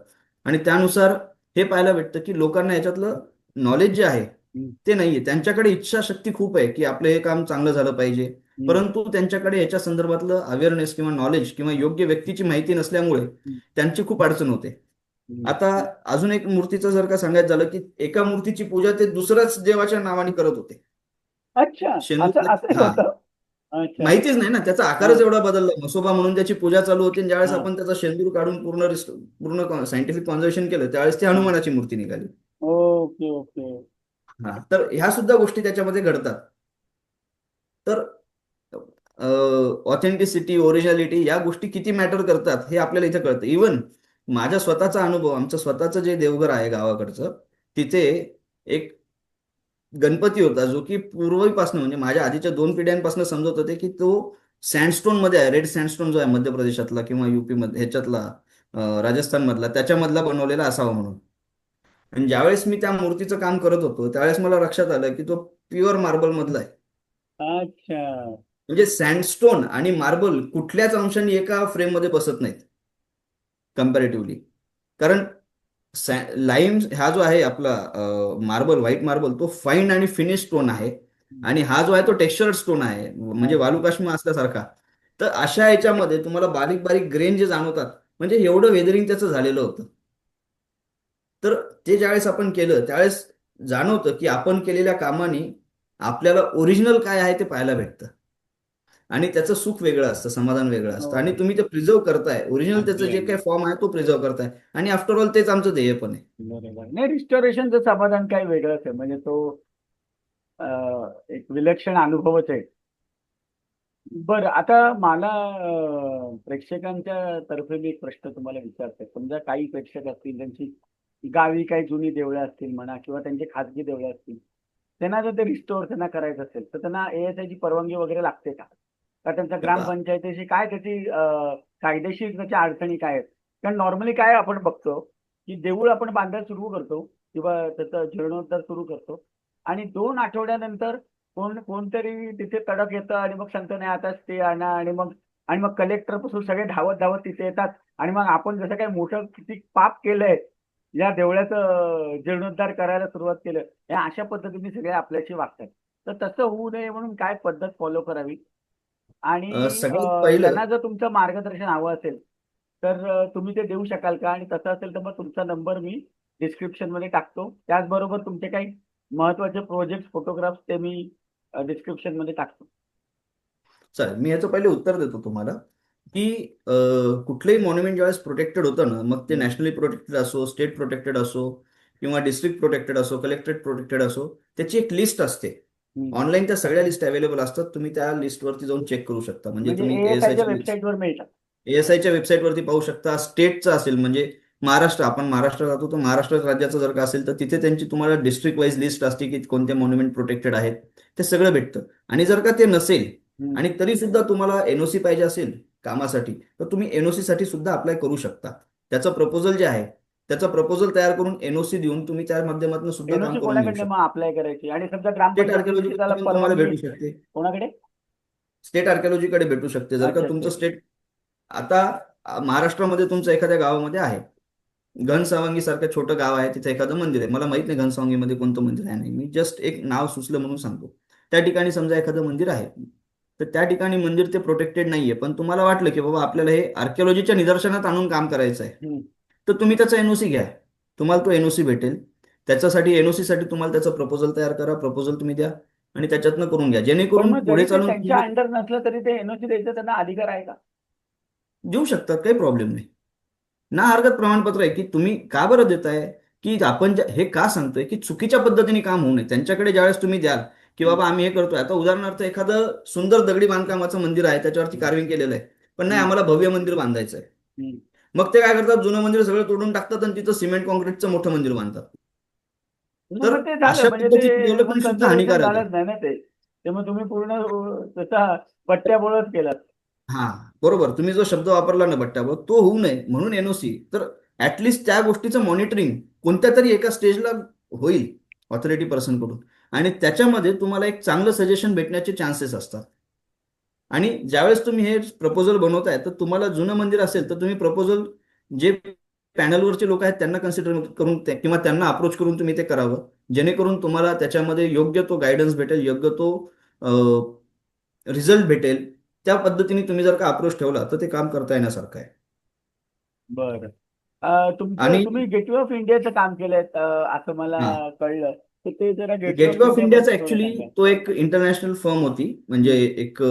आणि त्यानुसार हे पाहायला भेटतं की लोकांना याच्यातलं नॉलेज जे आहे हम्म. ते नाहीये. त्यांच्याकडे इच्छाशक्ती खूप आहे की आपलं हे काम चांगलं झालं पाहिजे, हम्म. परंतु त्यांच्याकडे याच्या संदर्भातलं अवेअरनेस किंवा नॉलेज किंवा योग्य व्यक्तीची माहिती नसल्यामुळे हम्म. त्यांची खूप अडचण होते. हम्म. आता अजून एक मूर्तीचं जर का सांगायचं झालं की एका मूर्तीची पूजा ते दुसऱ्याच देवाच्या नावाने करत होते. अच्छा. असं असं हा, होतं. अच्छा. माहितीच नाही ना, त्याचा हा. आकारच एवढा बदलला. म्हसोबा म्हणून त्याची पूजा चालू होती आणि ज्यावेळेस हा. आपण त्याचा शेंदूर काढून पूर्ण सायंटिफिक कॉन्झर्वेशन केलं त्यावेळेस ती हम्म. हनुमानाची मूर्ती निघाली. Okay okay. हा, तर ह्या सुद्धा गोष्टी त्याच्यामध्ये घडतात. तर ऑथेंटिसिटी, ओरिजिनॅलिटी या गोष्टी किती मॅटर करतात हे आपल्याला इथे कळतं. इवन माझा स्वतःचा अनुभव, आमचं स्वतःचं जे देवघर आहे गावाकडचं, तिथे एक गणपती होता जो की पूर्वीपासून, म्हणजे माझ्या आधीच्या 2 पिढ्यांपासून समजत होते की तो सँडस्टोन मध्ये आहे. रेड सँडस्टोन जो आहे मध्य प्रदेशातला किंवा युपी मध्ये ह्याच्यातला, राजस्थान मधला, त्याच्यामधला बनवलेला असावा म्हणून. आणि ज्यावेळेस मी त्या मूर्तीचं काम करत होतो त्यावेळेस मला लक्षात आलं की तो प्युअर मार्बल मधला आहे. अच्छा. म्हणजे सँडस्टोन आणि मार्बल कुठल्याच अंशाने एका फ्रेम मध्ये बसत नाहीत कम्पॅरेटिव्हली. कारण लाईम हा जो आहे आपला मार्बल, व्हाईट मार्बल, तो फाईन आणि फिनिश स्टोन आहे. आणि हा जो आहे तो टेक्स्चर्ड स्टोन आहे, म्हणजे अच्छा. वालुकाष्म असल्यासारखा. तर अशा याच्यामध्ये तुम्हाला बारीक बारीक ग्रेन जे जाणवतात, म्हणजे एवढं वेदरिंग त्याचं झालेलं होतं. तर ते ज्यावेळेस आपण केलं त्यावेळेस जाणवतं की आपण केलेल्या कामाने आपल्याला ओरिजिनल काय आहे ते पाहायला भेटतं. आणि त्याचं सुख वेगळं असतं, समाधान वेगळं हो. असतं, आणि तुम्ही ते प्रिझर्व करताय, ओरिजिनल त्याचं अगदी जे अगदी. काही फॉर्म आहे तो प्रिझर्व करताय. आणि आफ्टर ऑल तेच आमचं ध्येय पण आहे. बरोबर. नाही, रिस्टोरेशनचं समाधान काही वेगळंच आहे. म्हणजे तो एक विलक्षण अनुभवच आहे. बरं, आता मला प्रेक्षकांच्या तर्फे मी एक प्रश्न तुम्हाला विचारते. समजा काही प्रेक्षक असतील, त्यांची गावी काही जुनी देवळं असतील म्हणा किंवा त्यांचे खाजगी देवळं असतील. त्यांना जर ते रिस्टोअर त्यांना करायचं असेल तर त्यांना ASI ची परवानगी वगैरे लागते का? का त्यांच्या हे पहा, ग्रामपंचायतीशी काय त्याची कायदेशीर त्याच्या अडचणी काय आहेत? कारण नॉर्मली काय आपण बघतो की देऊळ आपण बांधायला सुरू करतो किंवा त्याचा जीर्णोद्धार सुरू करतो आणि 2 आठवड्यानंतर कोणतरी तिथे तडक येतं आणि मग सांगतो नाही आता स्टे आणा आणि मग कलेक्टर पासून सगळे धावत धावत तिथे येतात आणि मग आपण जसं काही मोठं किती पाप केलंय या देवळाचं जीर्णोद्धार करायला सुरुवात केलं या अशा पद्धतीने सगळे आपल्याशी वागतात. तर तसं होऊ नये म्हणून काय पद्धत फॉलो करावी आणि सगळ्यात पहिलं त्यांना जर तुमचं मार्गदर्शन हवं असेल तर तुम्ही ते देऊ शकाल का? आणि तसं असेल तर मग तुमचा नंबर मी डिस्क्रिप्शन मध्ये टाकतो. त्याचबरोबर तुमचे काही महत्वाचे प्रोजेक्ट फोटोग्राफ्स ते मी डिस्क्रिप्शन मध्ये टाकतो. चालेल, मी याचं पहिले उत्तर देतो तुम्हाला की कुठलंही मॉन्युमेंट ज्यावेळेस प्रोटेक्टेड होतं ना, मग ते हम्म, नॅशनली प्रोटेक्टेड असो, स्टेट प्रोटेक्टेड असो किंवा डिस्ट्रिक्ट प्रोटेक्टेड असो, कलेक्टेड प्रोटेक्टेड असो, त्याची एक लिस्ट असते. हम्म. ऑनलाईन त्या सगळ्या लिस्ट अवेलेबल असतात. तुम्ही त्या लिस्टवरती जाऊन चेक करू शकता. म्हणजे म्हणजे तुम्ही ASIच्या वेबसाईटवर मिळतात. ASIच्या वेबसाईटवरती पाहू शकता. स्टेटचं असेल म्हणजे महाराष्ट्र, आपण महाराष्ट्र राहतो तर महाराष्ट्र राज्याचं जर का असेल तर तिथे त्यांची तुम्हाला डिस्ट्रिक्ट वाईज लिस्ट असते की कोणते मॉन्युमेंट प्रोटेक्टेड आहेत. ते सगळं भेटतं. आणि जर का ते नसेल हम्म. आणि तरी सुद्धा तुम्हाला NOC पाहिजे असेल कामासाठी, तर तुम्ही NOC साठी सुद्धा अप्लाय करू शकता. त्याचं प्रपोजल जे आहे त्याचं प्रपोजल तयार करून NOC देऊन तुम्ही त्या माध्यमातून सुद्धा काम NOC करून घेऊ कोणाकडनं शकता. मग अप्लाय करायची आणि समजा स्टेट ग्रामपंचायतीची त्याला आर्किओलॉजीकडून तुम्हाला परवानगी भेटू शकते. कोणाकडे? स्टेट आर्किओलॉजीकडे भेटू शकते. जर का अच्छा अच्छा तुमचं अच्छा. स्टेट आता महाराष्ट्रामध्ये तुमचं एखाद्या गावामध्ये आहे, घनसावंगी सारखं छोटं गाव आहे, तिथे एखादं मंदिर आहे. मला माहित नाही घनसावंगीमध्ये कोणतं मंदिर आहे, नाही, मी जस्ट एक नाव सुचलं म्हणून सांगतो. त्या ठिकाणी समजा एखादं मंदिर आहे, तर त्या ठिकाणी मंदिर ते प्रोटेक्टेड नाहीये, पण तुम्हाला वाटलं की बाबा आपल्याला हे आर्किओलॉजीच्या निदर्शनात आणून काम करायचं आहे, हम्म. तर तुम्ही त्याचा NOC घ्या. तुम्हाला तो NOC भेटेल. त्याच्यासाठी NOC साठी तुम्हाला त्याचं प्रपोजल तयार करा, प्रपोजल तुम्ही द्या आणि त्याच्यातनं करून घ्या, पण जेणेकरून मग जरी पुढे ते चालून त्यांच्या अंडर नसलं तरी ते NOC द्यायचं त्यांना अधिकार आहे का? देऊ शकतात, काही प्रॉब्लेम नाही. ना हरकत प्रमाणपत्र आहे की तुम्ही का बरं देताय, की आपण हे का सांगतोय की चुकीच्या पद्धतीने काम होऊ नये. त्यांच्याकडे ज्यावेळेस तुम्ही द्याल की हम्म. बाबा आम्ही हे करतोय, आता उदाहरणार्थ एखादं सुंदर दगडी बांधकामाचं मंदिर आहे, त्याच्यावरती कार्विंग केलेलं आहे, पण नाही हम्म. आम्हाला भव्य मंदिर बांधायचं आहे. हम्म. मग ते काय करतात, जुनं मंदिर सगळं तोडून टाकतात आणि तिथं सिमेंट कॉन्क्रीटचं मोठं मंदिर बांधतात. नाही, तर मग ते झालं अशा म्हणजे पद्धतीचं ते मग डेव्हलपमेंट सुद्धा कन्झर्वेशन हानिकारक आहे. झालंच नाही ना ते. ते मग तुम्ही पूर्ण त्याचा पट्ट्याबोळच केलात. हा, बरोबर. तुम्ही जो शब्द वापरला ना बट्ट्यावर, तो होऊ नये म्हणून NOC. तर ऍटलिस्ट त्या गोष्टीचं मॉनिटरिंग कोणत्या तरी एका स्टेजला होईल ऑथॉरिटी पर्सन कडून, आणि त्याच्यामध्ये तुम्हाला एक चांगलं सजेशन भेटण्याचे चान्सेस असतात. आणि ज्यावेळेस तुम्ही हे प्रपोजल बनवताय, तर तुम्हाला जुनं मंदिर असेल तर तुम्ही प्रपोजल जे पॅनलवरचे लोक आहेत त्यांना कन्सिडर करून किंवा त्यांना अप्रोच करून तुम्ही ते करावं, जेणेकरून तुम्हाला त्याच्यामध्ये योग्य तो गायडन्स भेटेल, योग्य तो रिझल्ट भेटेल. त्या पद्धतीने तुम्ही जर का अप्रोच ठेवला तर ते काम करता येण्यासारखं आहे. बरं. तुमचं आणि तुम्ही गेटवे ऑफ इंडियाचं काम केलंय असं मला हा, कळलं. तर ते जरा गेटवे ऑफ गेटवे ऑफ इंडियाचा इंडियाबद्दल थोडं ऍक्च्युली सांगा. तो एक इंटरनॅशनल फर्म होती, म्हणजे हम्म. एक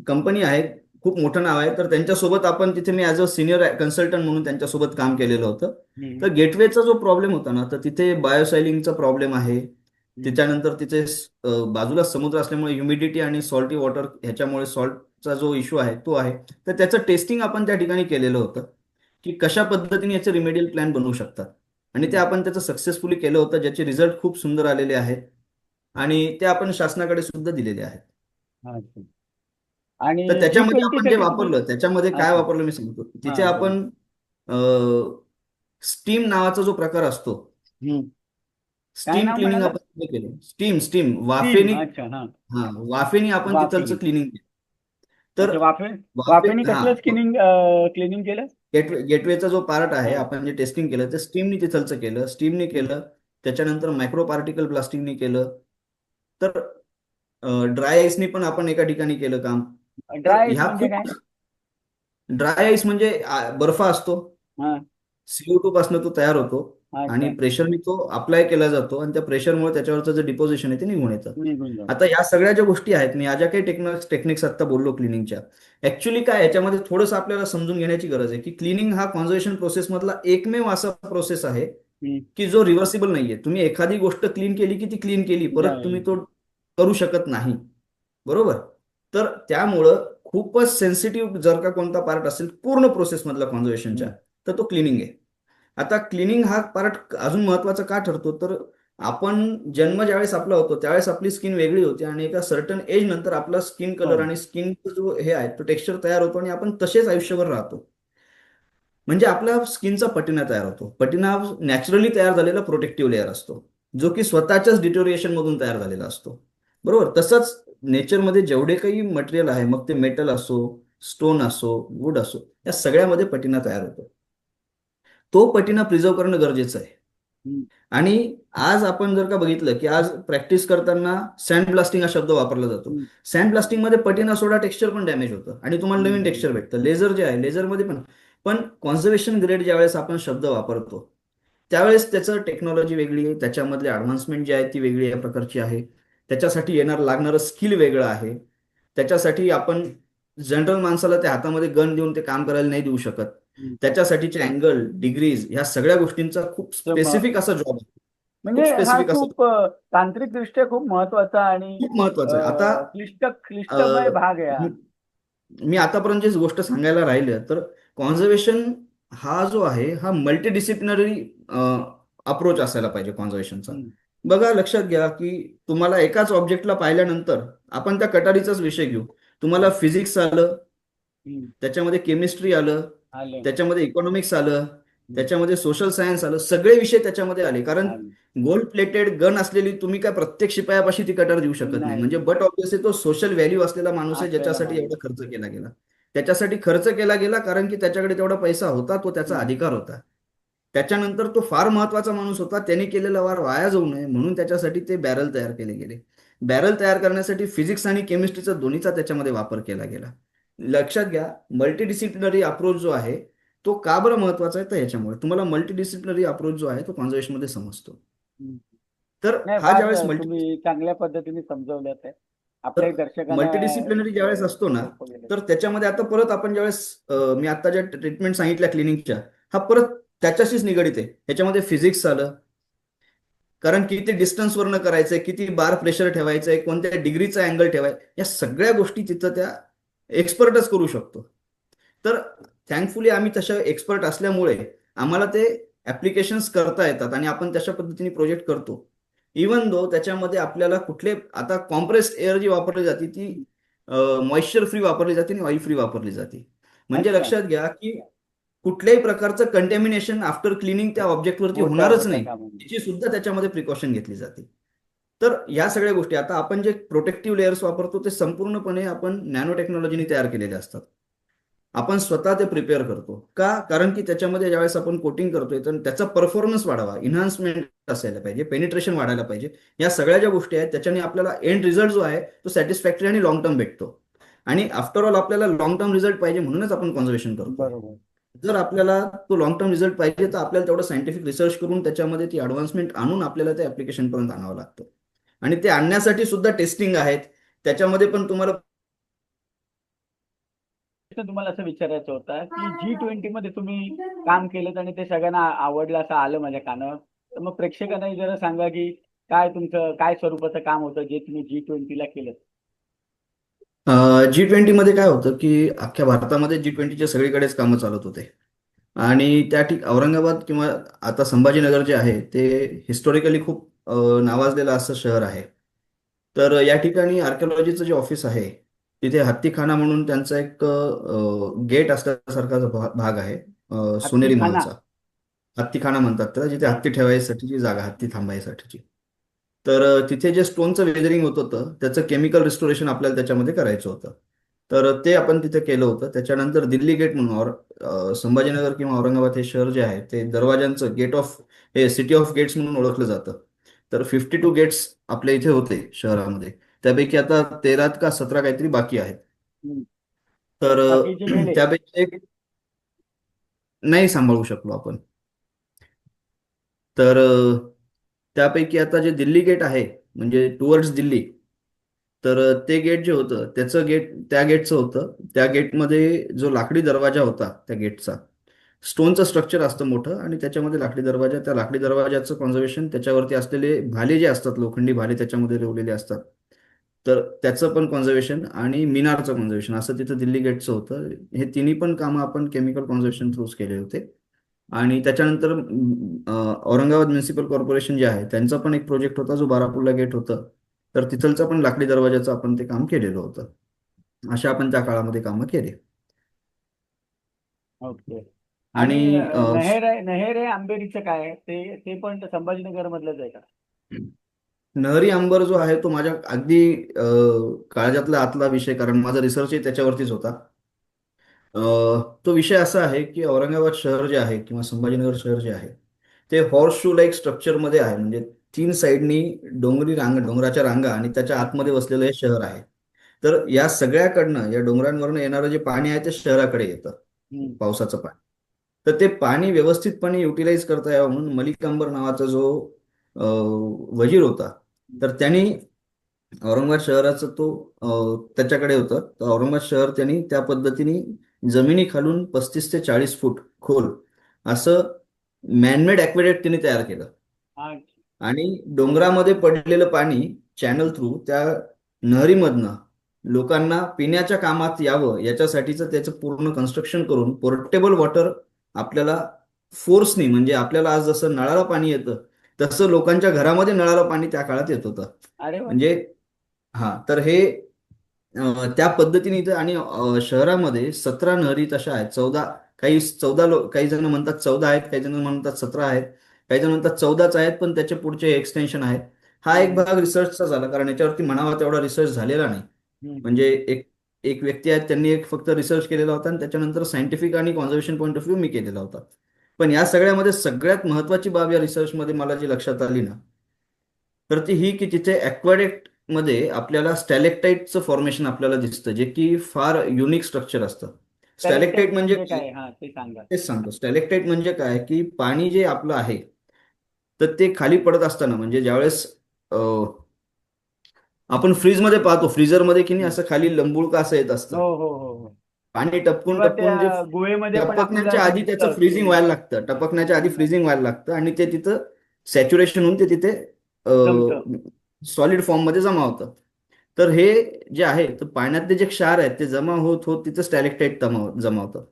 कंपनी आहे, खूप मोठं नाव आहे. तर त्यांच्यासोबत आपण तिथे मी ॲज अ सिनियर कन्सल्टंट म्हणून त्यांच्यासोबत काम केलेलं होतं. हम्म. तर गेटवेचा जो प्रॉब्लेम होता ना, तर तिथे बायोसायलिंगचा प्रॉब्लेम आहे. हम्म. त्याच्यानंतर तिथे बाजूला समुद्र असल्यामुळे ह्युमिडिटी आणि सॉल्टी वॉटर ह्याच्यामुळे सॉल्टचा जो इश्यू आहे तो आहे. तर त्याचं टेस्टिंग आपण त्या ठिकाणी केलेलं होतं की कशा पद्धतीने याचे रिमेडियल प्लॅन बनवू शकतात, आणि ते हम्म. आपण त्याचं सक्सेसफुली केलं होतं, ज्याचे रिझल्ट खूप सुंदर आलेले आहेत आणि ते आपण शासनाकडे सुद्धा दिलेले आहेत. अच्छा. आणि तर त्याच्यामध्ये G20 आपण जे साठी तुम्ही वापरलं, त्याच्यामध्ये काय अच्छा. वापरलं मी सांगतो. हा तिथे बोला. आपण स्टीम नावाचा जो प्रकार असतो, हम्म. काय स्टीम नाव क्लिनिंग म्हणाला? आपण तिथे केलं. Steam steam team. वाफेने. अच्छा. हा. हा, वाफेने आपण तिथलचं वाफेने. क्लिनिंग केलं. तर अच्छा. वाफे वाफेने हा, कसलं क्लिनिंग केलं? गेटवेचा जो पार्ट आहे हा. आपण जे टेस्टिंग केलं ते स्टीमनी तिथलचं केलं, स्टीमनी हम्म. केलं. त्याच्यानंतर मायक्रो पार्टिकल ब्लास्टिंगनी केलं. तर ड्राय आईसनी पण आपण एका ठिकाणी केलं काम. तर ड्राय आईस ह्या म्हणजे खूप, काय? ड्राय आईस म्हणजे बर्फ असतो, हा. CO2 पासून तो तयार होतो आणि अच्छा. प्रेशरने तो अप्लाय केला जातो आणि त्या प्रेशरमुळे त्याच्यावरचं जे डिपॉझिशन आहे ते निघून येतं. निघून जाऊ. आता या सगळ्या ज्या गोष्टी आहेत, मी या ज्या काही टेक्निक्स आता बोललो क्लिनिंगच्या, ऍक्च्युली काय याच्यामध्ये थोडंसं आपल्याला समजून घेण्याची गरज आहे की क्लिनिंग हा कॉन्झर्वेशन प्रोसेस मधला एकमेव असा प्रोसेस आहे हम्म. की जो रिव्हर्सिबल नाहीये. तुम्ही एखादी गोष्ट क्लीन केली की ती क्लीन केली, परत जाईल. तुम्ही तो करू शकत नाही. बरोबर. तर त्यामुळं खूपच सेन्सिटिव्ह जर का कोणता पार्ट असेल पूर्ण प्रोसेस मधला कॉन्झर्वेशनच्या, हम्म. तर तो क्लिनिंग आहे. आता क्लिनिंग हा पार्ट अजून महत्वाचा का ठरतो, तर आपण जन्म ज्यावेळेस आपला होतो त्यावेळेस आपली स्किन वेगळी होती आणि एका सर्टन एज नंतर आपला स्किन कलर बरं. आणि स्किन जो हे आहे तो टेक्स्चर तयार होतो आणि आपण तसेच आयुष्यभर राहतो. म्हणजे आपल्या स्किनचा पटिना तयार होतो. पटिना नॅचरली तयार झालेला प्रोटेक्टिव्ह लेअर असतो, जो की स्वतःच्याच डिटोरिएशन मधून तयार झालेला असतो. बरोबर. तसंच नेचरमध्ये जेवढे काही मटेरियल आहे, मग ते मेटल असो, स्टोन असो, वूड असो, या सगळ्यामध्ये पटिना तयार होतो. तो पटिना प्रिझर्व करणं गरजेचं आहे. हम्म, आणि आज आपण जर का बघितलं की आज प्रॅक्टिस करताना सँड ब्लास्टिंग हा शब्द वापरला जातो. हम्म, सँड ब्लास्टिंग मध्ये पटिना सोडा टेक्स्चर पण डॅमेज होतं आणि तुम्हाला नवीन हम्म, टेक्स्चर भेटतं. लेझर जे आहे लेझरमध्ये पण पण कॉन्झर्वेशन ग्रेड ज्यावेळेस आपण शब्द वापरतो त्यावेळेस त्याचं टेक्नॉलॉजी वेगळी आहे, त्याच्यामधली ॲडव्हान्समेंट जी आहे ती वेगळी या प्रकारची आहे. त्याच्यासाठी लागणारं स्किल वेगळं आहे. त्याच्यासाठी आपण जनरल माणसाला त्या हातामध्ये गन देऊन ते काम करायला नाही देऊ शकत. हम्म. त्याच्यासाठीचे अँगल, डिग्रीज ह्या सगळ्या गोष्टींचा खूप तर मग स्पेसिफिक असा जॉब आहे. म्हणजे खूप हा स्पेसिफिक असं खूप तांत्रिकदृष्ट्या खूप महत्वाचा आणि खूप महत्वाचं आहे. आता क्लिष्टमय भाग आहे हा. मी मी आतापर्यंत जी गोष्ट सांगायला राहिलं तर कॉन्झर्वेशन हा जो आहे हा मल्टीडिसिप्लिनरी अप्रोच असायला पाहिजे कॉन्झर्वेशनचा. हम्म, बघा लक्षात घ्या की तुम्हाला एकाच ऑब्जेक्टला पाहिल्यानंतर आपण त्या कटारीचाच विषय घेऊ. तुम्हाला हम्म, फिजिक्स आलं, हम्म. त्याच्यामध्ये केमिस्ट्री आलं, आले. त्याच्यामध्ये इकॉनॉमिक्स आलं, हम्म, त्याच्यामध्ये सोशल सायन्स आलं, सगळे विषय त्याच्यामध्ये आले. कारण आले. गोल्ड प्लेटेड गन असलेली तुम्ही काय प्रत्येक शिपायापाशी ती कटार देऊ शकत नाही. म्हणजे नाही. बट ऑब्विसली तो सोशल व्हॅल्यू असलेला माणूस आहे आपल्याला ज्याच्यासाठी माणूस. एवढा खर्च केला गेला. त्याच्यासाठी खर्च केला गेला कारण की त्याच्याकडे तेवढा पैसा होता, तो त्याचा हम्म, अधिकार होता. त्याच्यानंतर तो फार महत्वाचा माणूस होता, त्याने केलेला वार वाया जाऊ नये म्हणून त्याच्यासाठी ते बॅरल तयार केले गेले. बॅरल तयार करण्यासाठी फिजिक्स आणि केमिस्ट्रीचा दोन्हीचा त्याच्यामध्ये वापर केला गेला. लक्षात घ्या मल्टीडिसिप्लिनरी अप्रोच जो आहे तो का बरं महत्वाचा आहे तर याच्यामुळे तुम्हाला मल्टीडिसिप्लिनरी अप्रोच जो आहे तो कॉन्झर्वेशन मध्ये समजतो. हम्म. तर नाही, हा फार ज्यावेळेस तुम्ही चांगल्या पद्धतीने समजवलं आहे. तर आपल्याही दर्शकांना मल्टीडिसिप्लिनरी ज्यावेळेस असतो ना सोपं गेलं. तर त्याच्यामध्ये आता परत आपण ज्यावेळेस मी आता ज्या ट्रीटमेंट सांगितल्या क्लिनिकच्या हा परत त्याच्याशीच निगडित आहे. ह्याच्यामध्ये फिजिक्स आलं, कारण किती डिस्टन्सवरनं करायचंय, किती बार प्रेशर ठेवायचंय, कोणत्या डिग्रीचा अँगल ठेवायचा, या सगळ्या गोष्टी तिथं त्या एक्सपर्टच करू शकतो. तर थँकफुली आम्ही तशा एक्सपर्ट असल्यामुळे आम्हाला ते ऍप्लिकेशन्स करता येतात आणि आपण तशा पद्धतीने प्रोजेक्ट करतो. इवन दो त्याच्यामध्ये आपल्याला कुठले आता कॉम्प्रेस्ड एअर जी वापरली जाते ती मॉइश्चर फ्री वापरली जाते आणि ऑइल फ्री वापरली जाते. म्हणजे अच्छा. लक्षात घ्या की कुठल्याही प्रकारचं कंटॅमिनेशन आफ्टर क्लिनिंग त्या ऑब्जेक्टवरती होणारच होता नाही, कामा नये. याची सुद्धा त्याच्यामध्ये प्रिकॉशन घेतली जाते. तर या सगळ्या गोष्टी आता आपण जे प्रोटेक्टिव्ह लेयर्स वापरतो ते संपूर्णपणे आपण नॅनो टेक्नॉलॉजीने तयार केलेले असतात. आपण स्वतः ते प्रिपेअर करतो का, कारण की त्याच्यामध्ये ज्यावेळेस आपण कोटिंग करतोय तर त्याचा परफॉर्मन्स वाढावा, इन्हान्समेंट असायला पाहिजे, पेनिट्रेशन वाढायला पाहिजे. या सगळ्या ज्या गोष्टी आहेत त्याच्याने आपल्याला एंड रिझल्ट जो आहे तो सॅटिस्फॅक्टरी आणि लॉंग टर्म भेटतो. आणि आफ्टर ऑल आपल्याला लॉंग टर्म रिझल्ट पाहिजे म्हणूनच आपण कॉन्झर्वेशन करतोय. बरोबर. जर आपल्याला तो लॉंग टर्म रिझल्ट पाहिजे तर आपल्याला तेवढं सायंटिफिक रिसर्च करून त्याच्यामध्ये ती ॲडव्हान्समेंट आणून आपल्याला ते ऍप्लिकेशन पर्यंत आणावं लागतं. आणि ते आणण्यासाठी सुद्धा टेस्टिंग आहेत. त्याच्यामध्ये पण तुम्हाला प्रश्न तुम्हाला असं विचारायचा होता की G20 मध्ये तुम्ही काम केलं आणि ते सगळ्यांना आवडलं असं आलं माझ्या कानावर. तर मग प्रेक्षकांना जरा सांगा की काय तुमचं काय स्वरूपाचं काम होतं जे तुम्ही G20 ला केलं. G20 मध्ये काय होतं की अख्ख्या भारतामध्ये G20च्या सगळीकडेच कामं चालत होते. आणि त्या औरंगाबाद किंवा आता संभाजीनगर जे आहे ते हिस्टॉरिकली खूप नावाजलेलं असं शहर आहे. तर या ठिकाणी आर्किओलॉजीचं जे ऑफिस आहे तिथे हत्तीखाना म्हणून त्यांचा एक गेट असल्यासारखा भाग आहे, हत्ती सोनेरी खाना. महलचा. हत्तीखाना म्हणतात त्याला, जिथे हा. हत्ती ठेवायसाठीची जागा, हत्ती थांबायसाठीची. तर तिथे जे स्टोनचं वेदरिंग होत होतं त्याचं केमिकल रिस्टोरेशन आपल्याला त्याच्यामध्ये करायचं होतं. तर ते आपण तिथे केलं होतं. त्याच्यानंतर दिल्ली गेट म्हणून संभाजीनगर किंवा औरंगाबाद हे शहर जे आहे ते दरवाजांचं गेट ऑफ हे सिटी ऑफ गेट्स म्हणून ओळखलं जातं. तर 52 गेट्स आपल्या इथे होते शहरामध्ये. त्यापैकी आता 13 का 17 काहीतरी बाकी आहेत. हम्म. तर बाकीचे गेले. त्यापैकी एक नाही सांभाळू शकलो आपण. तर त्यापैकी आता जे दिल्ली गेट आहे म्हणजे टुवर्ड्स दिल्ली, तर ते गेट जे होतं त्याचं गेट त्या गेटचं होतं. त्या गेटमध्ये जो लाकडी दरवाजा होता त्या गेटचा, स्टोनचं स्ट्रक्चर असतं मोठं आणि त्याच्यामध्ये लाकडी दरवाजा, त्या लाकडी दरवाजाचं कॉन्झर्वेशन, त्याच्यावरती असलेले भाले जे असतात लोखंडी भाले त्याच्यामध्ये ठेवलेले असतात तर त्याचं पण कॉन्झर्वेशन आणि मिनारचं कॉन्झर्वेशन असं तिथं दिल्ली गेटचं होतं. हे तिन्ही पण कामं आपण केमिकल कॉन्झर्वेशन थ्रूच केले होते. आणि त्याच्यानंतर औरंगाबाद म्युन्सिपल कॉर्पोरेशन जे आहे त्यांचा पण एक प्रोजेक्ट होता जो बारापूरला गेट होतं. तर तिथलचं पण लाकडी दरवाजाचं आपण ते काम केलेलं होतं. अशा आपण त्या काळामध्ये कामं केली. ओके. आणि आणि नहेर आहे अंबेरीचं काय आहे? ते पण संभाजीनगर मधलंच आहे का? नहरी अंबर जो आहे तो माझ्या अगदी काळजातला आतला विषय, कारण माझा रिसर्चही त्याच्यावरतीच होता. अ, तो विषय असा आहे की औरंगाबाद शहर जे आहे किंवा संभाजीनगर शहर जे आहे ते हॉर्स शू लाईक स्ट्रक्चरमध्ये आहे. म्हणजे तीन साईडनी डोंगराच्या रांगा आणि त्याच्या आतमध्ये वसलेलं हे शहर आहे. तर या सगळ्याकडनं, या डोंगरांवरनं येणारं जे पाणी आहे ते शहराकडे येतं, हम्म. पावसाचं पाणी. तर ते पाणी व्यवस्थितपणे युटिलाइज करता यावं म्हणून मलिक अंबर नावाचा जो अ, वजीर होता, तर त्यांनी औरंगाबाद शहराचं त्याच्याकडे होतं. तर औरंगाबाद शहर त्यांनी त्या पद्धतीने जमिनी खालून 35 ते 40 फूट खोल असं मॅनमेड ॲक्वेडक्ट त्यांनी तयार केलं. अच्छा. आणि डोंगरामध्ये पडलेलं पाणी चॅनल थ्रू त्या नहरीमधनं लोकांना पिण्याच्या कामात यावं याच्यासाठीचं त्याचं पूर्ण कन्स्ट्रक्शन करून पोर्टेबल वॉटर आपल्याला फोर्सनी, म्हणजे आपल्याला आज जसं नळाला पाणी येतं तसं लोकांच्या घरामध्ये नळाला पाणी त्या काळात येत होतं. अरे वा. म्हणजे हा, तर हे त्या पद्धतीने इथं. आणि शहरामध्ये 17 नहरी तशा आहेत. काही जण म्हणतात 14 आहेत, काही जण म्हणतात 17 आहेत, काही जण म्हणतात 14च आहेत पण त्याचे पुढचे एक्सटेन्शन आहेत. हा एक हम्म. भाग रिसर्चचा झाला, कारण याच्यावरती म्हणावा तेवढा रिसर्च झालेला नाही. हम्म. म्हणजे एक एक व्यक्ती आहेत, त्यांनी एक फक्त रिसर्च केलेला होता आणि त्याच्यानंतर सायंटिफिक आणि कॉन्झर्वेशन पॉईंट ऑफ व्ह्यू मी केलेला होता. पण या सगळ्यामध्ये सगळ्यात महत्वाची बाब या रिसर्चमध्ये मला जी लक्षात आली ना, तर ती ही की तिथे ॲक्वाडेक्ट मध्ये आपल्याला स्टॅलेक्टाईटचं फॉर्मेशन आपल्याला दिसतं, जे की फार युनिक स्ट्रक्चर असतं. स्टॅलेक्टाईट कॅरेक्टाईट म्हणजे म्हणजे काय? काय? हा, ते सांगा. तेच सांगतो. स्टॅलेक्टाईट म्हणजे काय, की पाणी जे आपलं आहे तर ते खाली पडत असताना, म्हणजे ज्यावेळेस आपण फ्रीजमध्ये पाहतो, फ्रीजरमध्ये की नाही हम्म. असं खाली लंबुळका असं येत हो असतं. हो हो हो. पाणी टपकून किंवा टपकून जे त्या गुहेमध्ये पण आपल्याला टपकण्याच्या ते आधी त्याचं दिसतं फ्रीजिंग की व्हायला लागतं. टपकण्याच्या आधी फ्रीजिंग व्हायला लागतं आणि ते तिथं सॅच्युरेशन होऊन ते तिथे जमतं. सॉलिड फॉर्ममध्ये जमा होतं. तर हे जे आहे, तर पाण्यातले जे क्षार आहेत ते जमा होत होत तिथं स्टॅलेक्टाईट जमा होतं.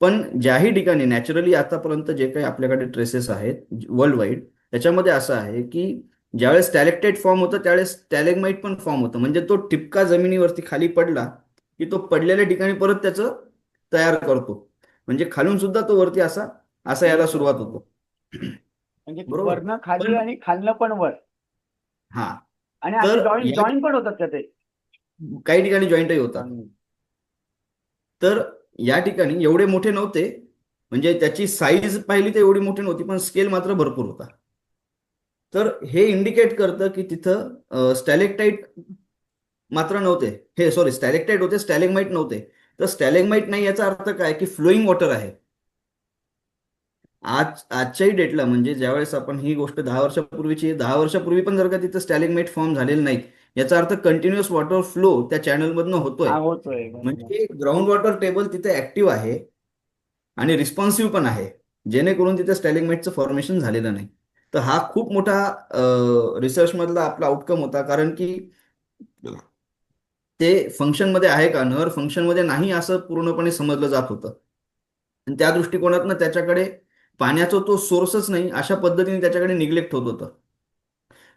पण ज्याही ठिकाणी नॅचरली आतापर्यंत जे काही आपल्याकडे ट्रेसेस आहेत वर्ल्ड वाईड, त्याच्यामध्ये असं आहे की ज्यावेळेस स्टॅलेक्टाईट फॉर्म होतं त्यावेळेस स्टॅलेगमाईट पण फॉर्म होतं. म्हणजे तो टिपका जमिनीवरती खाली पडला की तो पडलेल्या ठिकाणी परत त्याचं तयार करतो. म्हणजे खालून सुद्धा तो वरती असा असा यायला येतो. सुरुवात हो. होतो. म्हणजे बरोबर. वरनं खाली पण आणि खालनं पण वर. हा, आणि तर असे जॉईंट या जॉईंट पण होतात का ते? काही ठिकाणी जॉईंटही होतात. हम्म. तर या ठिकाणी एवढे मोठे नव्हते, म्हणजे त्याची साईज पाहिली तर एवढी मोठी नव्हती, पण स्केल मात्र भरपूर होता. तर हे इंडिकेट करतं की तिथं स्टॅलेक्टाईट मात्र नव्हते. हे सॉरी, स्टॅलेक्टाईट होते, स्टॅलेगमाईट नव्हते. तर स्टॅलेगमाईट नाही याचा अर्थ काय, की फ्लोईंग वॉटर आहे. आजच्याही डेटला, म्हणजे ज्यावेळेस आपण ही गोष्ट 10 वर्षापूर्वी पण जर का तिथं स्टॅलिगमाइट फॉर्म झालेले नाहीत, याचा अर्थ कंटिन्युअस वॉटर फ्लो त्या चॅनल मधनं होतोय. हा, होतोय बरोबर. म्हणजे ग्राउंड वॉटर टेबल तिथे ऍक्टिव्ह आहे आणि रिस्पॉन्सिव्ह पण आहे, जेणेकरून तिथे स्टॅलिगमाइटचं फॉर्मेशन झालेलं नाही. तर हा खूप मोठा रिसर्च मधला आपला आउटकम होता, कारण की ते फंक्शनमध्ये आहे का, नहर फंक्शनमध्ये नाही असं पूर्णपणे समजलं जात होतं. आणि त्या दृष्टिकोनातनं त्याच्याकडे पाण्याचा तो सोर्सच नाही अशा पद्धतीने त्याच्याकडे निग्लेक्ट होत होतं.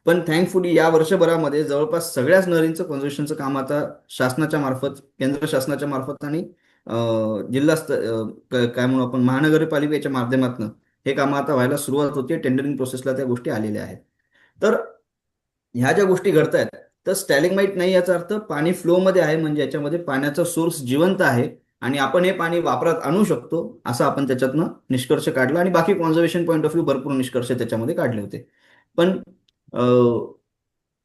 पण थँकफुली या वर्षभरामध्ये जवळपास सगळ्याच नहरींचं कन्झर्वेशनचं काम आता शासनाच्या मार्फत, केंद्र शासनाच्या मार्फत आणि काय म्हणू आपण, महानगरपालिकेच्या माध्यमातून हे कामं आता व्हायला सुरुवात होते. टेंडरिंग प्रोसेसला त्या गोष्टी आलेल्या आहेत. तर ह्या ज्या गोष्टी घडतायत, तर स्टॅलिगमाइट नाही याचा अर्थ पाणी फ्लो मध्ये आहे, म्हणजे याच्यामध्ये पाण्याचा सोर्स जिवंत आहे आणि आपण हे पाणी वापरात आणू शकतो, असं आपण त्याच्यातनं निष्कर्ष काढला. आणि बाकी कॉन्झर्वेशन पॉईंट ऑफ व्ह्यू भरपूर निष्कर्ष त्याच्यामध्ये काढले होते. पण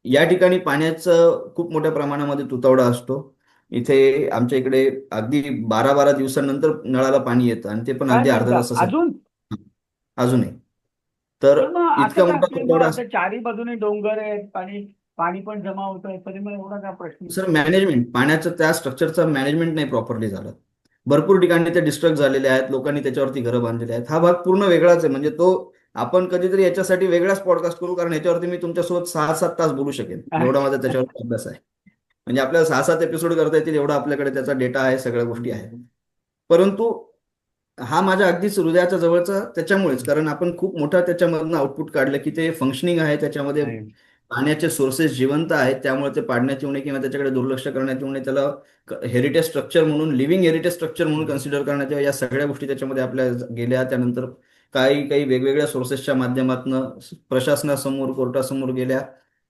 या ठिकाणी पाण्याचं खूप मोठ्या प्रमाणामध्ये तुतवडा असतो. इथे आमच्या इकडे अगदी 12-12 दिवसांनंतर नळाला पाणी येतं आणि ते पण काय अगदी अर्ध्या म्हणता तासासाठी. अजून? अजूनही. तर पण मग असं इतका का, मोठा की मग तुतवडा आता चारी बाजूने डोंगर आहेत आणि पाणी पण जमा होतंय, तरी मग एवढा काय प्रश्न? सर, मॅनेजमेंट पाण्याचं, त्या स्ट्रक्चरचं मॅनेजमेंट नाही प्रॉपरली झालं. भरपूर ठिकाणी ते डिस्ट्रक्ट झालेले आहेत, लोकांनी त्याच्यावरती घरं बांधलेली आहेत. हा भाग पूर्ण वेगळाच आहे. म्हणजे तो आपण कधीतरी याच्यासाठी वेगळाच पॉडकास्ट करू, कारण याच्यावरती मी तुमच्यासोबत 6-7 तास बोलू शकेन, एवढा माझा त्याच्यावर अभ्यास आहे. म्हणजे आपल्याला 6-7 एपिसोड करता येतील एवढा आपल्याकडे त्याचा डेटा आहे, सगळ्या गोष्टी आहेत. परंतु हा माझ्या अगदीच हृदयाच्या जवळचा त्याच्यामुळेच, कारण आपण खूप मोठा त्याच्यामधनं आउटपुट काढलं की ते फंक्शनिंग आहे, त्याच्यामध्ये आहे. पाण्याचे सोर्सेस जिवंत आहेत, त्यामुळे ते पाडण्यात येऊ नये किंवा त्याच्याकडे दुर्लक्ष करण्यात येऊ नये. त्याला हेरिटेज स्ट्रक्चर म्हणून, लिव्हिंग हेरिटेज स्ट्रक्चर म्हणून कन्सिडर करण्यात यावं. या सगळ्या गोष्टी त्याच्यामध्ये आपल्या गेल्या. त्यानंतर काही काही वेगवेगळ्या सोर्सेसच्या माध्यमातून प्रशासनासमोर, कोर्टासमोर गेल्या,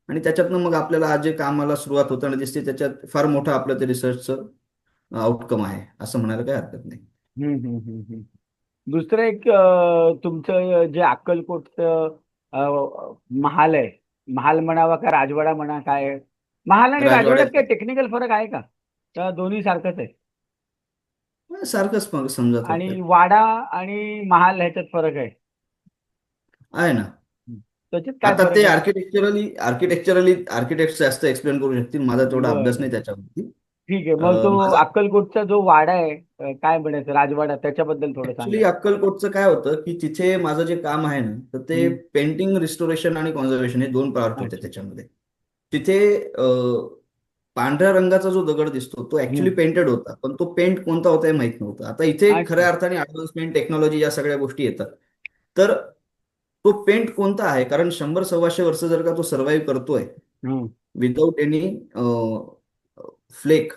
आणि त्याच्यातनं मग आपल्याला आज जे कामाला सुरुवात होताना दिसते त्याच्यात फार मोठं आपलं ते रिसर्चचं आउटकम आहे, असं म्हणायला काही हरकत नाही. हम्म, हम्म, हम्म, हम्म. दुसरं एक तुमचं जे अक्कलकोटचं महाल आहे, महाल म्हणावा का राजवाडा म्हणा, काय आहे? महाल आणि राजवाड्यात राजवाड्यात काही टेक्निकल फरक आहे का? का दोन्ही सारखंच आहे? सारखंच मग समजा आणि थोडक्यात. वाडा आणि महाल ह्याच्यात फरक आहे? आहे ना. हं. त्याच्यात काय आता ते फरक आहे? आर्किटेक्चरली आर्किटेक्ट जास्त एक्सप्लेन करू शकतील, माझा तेवढा अभ्यास बरं, नाही त्याच्यावरती. ठीक आहे. मग तो माझा अक्कलकोटचा जो वाडा आहे, काय म्हणायचं, राजवाडा, त्याच्याबद्दल थोडं सांगा. ऍक्च्युली अक्कलकोटचं काय होतं की तिथे माझं जे काम आहे ना, तर ते हं. पेंटिंग, रिस्टोरेशन आणि कॉन्झर्वेशन हे दोन पार्ट होते अच्छा. त्याच्यामध्ये. तिथे पांढऱ्या रंगाचा जो दगड दिसतो तो ऍक्च्युली हं. पेंटेड होता, पण तो पेंट कोणता होता हे माहित नव्हतं. आता इथे अच्छा. खऱ्या अर्थाने ऍडव्हान्समेंट, टेक्नॉलॉजी या सगळ्या गोष्टी येतात. तर तो पेंट कोणता आहे, कारण 100-125 वर्ष जर का तो सर्व्हाइव्ह करतोय हं. विदाऊट एनी फ्लेक,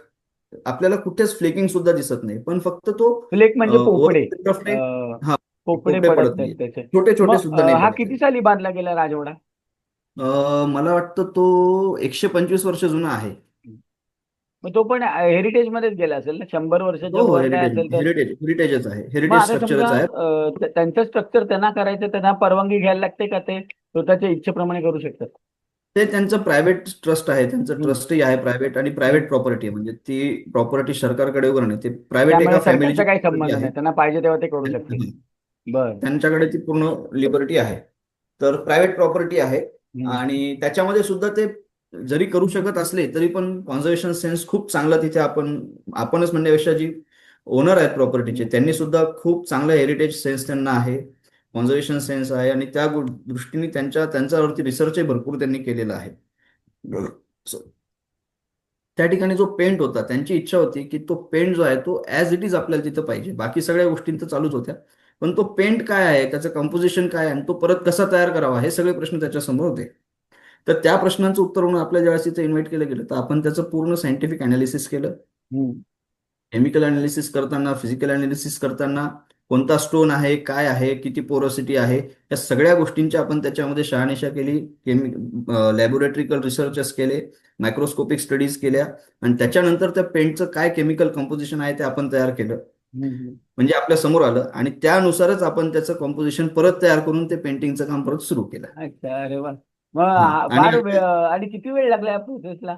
आपल्याला कुठेच फ्लेकिंग सुद्धा दिसत नाही, पण फक्त तो फ्लेक म्हणजे ओव्हर पोपडे. पिरियड ऑफ अ, टाइम, हा, पोपडे पोपडे पडत पडत नाहीत नाही, त्याचे. छोटे छोटे मग सुद्धा नाही हा पडत किती आहे. साली बांधला गेला राजवाडा? मला वाटतं तो 125 वर्ष जुना आहे. मग तो पण हेरिटेज मध्येच गेला असेल ना, 100 वर्षाच्या हो, हो, वर काय हेरिटेज असेल तर. हेरिटेज हेरिटेजच आहे, मग हेरिटेज आता समजा स्ट्रक्चरच आहे. त्यांचं स्ट्रक्चर त्यांना करायचं, त्यांना परवानगी घ्यायला लागते का ते स्वतःच्या इच्छेप्रमाणे करू शकतात? ते त्यांचं प्रायव्हेट ट्रस्ट आहे, त्यांचं हं. ट्रस्टही आहे प्रायव्हेट, आणि हं. प्रायव्हेट प्रॉपर्टी आहे, म्हणजे ती प्रॉपर्टी सरकारकडे वगैरे नाही, ते प्रायव्हेट एका त्यामुळे फॅमिलीची सरकारचा काही प्रॉपर्टी संबंध आहे. नाही, त्यांना पाहिजे तेव्हा ते करू शकतील. बर. त्यांच्याकडे ती पूर्ण लिबर्टी आहे. तर प्रायव्हेट प्रॉपर्टी आहे, हं. आणि त्याच्यामध्ये सुद्धा ते जरी करू शकत असले तरी पण कॉन्झर्वेशन सेन्स खूप चांगला तिथे आपणच म्हणण्यापेक्षा जी ओनर आहेत प्रॉपर्टीचे हं. त्यांनी सुद्धा खूप चांगला हेरिटेज सेन्स त्यांना आहे, कॉन्झर्वेशन सेन्स आहे, आणि त्या दृष्टीने त्यांच्यावरती रिसर्चही भरपूर त्यांनी केलेला आहे. So, त्या ठिकाणी जो पेंट होता, त्यांची इच्छा होती की तो पेंट जो आहे तो ऍज इट इज आपल्याला तिथं पाहिजे. बाकी सगळ्या गोष्टी तर चालूच होत्या, पण तो पेंट काय आहे, त्याचं कंपोजिशन काय आहे, आणि तो परत कसा तयार करावा, हे सगळे प्रश्न त्याच्यासमोर होते. तर त्या प्रश्नांचं उत्तर म्हणून आपल्या ज्यावेळेस तिथे इन्व्हाइट केलं गेलं, तर आपण त्याचं पूर्ण सायंटिफिक अनालिसिस केलं. हं. केमिकल अनालिसिस करताना, फिजिकल अनालिसिस करताना, कोणता स्टोन आहे, काय आहे, किती पोरोसिटी आहे, या सगळ्या गोष्टींची आपण त्याच्यामध्ये शहानिशा केली. लॅबोरेटरीकल रिसर्चेस केले, मायक्रोस्कोपिक स्टडीज केल्या, आणि त्याच्यानंतर त्या पेंटचं काय केमिकल कंपोजिशन आहे ते आपण तयार केलं. हं. म्हणजे आपल्या समोर आलं, आणि त्यानुसारच आपण त्याचं कंपोजिशन परत तयार करून ते पेंटिंगचं काम परत सुरू केलं. अच्छा, अरे वा. मग हा, आणि फार आणि किती वेळ लागला या प्रोसेसला?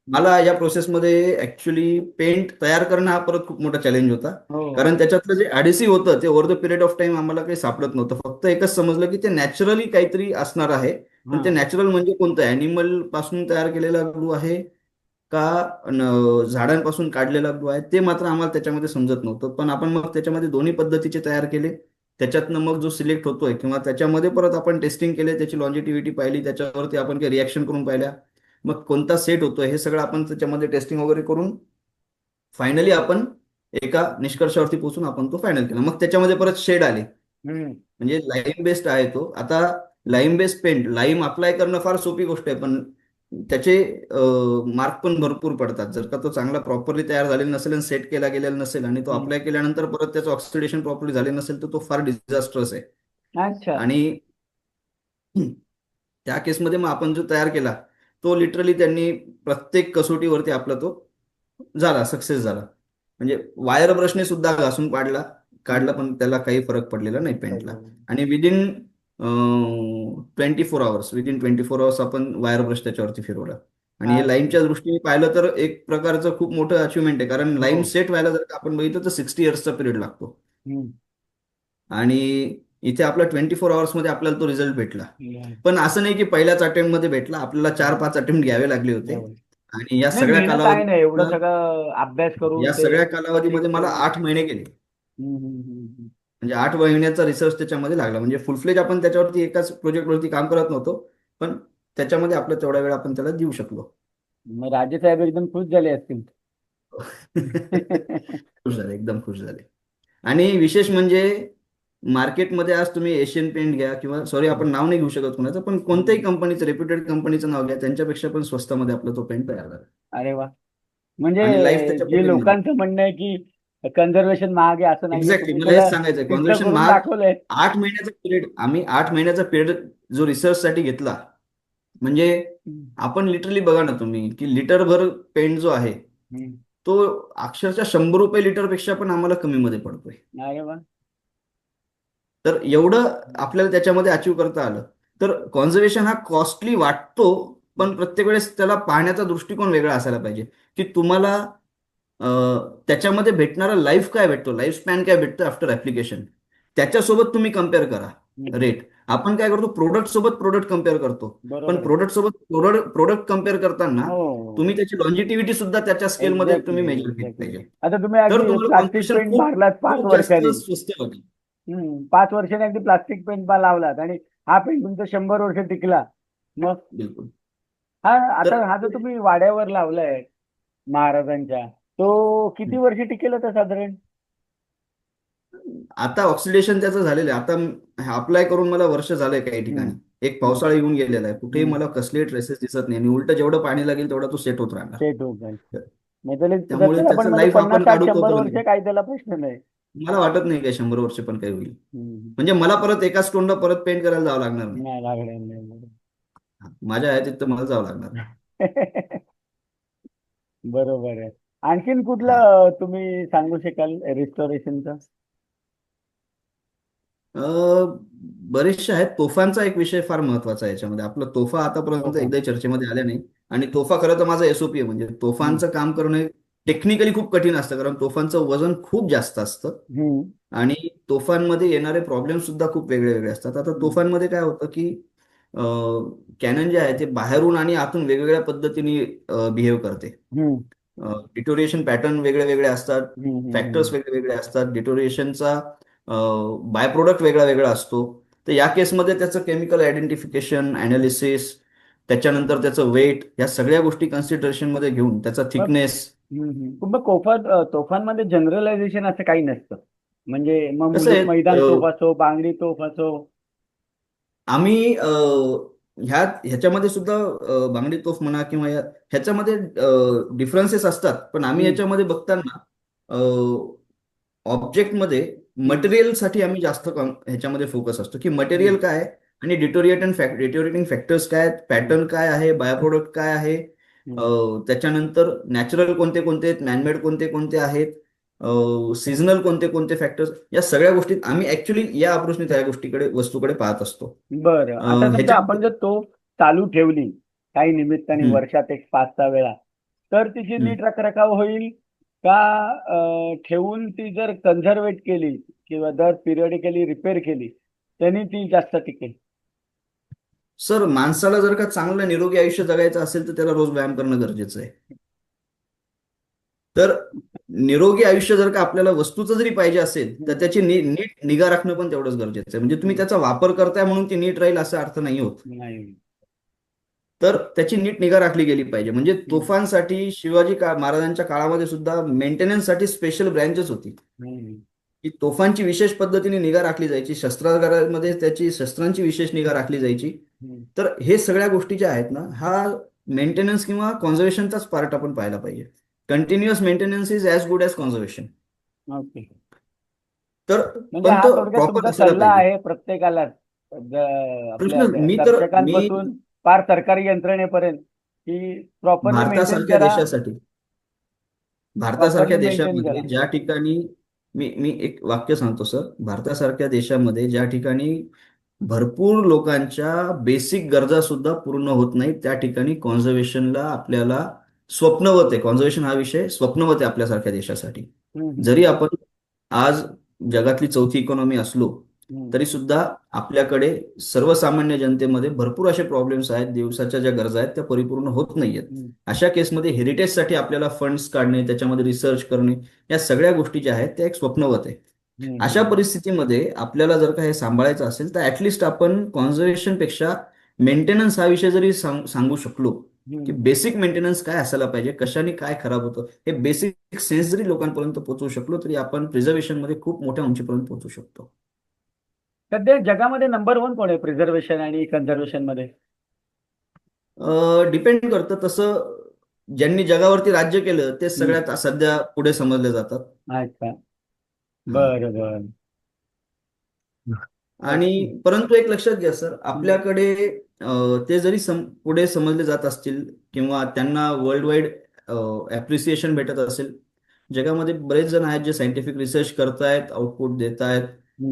मला या प्रोसेसमध्ये ऍक्च्युली पेंट तयार करणं हा परत खूप मोठा चॅलेंज होता. हो. कारण त्याच्यातलं जे ॲडेसिव्ह होतं ते over the period of time आम्हाला काही सापडत नव्हतं. फक्त एकच समजलं की ते नॅचरली काहीतरी असणार आहे, पण ते हां. नॅचरल म्हणजे कोणतं, ॲनिमल पासून तयार केलेला ग्लू आहे का झाडांपासून काढलेला ग्लू आहे, ते मात्र आम्हाला त्याच्यामध्ये समजत नव्हतं. पण आपण मग त्याच्यामध्ये दोन्ही पद्धतीचे तयार केले. त्याच्यातनं मग जो सिलेक्ट होतोय, किंवा त्याच्यामध्ये परत आपण टेस्टिंग केले, त्याची लॉन्जिटिव्हिटी पाहिली, त्याच्यावरती आपण काही रिॲक्शन करून पाहिल्या, मग कोणता सेट होतोय, हे सगळं आपण त्याच्यामध्ये टेस्टिंग वगैरे करून फायनली आपण एका निष्कर्षावरती पोहोचून आपण तो फायनल केला. मग त्याच्यामध्ये परत शेड आले, हं. म्हणजे लाईम बेस्ड आहे तो. आता lime based paint, lime apply करणं फार सोपी गोष्ट आहे, पण त्याचे मार्क पण भरपूर पडतात. जर का तो चांगला प्रॉपरली तयार झालेला नसेल आणि सेट केला गेलेला नसेल, आणि तो हं. अप्लाय केल्यानंतर परत त्याचं ऑक्सिडेशन प्रॉपरली झाले नसेल, तर तो फार डिझास्ट्रस आहे. अच्छा. आणि त्या केसमध्ये मग आपण जो तयार केला, तो लिटरली त्यांनी प्रत्येक कसोटीवरती आपला तो झाला, सक्सेस झाला. म्हणजे वायर ब्रशने सुद्धा घासून काढला, हं. पण त्याला काही फरक पडलेला नाही पेंटला. बरोबर. आणि विदिन 24 आवर्स आपण वायर ब्रश त्याच्यावरती फिरवला. आणि हे अच्छा. लाईमच्या दृष्टीने पाहिलं तर एक प्रकारचं खूप मोठं अचिव्हमेंट आहे, कारण हो. लाईम सेट व्हायला जर का आपण बघितलं तर 60 इयर्सचा पिरियड लागतो. हं. आणि इथे आपला 24 आवर्स मध्ये आपल्याला तो रिझल्ट भेटला. बरं. पण असं नाही की पहिल्याच अटेम्प्ट मध्ये भेटला, आपल्याला 4-5 अटेम्प्ट घ्यावे लागले होते. बरोबर. आणि या नाही, सगळ्या मेहनत आहे ना, एवढं कालावधीत सगळं अभ्यास करून या ते सगळ्या कालावधीमध्ये टेस्ट मला करून. 8 महिने गेले. हं. हं. हं. हं. म्हणजे 8 महिन्याचा रिसर्च त्याच्यामध्ये लागला. म्हणजे फुल फ्लेज आपण त्याच्यावरती एकाच प्रोजेक्टवरती काम करत नव्हतो, पण त्याच्यामध्ये आपला तेवढा वेळ आपण त्याला देऊ शकलो. मग राजेसाहेब एकदम खुश झाले असतील. खुश झाले, एकदम खुश झाले. आणि विशेष म्हणजे मार्केटमध्ये आज तुम्ही एशियन पेंट घ्या किंवा सॉरी आपण नाव नाही घेऊ शकत कुणाचं, पण कोणत्याही कंपनीचं रेप्युटेड कंपनीचं नाव घ्या, त्यांच्यापेक्षा पण स्वस्तामध्ये आपला तो पेंट तयार झाला अरे वा. म्हणजे आणि लाईफ त्याच्या जे पटीमध्ये. लोकांचं म्हणणं आहे की कन्झर्वेशन महाग आहे, असं नाहीये, एक्झॅक्टली तुम्ही मला हेच त्याला सांगायचंय, सिद्ध कॉन्झर्वेशन करून महाग. दाखवलंय. 8 महिन्याचा पिरियड आम्ही 8 महिन्याचा पिरियड जो रिसर्चसाठी घेतला, म्हणजे हम्म. आपण लिटरली बघा ना तुम्ही की लिटरभर पेंट जो आहे हम्म. तो अक्षरशः 100 रुपये लिटरपेक्षा पण आम्हाला कमीमध्ये पडतोय. अरे वा. तर एवढं आपल्याला त्याच्यामध्ये अचीव करता आलं. तर कॉन्झर्वेशन हा कॉस्टली वाटतो, पण प्रत्येक वेळेस त्याला पाहण्याचा दृष्टिकोन वेगळा असायला पाहिजे की तुम्हाला त्याच्यामध्ये भेटणारा लाईफ काय भेटतो, लाईफ स्पॅन काय भेटतं आफ्टर ऍप्लिकेशन, त्याच्यासोबत तुम्ही कम्पेअर करा हम्म. रेट. आपण काय करतो, प्रोडक्ट सोबत प्रोडक्ट कम्पेअर करतो, पण बरोबर आहे. प्रोडक्ट सोबत प्रोडक्ट कम्पेअर करताना हो. तुम्ही त्याची लॉन्जिटिव्हिटी सुद्धा त्याच्या स्केलमध्ये तुम्ही एक्झॅक्टली मेजर केली एक्झॅक्टली. पाहिजे. आता तुम्ही तर अगदी तुम्हाला प्लास्टिक कॉन्झर्वेशन पेंट खूप मारलात पाच खूप जास्त वर्षांनी स्वस्त होते. 5 वर्षांनी अगदी प्लास्टिक पेंट बा लावलात आणि हा पेंट तुमचा 100 वर्ष टिकला. मग बिलकुल. हा, तर आता हा जो तुम्ही वाड्यावर लावलाय महाराजांच्या, तो किती वर्ष टिकेल आता साधारण? आता ऑक्सिडेशन त्याचं झालेलं आहे. आता अप्लाय करून मला वर्ष झालंय काही हम्म. ठिकाणी. एक हम्म. पावसाळा येऊन गेलेला आहे, कुठेही हम्म. मला कसलेही ट्रेसेस दिसत नाही आणि उलट जेवढं पाणी लागेल तेवढा तो सेट होत राहणार. सेट होत जाईल. तर मग त्याला जर त्यामुळे त्याला पण त्याचं म्हणजे लाईफ 50 आपण 60 काढू 100 वर्ष तोपर्यंत काय त्याला प्रश्न नाही. मला वाटत नाही काही 100 वर्ष पण काही होईल. हम्म. म्हणजे मला परत एकाच तोंडा परत पेंट करायला जावं लागणार नाही. नाही लागणार नाही. माझ्या आहे तिथं मला जावं लागणार. बरोबर आहे. आणखीन हा. कुठलं तुम्ही सांगू शकाल रिस्टोरेशनचं? अ, बरेचसे आहेत. तोफांचा एक विषय फार महत्वाचा आहे याच्यामध्ये. आपला तोफा हो आतापर्यंत का? एकदाही चर्चेमध्ये आल्या नाही. आणि तोफा खरं तर माझा एसओपी आहे. म्हणजे हम्म. तोफांचं काम करणं टेक्निकली खूप कठीण असतं, कारण तोफांचं वजन खूप जास्त असतं हम्म. आणि तोफांमध्ये येणारे प्रॉब्लेम सुद्धा खूप वेगळे वेगळे असतात. आता हम्म. तोफांमध्ये काय होतं की कॅनन जे आहे ते बाहेरून आणि आतून वेगवेगळ्या पद्धतीने बिहेव करते. हम्म. डिटोरिएशन पॅटर्न वेगळे वेगळे असतात, हम्म. फॅक्टर्स वेगळे वेगळे असतात, डिटोरिएशनचा बाय प्रोडक्ट वेगळा वेगळा असतो. तर या केसमध्ये त्याचं केमिकल आयडेंटिफिकेशन, अनालिसिस, त्याच्यानंतर त्याचं वेट, या सगळ्या गोष्टी कन्सिडरेशनमध्ये घेऊन त्याचा मग थिकनेस. मग तोफांमध्ये जनरलायझेशन असं काही नसतं, म्हणजे मग कसं आहे, मैदान तोफ असो, बांगडी तोफ असो. आम्ही ह्याच्यामध्ये सुद्धा बांगडी तोफ म्हणा किंवा ह्याच्यामध्ये डिफरन्सेस असतात, पण आम्ही हम्म. याच्यामध्ये बघताना ऑब्जेक्टमध्ये हम्म. मटेरियलसाठी आम्ही जास्त ह्याच्यामध्ये फोकस असतो की हम्म. मटेरियल काय आहे आणि डिटोरिएटिंग फॅक्टर्स काय आहेत, हम्म. पॅटर्न काय आहे, बाय प्रोडक्ट काय आहे, हम्म. त्याच्यानंतर नॅचरल कोणते कोणते आहेत, मॅनमेड कोणते कोणते आहेत, सीझनल कोणते कोणते फॅक्टर्स, या सगळ्या गोष्टीत आम्ही ऍक्च्युली या अप्रोचने त्या गोष्टीकडे वस्तूकडे पाहत असतो. बरं, आता समजा आपण ह्याच्यामध्ये जर तोफ चालू ठेवली काही निमित्ताने हम्म, वर्षात एक 5-6 वेळा, तर तिची हम्म. नीट रखरखाव होईल का? ठेवून ती जर कन्झर्वेट केली किंवा दर पिरियडिकली रिपेअर केली, त्यांनी ती जास्त टिकेल? सर, माणसाला जर का चांगलं निरोगी आयुष्य जगायचं असेल तर त्याला रोज व्यायाम करणं गरजेचं आहे. तर निरोगी आयुष्य जर का आपल्याला वस्तूचं जरी पाहिजे असेल तर हम्म. त्याची नीट निगा राखणं पण तेवढंच गरजेचं आहे. म्हणजे तुम्ही हम्म. त्याचा वापर करताय म्हणून ती नीट राहील असा अर्थ नाही होत. नाही. तर त्याची नीट निगा राखली गेली पाहिजे. म्हणजे हम्म. तोफांसाठी महाराजांच्या काळामध्ये सुद्धा मेंटेनन्ससाठी स्पेशल ब्रँचेस होती हम्म. की तोफांची विशेष पद्धतीने निगा राखली जायची, शस्त्रागारामध्ये त्याची शस्त्रांची विशेष निगा राखली जायची. हम्म. तर हे सगळ्या गोष्टी ज्या आहेत ना, हा मेंटेनन्स किंवा कॉन्झर्वेशनचाच पार्ट आपण पाहायला पाहिजे. Continuous maintenance is as good as conservation. Okay. तर म्हणजे पण हा तो थोडक्यात प्रॉपर तुमचा असायला सल्ला पाहिजे. आहे प्रत्येकाला, आपल्या प्रश्न मी दर्शकांपासून फार सरकारी यंत्रणेपर्यंत, की प्रॉपरली मेंटेन भारतासारख्या करा. देशासाठी भारतासारख्या प्रॉपरली मेंटेन देशामध्ये करा. ज्या ठिकाणी मी एक वाक्य सांगतो सर, भारतासारख्या देशामध्ये ज्या ठिकाणी भरपूर लोकांच्या बेसिक गरजा सुद्धा पूर्ण होत नाहीत, त्या ठिकाणी कॉन्झर्वेशनला आपल्याला स्वप्नवत आहे. कॉन्झर्वेशन हा विषय स्वप्नवत आहे आपल्यासारख्या देशासाठी. हम्म. हम्म. जरी आपण आज जगातली चौथी इकॉनॉमी असलो हम्म. तरी सुद्धा आपल्याकडे सर्वसामान्य जनतेमध्ये भरपूर असे प्रॉब्लेम्स आहेत, दिवसाच्या ज्या गरजा आहेत त्या परिपूर्ण होत नाहीयेत. हम्म. अशा केसमध्ये हेरिटेजसाठी आपल्याला फंड्स काढणे, त्याच्यामध्ये रिसर्च करणे, या सगळ्या गोष्टी ज्या आहेत त्या एक स्वप्नवत आहे. हम्म. अशा परिस्थितीमध्ये आपल्याला जर का हे सांभाळायचं असेल तर ऍटलिस्ट आपण कॉन्झर्वेशन पेक्षा मेंटेनन्स हा विषय जरी सांगू शकलो की हम्म. बेसिक मेंटेनन्स काय असायला पाहिजे, कशाने काय खराब होतं, हे बेसिक सेन्स जरी लोकांपर्यंत पोहोचवू शकलो तरी आपण प्रिझर्वेशन मध्ये खूप मोठ्या उंचीपर्यंत पोहोचू शकतो. सध्या जगामध्ये नंबर वन कोण आहे प्रिझर्वेशन आणि कन्झर्वेशन मध्ये? डिपेंड करतं तसं. ज्यांनी जगावरती राज्य केलं ते हम्म. सगळ्यात सध्या पुढे समजले जातात. अच्छा. हा. बरं बरं. आणि अच्छा. परंतु एक लक्षात घ्या सर, हम्म. आपल्याकडे ते जरी पुढे समजले जात असतील किंवा त्यांना वर्ल्ड वाईड ॲप्रिसिएशन भेटत असेल, जगामध्ये बरेच जण आहेत जे सायंटिफिक रिसर्च करतायत, आउटपुट देत आहेत,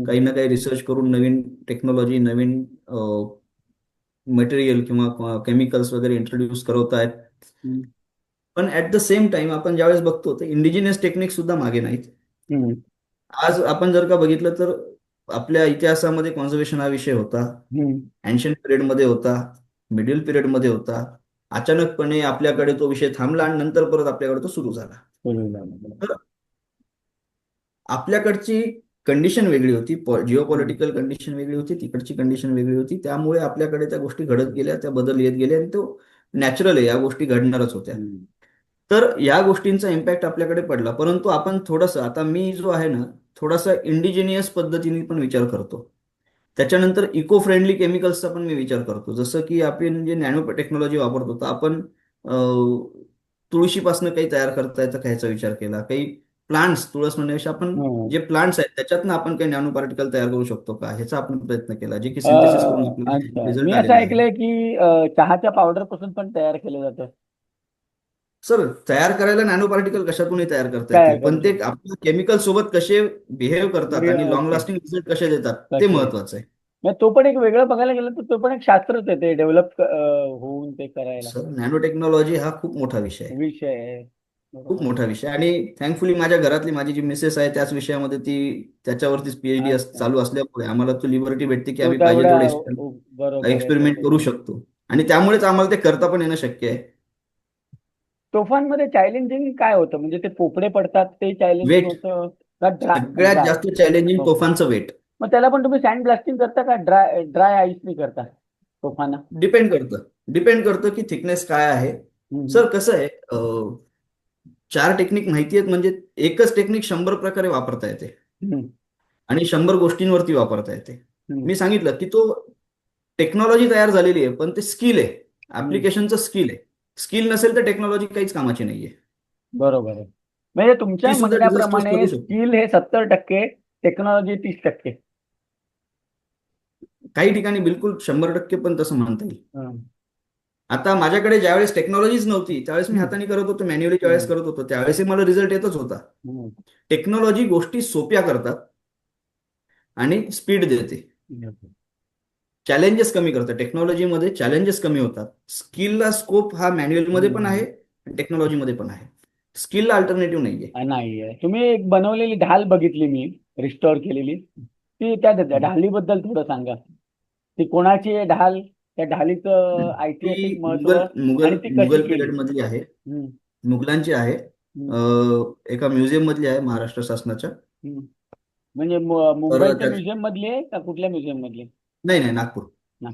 काही हम्म. ना काही रिसर्च करून नवीन टेक्नॉलॉजी, नवीन मटेरियल किंवा केमिकल्स वगैरे इंट्रोड्यूस करवत आहेत. हम्म. पण ऍट द सेम टाइम आपण ज्यावेळेस बघतो तर इंडिजिनियस टेक्निक सुद्धा मागे नाहीत. हम्म. आज आपण जर का बघितलं तर आपल्या इतिहासामध्ये कॉन्झर्वेशन हा विषय होता, हम्म. एन्शंट पिरियडमध्ये होता, मिडल पिरियडमध्ये होता. अचानकपणे आपल्याकडे तो विषय थांबला आणि नंतर परत आपल्याकडे तो सुरू झाला. बरोबर. तर आपल्याकडची कंडिशन वेगळी होती, जिओ हम्म. पॉलिटिकल कंडिशन वेगळी होती, तिकडची कंडिशन वेगळी होती. त्यामुळे आपल्याकडे त्या गोष्टी घडत गेल्या, त्या बदल येत गेले आणि तो नॅचरल आहे, या गोष्टी घडणारच होत्या. हम्म. तर या गोष्टींचा इम्पॅक्ट आपल्याकडे पडला. परंतु आपण थोडंसं, आता मी जो आहे ना, थोडासा इंडिजिनियस पद्धतीने पण विचार करतो. त्याच्यानंतर इको फ्रेंडली केमिकल्सचा पण मी विचार करतो. जसं की आपण जे नॅनो टेक्नॉलॉजी वापरतो, तर आपण तुळशीपासून काही तयार करता येतं का ह्याचा विचार केला. काही प्लांट्स, तुळस म्हणण्यापेक्षा आपण हम्म. जे प्लांट्स आहेत त्याच्यातनं आपण काही नॅनो पार्टिकल तयार करू शकतो का, ह्याचा आपण प्रयत्न केला, जे की सिंथेसिस करून आपल्याला अच्छा, मी रिझल्ट असं आलेला आहे. ऐकलंय की चहाच्या पावडर पासून पण तयार केलं जातं. सर, तयार करायला नॅनो पार्टिकल कशातूनही तयार करता तयार येतील, करू पण ते शकतो. आपल्या केमिकल सोबत कसे बिहेव करतात आणि लॉंग ओके. लास्टिंग रिझल्ट कसे देतात ते कसे? महत्वाचं आहे. मग तो पण एक वेगळं बघायला गेलं तर तो पण एक शास्त्रच आहे, ते डेव्हलप होऊन ते करायला. सर, नॅनो टेक्नॉलॉजी हा खूप मोठा विषय आहे. विषय आहे. खूप बरोबर. मोठा विषय. आणि थँकफुली माझ्या घरातली माझी जी मिसेस आहे त्याच विषयामध्ये, ती त्याच्यावरतीच पीएचडी अच्छा. चालू असल्यामुळे आम्हाला तो लिबर्टी भेटते की तो आम्ही पाहिजे तेवढा तेवढे बरोबर आहे, एक्सपेरिमेंट करू बरोबर. शकतो. आणि त्यामुळेच आम्हाला ते करता पण येणं शक्य आहे. तोफांमध्ये चॅलेंजिंग काय होतं, म्हणजे ते पोपडे पडतात ते चॅलेंजिंग वेट. होतं का ड्राय सगळ्यात ड्राय? जास्त चॅलेंजिंग ओके. तोफांचं वेट. मग त्याला पण तुम्ही सँड ब्लास्टिंग करता का ड्राय ड्राय आईसनी करता तोफांना? डिपेंड करतं की थिकनेस काय आहे. हम्म. सर, कसं आहे, 4 टेक्निक माहिती आहेत म्हणजे एकच टेक्निक 100 प्रकारे वापरता येते हम्म. आणि 100 गोष्टींवरती वापरता येते. हम्म. मी सांगितलं की तो टेक्नॉलॉजी तयार झालेली आहे, पण ते स्किल आहे, हम्म. ऍप्लिकेशनचं स्किल आहे. स्किल नसेल तर टेक्नॉलॉजी काहीच कामाची नाहीये. बरोबर आहे. म्हणजे तुमच्या ती सुद्धा डिझास्टर्स म्हणण्याप्रमाणे करू शकतो. स्किल हे 70%, टेक्नॉलॉजी 30%. काही ठिकाणी बिलकुल 100% पण तसं म्हणता येईल. हम्म. आता माझ्याकडे ज्यावेळेस टेक्नॉलॉजीच नव्हती त्यावेळेस मी हम्म. हाताने करत होतो, मॅन्युअली ज्यावेळेस हम्म. करत होतो त्यावेळेस मला रिझल्ट येतच होता. हम्म. टेक्नॉलॉजी गोष्टी सोप्या करतात आणि स्पीड देते. हम्म. चॅलेंजेस कमी करतात. टेक्नॉलॉजीमध्ये चॅलेंजेस कमी होतात. स्किलला स्कोप हा मॅन्युअलमध्ये पण आहे, हम्म. टेक्नॉलॉजीमध्ये पण आहे. स्किलला अल्टरनेटिव्ह नाहीये. नाहीये. तुम्ही एक बनवलेली ढाल बघितली मी, रिस्टोअर केलेली, ती त्या ढालीबद्दल थोडं सांगा. ती कोणाची आहे ढाल, त्या ढालीचं ती ऐतिहासिक महत्व मुघल मुघल आणि ती कशी मुघल केली? पिरियड मधली आहे. हम्म. मुघलांची आहे. हम्म. एका म्युझियम मधली आहे, महाराष्ट्र शासनाच्या. हम्म. म्हणजे तर मुंबईच्या म्युझियम मधली आहे का कुठल्या म्युझियम मधली? नाही नाही, नागपूर. ना.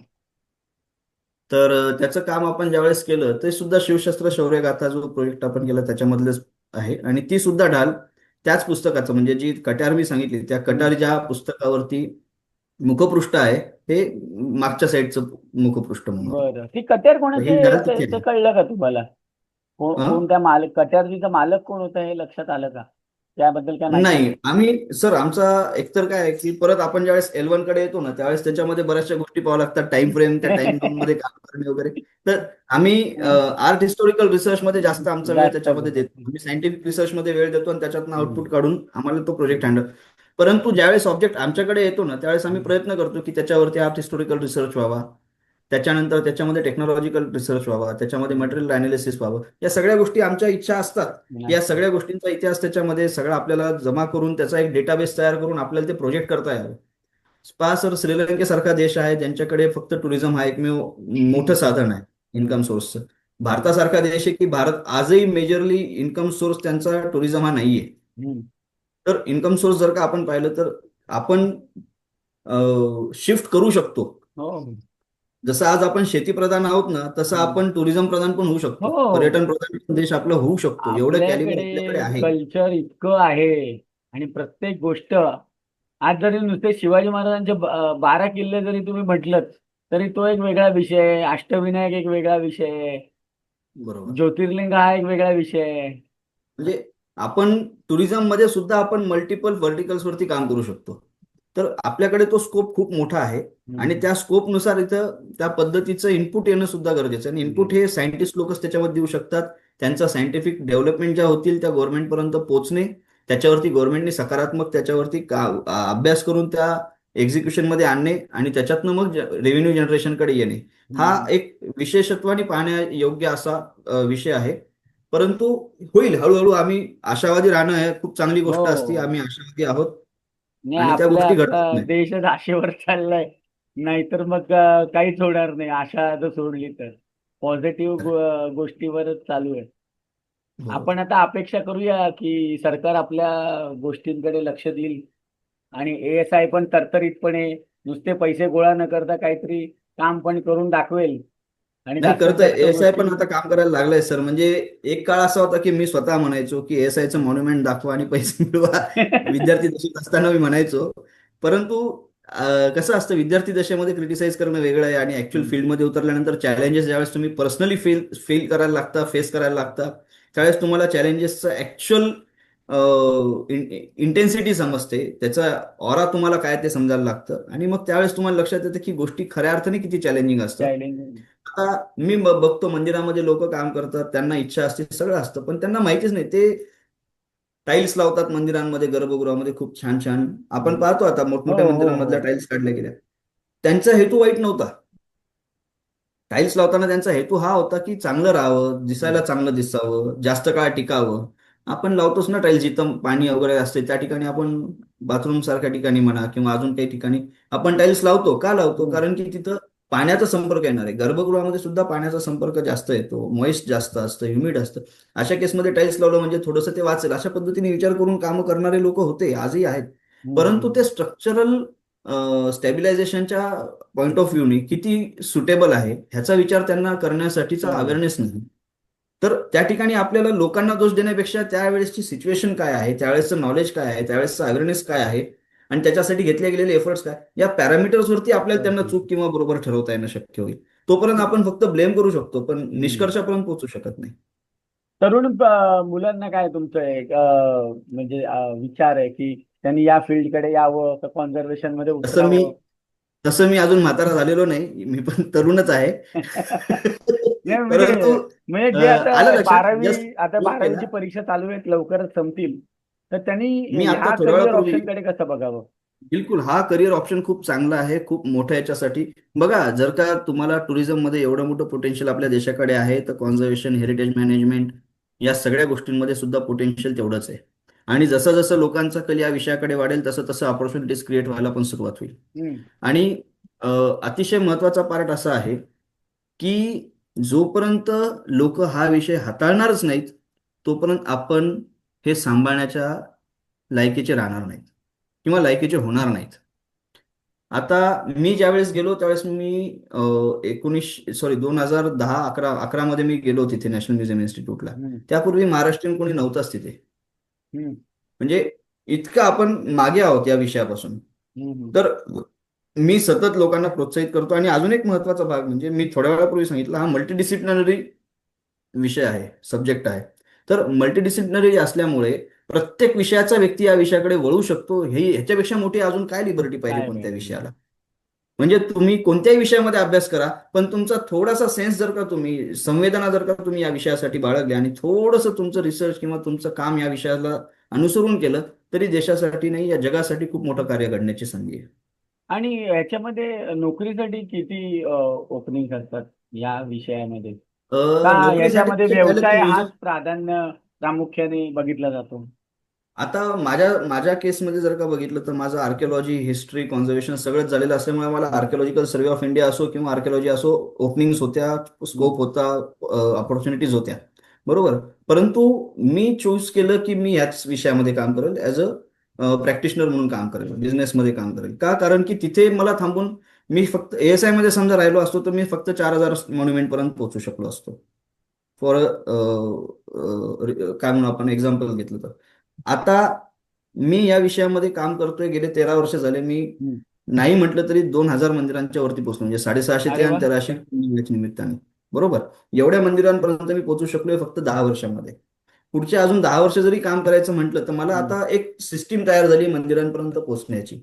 तर त्याचं काम आपण ज्यावेळेस केलं ते सुद्धा शिवशस्त्र शौर्यगाथा जो प्रोजेक्ट आपण केला त्याच्यामधलेच आहे. आणि ती सुद्धा ढाल त्याच पुस्तकाचं, म्हणजे जी कट्यार मी सांगितली त्या हम्म. कटार ज्या पुस्तकावरती मुखपृष्ठ आहे ते मागच्या साईडचं मुखपृष्ठ म्हणून आहे. बरं, ती कट्यार तर कोणाचे ही आहे ढाल तिथे ते आहे. कळलं का तुम्हाला? अं? कोण त्या मालक, कट्यारजीचा मालक कोण होता हे लक्षात आलं का? त्याबद्दल काय माहिती आहे? नाही, आम्ही सर, आमचा एकतर काय आहे की परत आपण ज्यावेळेस L1 कडे येतो ना त्यावेळेस त्याच्यामध्ये बऱ्याचशा गोष्टी पाहाव्या लागतात, टाइम फ्रेम, त्या टाइम झोन मध्ये काम करणे वगैरे. तर आम्ही आर्ट हिस्टॉरिकल रिसर्च मध्ये जास्त आमचा वेळ जास्त त्याच्यामध्ये देतो. आम्ही सायंटिफिक रिसर्च मध्ये वेळ देतो आणि त्याच्यातून हम्म. आउटपुट काढून आम्हाला तो प्रोजेक्ट हँडल. परंतु ज्यावेळेस ऑब्जेक्ट आमच्याकडे येतो ना त्यावेळेस आम्ही प्रयत्न करतो की त्याच्यावरती आर्ट हिस्टॉरिकल रिसर्च व्हावा, त्याच्यानंतर त्याच्यामध्ये टेक्नॉलॉजिकल रिसर्च व्हावा, त्याच्यामध्ये मटेरियल अनालिसिस व्हावं. या सगळ्या गोष्टी आमच्या इच्छा असतात. या अच्छा. सगळ्या गोष्टींचा इतिहास त्याच्यामध्ये सगळं आपल्याला जमा करून त्याचा एक डेटाबेस तयार करून आपल्याला ते प्रोजेक्ट करता यावं. स्पा सर, श्रीलंकेसारखा देश आहे ज्यांच्याकडे फक्त टुरिझम हा एकमेव मोठं साधन आहे हम्म. इन्कम सोर्सचं. भारतासारखा देश आहे की भारत आजही मेजरली इन्कम सोर्स त्यांचा टुरिझम हा नाहीये. हम्म. तर इन्कम सोर्स जर का आपण पाहिलं तर आपण शिफ्ट करू शकतो. हो. जसं आज आपण शेती प्रधान आहोत ना, तसं हम्म. आपण टुरिझम प्रधान पण होऊ शकतो. हो, पर्यटन प्रधान देश आपला होऊ शकतो. एवढं कॅलिबर आपल्याकडे आपल्याकडे आहे. कल्चर इतकं आहे आणि प्रत्येक गोष्ट, आज जरी नुसते शिवाजी महाराजांचे 12 किल्ले जरी तुम्ही म्हटलं तरी तो एक वेगळा विषय आहे, अष्टविनायक एक वेगळा विषय आहे, बरोबर. ज्योतिर्लिंग हा एक वेगळा विषय आहे. म्हणजे आपण टुरिझम मध्ये सुद्धा आपण मल्टिपल व्हर्टिकल्स वरती काम करू शकतो. तर आपल्याकडे तो स्कोप खूप मोठा आहे. आणि हम्म. त्या स्कोपनुसार इथं त्या पद्धतीचं इनपुट येणं सुद्धा गरजेचं आहे. आणि इनपुट हम्म. हे सायंटिस्ट लोकच त्याच्यामध्ये देऊ शकतात. त्यांचा सायंटिफिक डेव्हलपमेंट ज्या होतील त्या गव्हर्नमेंटपर्यंत पोहोचणे, त्याच्यावरती गव्हर्नमेंटने सकारात्मक त्याच्यावरती अभ्यास करून त्या एक्झिक्युशन मध्ये आणणे आणि त्याच्यातनं मग रेव्हेन्यू जनरेशनकडे येणे, हा हम्म. एक विशेषत्वाने पाहण्यायोग्य असा विषय आहे. परंतु होईल हळूहळू. आम्ही आशावादी राहणं हे खूप चांगली गोष्ट असते. हो, आम्ही आशावादी आहोत नाही आणि त्या आपला गोष्टी आता घडतात नाही. देशच आशेवर चाललाय, नाहीतर मग काहीच होणार नाही आशा जर सोडली तर. पॉझिटिव्ह गोष्टीवरच चालू आहे. बरोबर. आपण आता अपेक्षा करूया की सरकार आपल्या गोष्टींकडे लक्ष देईल आणि ASI पण तरतरीतपणे नुसते पैसे गोळा न करता काहीतरी काम पण करून दाखवेल आणि नाही, जास्तीत करतंय. जास्त एएसआय गोष्टी. पण आता काम करायला लागलंय सर. म्हणजे एक काळ असा होता की मी स्वतः म्हणायचो की एएसआयचं मॉन्युमेंट दाखवा आणि पैसे मिळवा. विद्यार्थी दशेत असताना मी म्हणायचो. परंतु कसं असतं, विद्यार्थी दशेमध्ये क्रिटिसाइज करणं वेगळं आहे आणि ऍक्च्युअल हम्म. फील्डमध्ये उतरल्यानंतर चॅलेंजेस ज्यावेळेस तुम्ही पर्सनली फील करायला लागता, फेस करायला लागता, त्यावेळेस तुम्हाला चॅलेंजेसचं ऍक्च्युअल इंटेन्सिटी समजते. त्याचा ऑरा तुम्हाला काय ते समजायला लागतं आणि मग त्यावेळेस तुम्हाला लक्षात येतं की गोष्टी खऱ्या अर्थाने किती चॅलेंजिंग असतात. चॅलेंजिंग. आता मी बघतो मंदिरामध्ये लोक काम करतात, त्यांना इच्छा असते, सगळं असतं, पण त्यांना माहितीच नाही. ते टाईल्स लावतात मंदिरांमध्ये, गर्भगृहामध्ये खूप छान छान. आपण पाहतो आता हो, मोठमोठ्या हो, हो. मंदिरांमधल्या टाईल्स काढल्या गेल्या. त्यांचा हेतू वाईट नव्हता. टाईल्स लावताना त्यांचा हेतू हा होता की चांगलं राहावं, दिसायला हम्म. चांगलं दिसावं, जास्त काळ टिकावं. आपण लावतोच ना टाईल्स जिथं पाणी वगैरे असते त्या ठिकाणी. आपण बाथरूम सारख्या ठिकाणी म्हणा किंवा अजून काही ठिकाणी आपण टाईल्स लावतो. का लावतो? हम्म. कारण की तिथं पाण्याचा संपर्क येणार आहे. गर्भगृहामध्ये सुद्धा पाण्याचा संपर्क जास्त येतो, मॉइस्ट जास्त असतं, ह्युमिड असतं. अशा केसमध्ये टाईल्स लावलं म्हणजे थोडंसं ते वाचेल, अशा पद्धतीने विचार करून कामं करणारे लोक होते, आजही आहेत. परंतु हम्म. ते स्ट्रक्चरल स्टॅबिलायझेशनच्या पॉईंट ऑफ व्ह्यूने किती सुटेबल आहे ह्याचा विचार त्यांना करण्यासाठीचा हो. अवेअरनेस नाही. तर त्या ठिकाणी आपल्याला लोकांना दोष देण्यापेक्षा त्यावेळेसची सिच्युएशन काय आहे, त्यावेळेसचं नॉलेज काय आहे, त्यावेळेसचं अवेअरनेस काय आहे आणि त्याच्यासाठी घेतले गेलेले एफर्ट्स काय, या पॅरामीटर्सवरती आपल्याला त्यांना चूक किंवा बरोबर ठरवता येणं शक्य होईल. तोपर्यंत आपण फक्त ब्लेम करू शकतो, पण हम्म. निष्कर्षापर्यंत पोहोचू शकत नाही. तरुण मुलांना काय तुमचं एक म्हणजे विचार आहे की त्यांनी या फील्डकडे यावं का कॉन्झर्वेशन मध्ये तसं मी उतरावं? तसं मी अजून म्हातारा झालेलो नाही, मी पण तरुणच आहे. नाही परंतु म्हणजे जे आलं आता लक्षात, जस्ट आता क्लिक केला. 12वीची परीक्षा चालू आहेत, लवकरच संपतील, तर त्यांनी मी आता ह्या थोड्या करिअर वेळापूर्वी, ऑप्शन कडे कसं बघावं? बिलकुल हा करिअर ऑप्शन खूप चांगला आहे, खूप मोठं याच्यासाठी. बघा, जर का तुम्हाला टुरिझम मध्ये एवढं मोठं पोटेन्शियल आपल्या देशाकडे आहे, तर कॉन्झर्वेशन, हेरिटेज मॅनेजमेंट या सगळ्या गोष्टींमध्ये सुद्धा पोटेन्शियल तेवढंच आहे. आणि जसं जसं लोकांचा कल या विषयाकडे वाढेल तसं तसं ऑपॉर्च्युनिटीज क्रिएट व्हायला पण सुरुवात होईल. हम्म. आणि अ, अतिशय महत्वाचा पार्ट असा आहे की जोपर्यंत लोक हा विषय हाताळणारच नाहीत, तोपर्यंत आपण हे सांभाळण्याच्या लायकीचे राहणार नाहीत किंवा लायकीचे होणार नाहीत. आता मी ज्यावेळेस गेलो त्यावेळेस मी 2010-11 मध्ये मी गेलो तिथे नॅशनल म्युझियम इन्स्टिट्यूटला. हम्म. त्यापूर्वी महाराष्ट्रीयन कोणी नव्हताच तिथे. हम्म. म्हणजे इतकं आपण मागे आहोत या विषयापासून. हम्म. तर मी सतत लोकांना प्रोत्साहित करतो. आणि अजून एक महत्वाचा भाग म्हणजे मी थोड्या वेळापूर्वी सांगितलं, हा मल्टीडिसिप्लिनरी विषय आहे, सब्जेक्ट आहे. तर मल्टीडिसिप्लिनरी असल्यामुळे प्रत्येक विषयाचा व्यक्ती या विषयाकडे वळू शकतो. हे ह्याच्यापेक्षा मोठी अजून काय लिबर्टी पाहिजे काय कोणत्या पाहिजे? विषयाला? म्हणजे तुम्ही कोणत्याही विषयामध्ये अभ्यास करा, पण तुमचा थोडासा सेन्स जर का तुम्ही, संवेदना जर का तुम्ही या विषयासाठी बाळगली आणि थोडंसं तुमचं रिसर्च किंवा तुमचं काम या विषयाला अनुसरून केलं, तरी देशासाठी नाही या जगासाठी खूप मोठं कार्य घडण्याची संधी आहे. आणि ह्याच्यामध्ये नोकरीसाठी किती ओपनिंग असतात या विषयामध्ये? का नोकरीसाठी याच्यामध्ये तसं पाहिलं तर व्यवसाय म्युझियम. हाच प्रामुख्याने बघितला जातो? आता माझ्या माझ्या केसमध्ये जर का बघितलं तर माझं आर्किओलॉजी, हिस्ट्री, कॉन्झर्वेशन सगळंच झालेलं असल्यामुळे मला हम्म. आर्किओलॉजिकल सर्व्हे ऑफ इंडिया असो किंवा आर्किओलॉजी असो, ओपनिंग्स होत्या, हम्म. स्कोप होता, ऑपॉर्च्युनिटीज होत्या. बरोबर. परंतु मी चूज केलं की मी याच विषयामध्ये काम करेल, ऍज अ प्रॅक्टिशनर म्हणून काम करेल, बिझनेसमध्ये काम करेल. का? कारण की तिथे मला थांबून मी फक्त ASI मध्ये समजा राहिलो असतो तर मी फक्त 4,000 मॉन्युमेंट पर्यंत पोहोचू शकलो असतो. फॉर काय म्हणू आपण एक्झाम्पल घेतलं तर. आता मी या विषयामध्ये काम करतोय, गेले 13 वर्ष झाले. मी हम्म. नाही म्हटलं तरी 2,000 मंदिरांच्या वरती पोहोचलो, म्हणजे 650 ते अरे आणि वा. 1300 याच्या निमित्ताने. बरोबर, एवढ्या मंदिरांपर्यंत मी पोहोचू शकलोय फक्त 10 वर्षांमध्ये. पुढच्या अजून 10 वर्ष जरी काम करायचं म्हटलं तर मला हम्म. आता एक सिस्टीम तयार झाली मंदिरांपर्यंत पोहोचण्याची.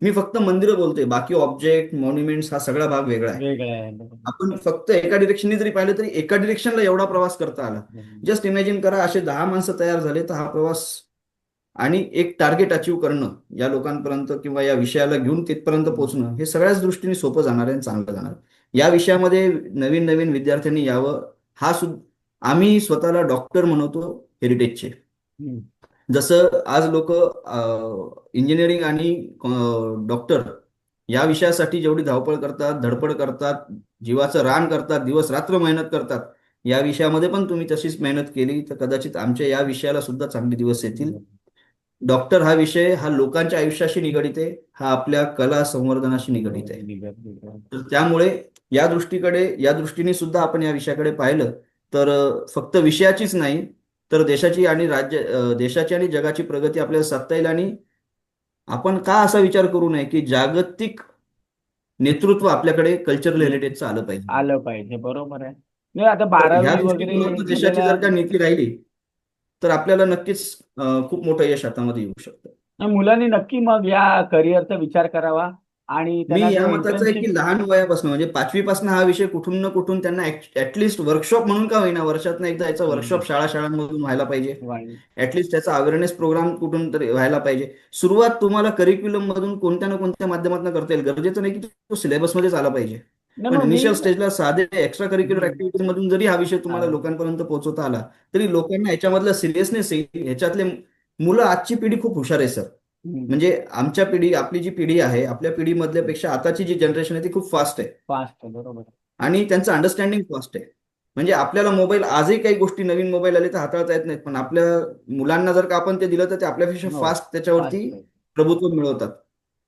मी फक्त मंदिरं बोलतोय, बाकी ऑब्जेक्ट मॉन्युमेंट्स हा सगळा भाग वेगळा आहे. वेगळं आहे. बरोबर. आपण फक्त एका डिरेक्शननी जरी पाहिलं तरी एका डिरेक्शनला एवढा प्रवास करता आला. हम्म. जस्ट इमॅजिन करा, असे 10 माणसं तयार झाले तर हा प्रवास आणि एक टार्गेट अचीव करणं या लोकांपर्यंत किंवा या विषयाला घेऊन तिथपर्यंत पोहोचणं हे सगळ्याच दृष्टीने सोपं जाणार आहे आणि चांगलं जाणार आहे. या विषयामध्ये नवीन नवीन विद्यार्थ्यांनी यावं. हा सुद्धा आम्ही स्वतःला डॉक्टर म्हणवतो हेरिटेजचे. हम्म. जसं आज लोक इंजिनिअरिंग आणि डॉक्टर या विषयासाठी जेवढी धावपळ करतात, धडपड करतात, जीवाचं रान करतात, दिवस रात्र मेहनत करतात, या विषयामध्ये पण तुम्ही तशीच मेहनत केली तर कदाचित आमच्या या विषयाला सुद्धा चांगले दिवस येतील. डॉक्टर हा विषय हा लोकांच्या आयुष्याशी निगडित आहे, हा आपल्या कला संवर्धनाशी निगडित आहे. तर त्यामुळे या दृष्टीने सुद्धा आपण या विषयाकडे पाहिलं तर फक्त विषयाचीच नाही तर देशाची आणि देशाची आणि जगाची प्रगती आपल्याला साधता येईल. आणि आपण का असा विचार करू नये की जागतिक नेतृत्व आपल्याकडे कल्चरल हेरिटेजचं आलं पाहिजे. आलं पाहिजे. बरोबर आहे. नाही आता तर ह्या 12वी वगैरे दृष्टिकोनातून देशाची झालेल्या जर का नीती राहिली तर आपल्याला नक्कीच खूप मोठं यश हातामध्ये येऊ शकतं. मुलांनी नक्की मग या करिअरचा विचार करावा आणि मी त्यांना या जो मताचा आहे इंटर्नशिप. की लहान वयापासून म्हणजे 5वी पासून हा विषय कुठून ना कुठून त्यांना ऍटलिस्ट वर्कशॉप म्हणून का होईना वर्षातनं एकदा याचा वर्कशॉप शाळांमधून व्हायला पाहिजे. ऍटलिस्ट त्याचा अवेअरनेस प्रोग्राम कुठून तरी व्हायला पाहिजे. सुरुवात तुम्हाला करिक्युलम मधून कोणत्या ना कोणत्या माध्यमातून करता येईल. गरजेचं नाही की तो सिलेबसमध्येच आला पाहिजे, नाही पण मग मी. इनिशियल स्टेजला साधे एक्स्ट्रा करिक्युलर हम्म. ऍक्टिव्हिटीज मधून जरी हा विषय तुम्हाला हा. लोकांपर्यंत पोहोचवता आला तरी लोकांना याच्यामधला सिरियसनेस येईल. ह्याच्यातले मुलं आजची पिढी खूप हुशार आहे सर. हम्म. म्हणजे आमच्या पिढी, आपली जी पिढी आहे, आपल्या पिढीमधल्यापेक्षा आताची जी जनरेशन आहे ती खूप फास्ट आहे फास्ट बरोबर. आणि त्यांचं अंडरस्टँडिंग फास्ट आहे. म्हणजे आपल्याला मोबाईल आजही काही गोष्टी नवीन मोबाईल आले तर हाताळता येत नाहीत, पण आपल्या मुलांना जर का आपण ते दिलं तर ते आपल्यापेक्षा हो. फास्ट त्याच्यावरती फास्ट आहे. प्रभुत्व मिळवतात.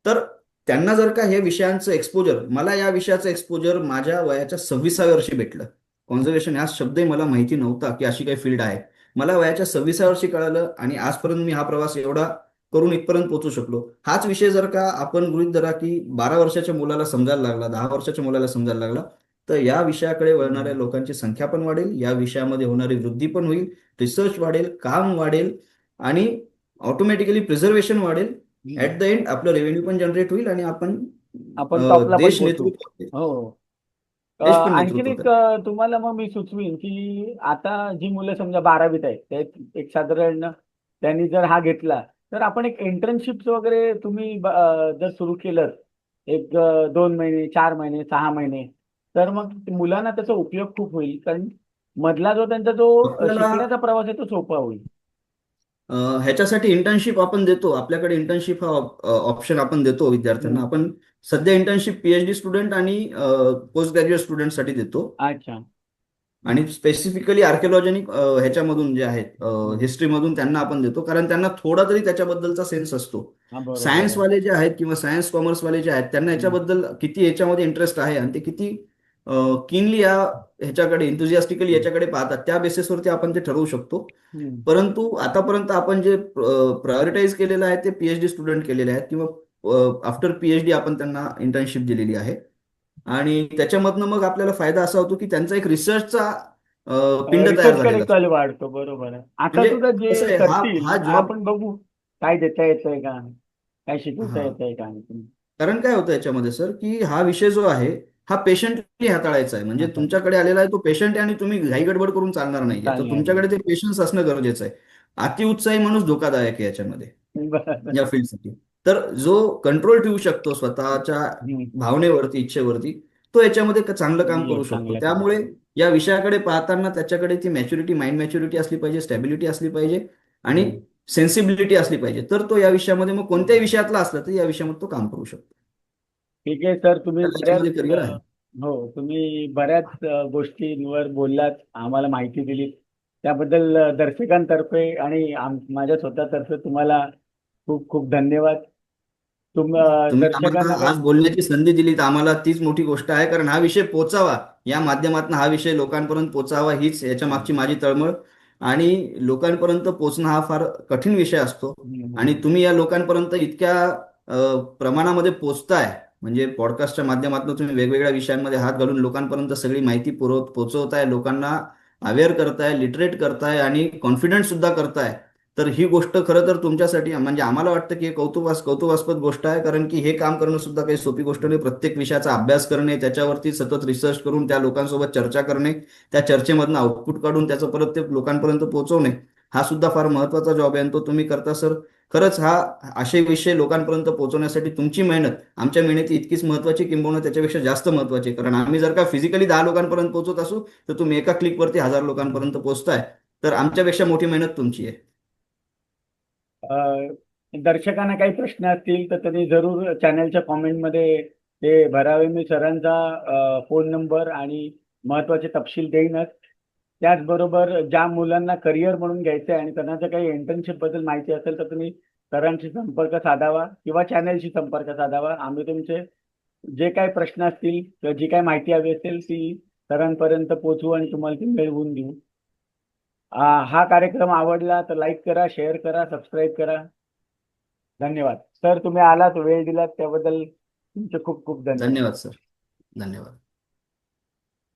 तर त्यांना जर का हे विषयांचं एक्सपोजर, मला या विषयाचं एक्सपोजर माझ्या वयाच्या 26व्या वर्षी भेटलं. कॉन्झर्वेशन हा शब्दही मला माहिती नव्हता की अशी काही फील्ड आहे. मला वयाच्या 26व्या वर्षी कळालं आणि आजपर्यंत मी हा प्रवास एवढा करून इथपर्यंत पोहोचू शकलो. हाच विषय जर का आपण गृहीत धरा की 12 वर्षाच्या मुलाला समजायला लागला, 10 वर्षाच्या मुलाला समजायला लागला, तर या विषयाकडे वळणाऱ्या लोकांची संख्या पण वाढेल, या विषयामध्ये होणारी वृद्धी पण होईल, रिसर्च वाढेल, काम वाढेल आणि ऑटोमॅटिकली प्रिझर्वेशन वाढेल. हम्म. ऍट द एंड आपलं रेव्हेन्यू पण जनरेट होईल आणि आपण आपण टॉपला पण देश पोहोचू. नेतृत्व हो. देश पण आणखीन नेतृत्व एक करेल. तुम्हाला मग मी सुचवीन की आता जी मुलं समजा 12वीत आहेत ते एक साधारण त्यांनी जर हा घेतला तर आपण एक इंटर्नशिप वगैरे तुम्ही जर सुरू केलं एक 2 महिने 4 महिने 6 महिने तर मग मुलांना त्याचा उपयोग खूप होईल कारण मधला जो त्यांचा जो आपल्याला शिकण्याचा प्रवास आहे तो सोपा होईल. ह्याच्यासाठी इंटर्नशिप आपण देतो. आपल्याकडे इंटर्नशिप हा ऑप्शन आपण देतो विद्यार्थ्यांना. हम्म. आपण सध्या इंटर्नशिप PhD स्टुडंट आणि पोस्ट ग्रॅज्युएट स्टुडंटसाठी देतो. अच्छा. आणि स्पेसिफिकली आर्किओलॉजिक ह्याच्यामधून जे आहेत हम्म. हिस्ट्रीमधून त्यांना आपण देतो, कारण त्यांना थोडा तरी त्याच्याबद्दलचा सेन्स असतो. हा बरोबर आहे. सायन्सवाले जे आहेत किंवा सायन्स कॉमर्सवाले जे आहेत त्यांना हम्म. याच्याबद्दल किती याच्यामध्ये इंटरेस्ट आहे आणि ते किती किनली ह्याच्याकडे इंथुझियास्टिकली याच्याकडे पाहतात त्या बेसिसवरती आपण ते ठरवू शकतो. हम्म. परंतु आतापर्यंत आपण जे प्रायोरिटाईज केलेलं आहे ते PhD स्टुडंट केलेले आहेत किंवा आफ्टर PhD आपण त्यांना इंटर्नशिप दिलेली आहे. आणि त्याच्यामधनं मग आपल्याला फायदा असा होतो की त्यांचा एक रिसर्चचा पिंड तयार रिसर्च कडे झालेला कल असतो. वाढतो. बरोबर आहे. आता म्हणजे सुद्धा कसं जे आहे, हा हा करतील जॉब. आपण बघू काय देता येतंय का काय शिकवता हा, येतंय का आणखीन. कारण काय होतं याच्यामध्ये सर की हा विषय जो आहे हा पेशंटली हाताळायचा आहे. म्हणजे आता तुमच्याकडे आलेला आहे तो पेशंट आहे आणि तुम्ही घाईगडबड करून चालणार नाही. तर चालणार तुमच्याकडे ते पेशन्स असणं गरजेचं आहे. अतिउत्साही माणूस धोकादायक आहे याच्यामध्ये, नाही. बरं. या फील्डसाठी. तर जो कंट्रोल ठेवू शकतो स्वतःच्या हम्म. भावनेवरती, इच्छेवरती, तो याच्यामध्ये चांगलं काम ये करू शकतो. चांगलं काम. त्यामुळे या विषयाकडे पाहताना त्याच्याकडे ती मॅच्युरिटी, माइंड मॅच्युरिटी असली पाहिजे, स्टॅबिलिटी असली पाहिजे आणि हम्म. सेन्सिबिलिटी असली पाहिजे. तर तो या विषयामध्ये मग कोणत्याही विषयातला असला तर या विषयामध्ये तो काम करू शकतो. ठीक आहे सर तुम्ही त्याला बऱ्याच याच्यामध्ये करिअर आहे. हो तुम्ही बऱ्याच गोष्टींवर बोललात आम्हाला माहिती दिली त्याबद्दल दर्शकांतर्फे आणि माझ्या स्वतःतर्फे तुम्हाला खूप खूप धन्यवाद. तुम्ही दर्शकांना आम्हाला काही आज बोलण्याची संधी दिली तर आम्हाला तीच मोठी गोष्ट आहे, कारण हा विषय पोचावा, या माध्यमातून हा विषय लोकांपर्यंत पोचावा हीच याच्या मागची माझी तळमळ. आणि लोकांपर्यंत पोचणं हा फार कठीण विषय असतो. आणि तुम्ही या लोकांपर्यंत इतक्या प्रमाणामध्ये पोचताय, म्हणजे पॉडकास्टच्या माध्यमातून तुम्ही वेगवेगळ्या विषयांमध्ये हात घालून लोकांपर्यंत सगळी माहिती पोहोचवताय, लोकांना अवेअर करताय, लिटरेट करताय आणि कॉन्फिडंट सुद्धा करताय. तर ही गोष्ट खरं तर तुमच्यासाठी म्हणजे आम्हाला वाटतं की हे कौतुकास्पद गोष्ट आहे, कारण की हे काम करणं सुद्धा काही सोपी गोष्ट नाही. प्रत्येक विषयाचा अभ्यास करणे, त्याच्यावरती सतत रिसर्च करून त्या लोकांसोबत चर्चा करणे, त्या चर्चेमधनं आउटपुट काढून त्याचं परत ते लोकांपर्यंत पोहोचवणे, हा सुद्धा फार महत्वाचा जॉब आहे आणि तो तुम्ही करता सर. खरंच हा असे विषय लोकांपर्यंत पोहोचवण्यासाठी तुमची मेहनत आमच्या मेहनती इतकीच महत्वाची, किंबहुना त्याच्यापेक्षा जास्त महत्वाची आहे. कारण आम्ही जर का फिजिकली 10 लोकांपर्यंत पोहोचत असू, तर तुम्ही एका क्लिकवरती 1000 लोकांपर्यंत पोहोचताय. तर आमच्यापेक्षा मोठी मेहनत तुमची आहे. दर्शकांना काही प्रश्न असतील तर त्यांनी जरूर चॅनलच्या कॉमेंटमध्ये ते भरावे. मी सरांचा फोन नंबर आणि महत्त्वाचे तपशील देईनच. त्याचबरोबर ज्या मुलांना करिअर म्हणून घ्यायचं आहे आणि त्यांना जर काही इंटर्नशिप बद्दल माहिती असेल तर तुम्ही सरांशी संपर्क साधावा किंवा चॅनलशी संपर्क साधावा. आम्ही तुमचे जे काही प्रश्न असतील किंवा जी काही माहिती हवी असेल ती सरांपर्यंत पोहोचवू आणि तुम्हाला ती मिळवून देऊ. हा कार्यक्रम आवडला तर लाईक करा, शेअर करा, सबस्क्राईब करा. धन्यवाद सर, तुम्ही आलात, वेळ दिलात त्याबद्दल तुमचे खूप खूप धन्यवाद. धन्यवाद सर. धन्यवाद.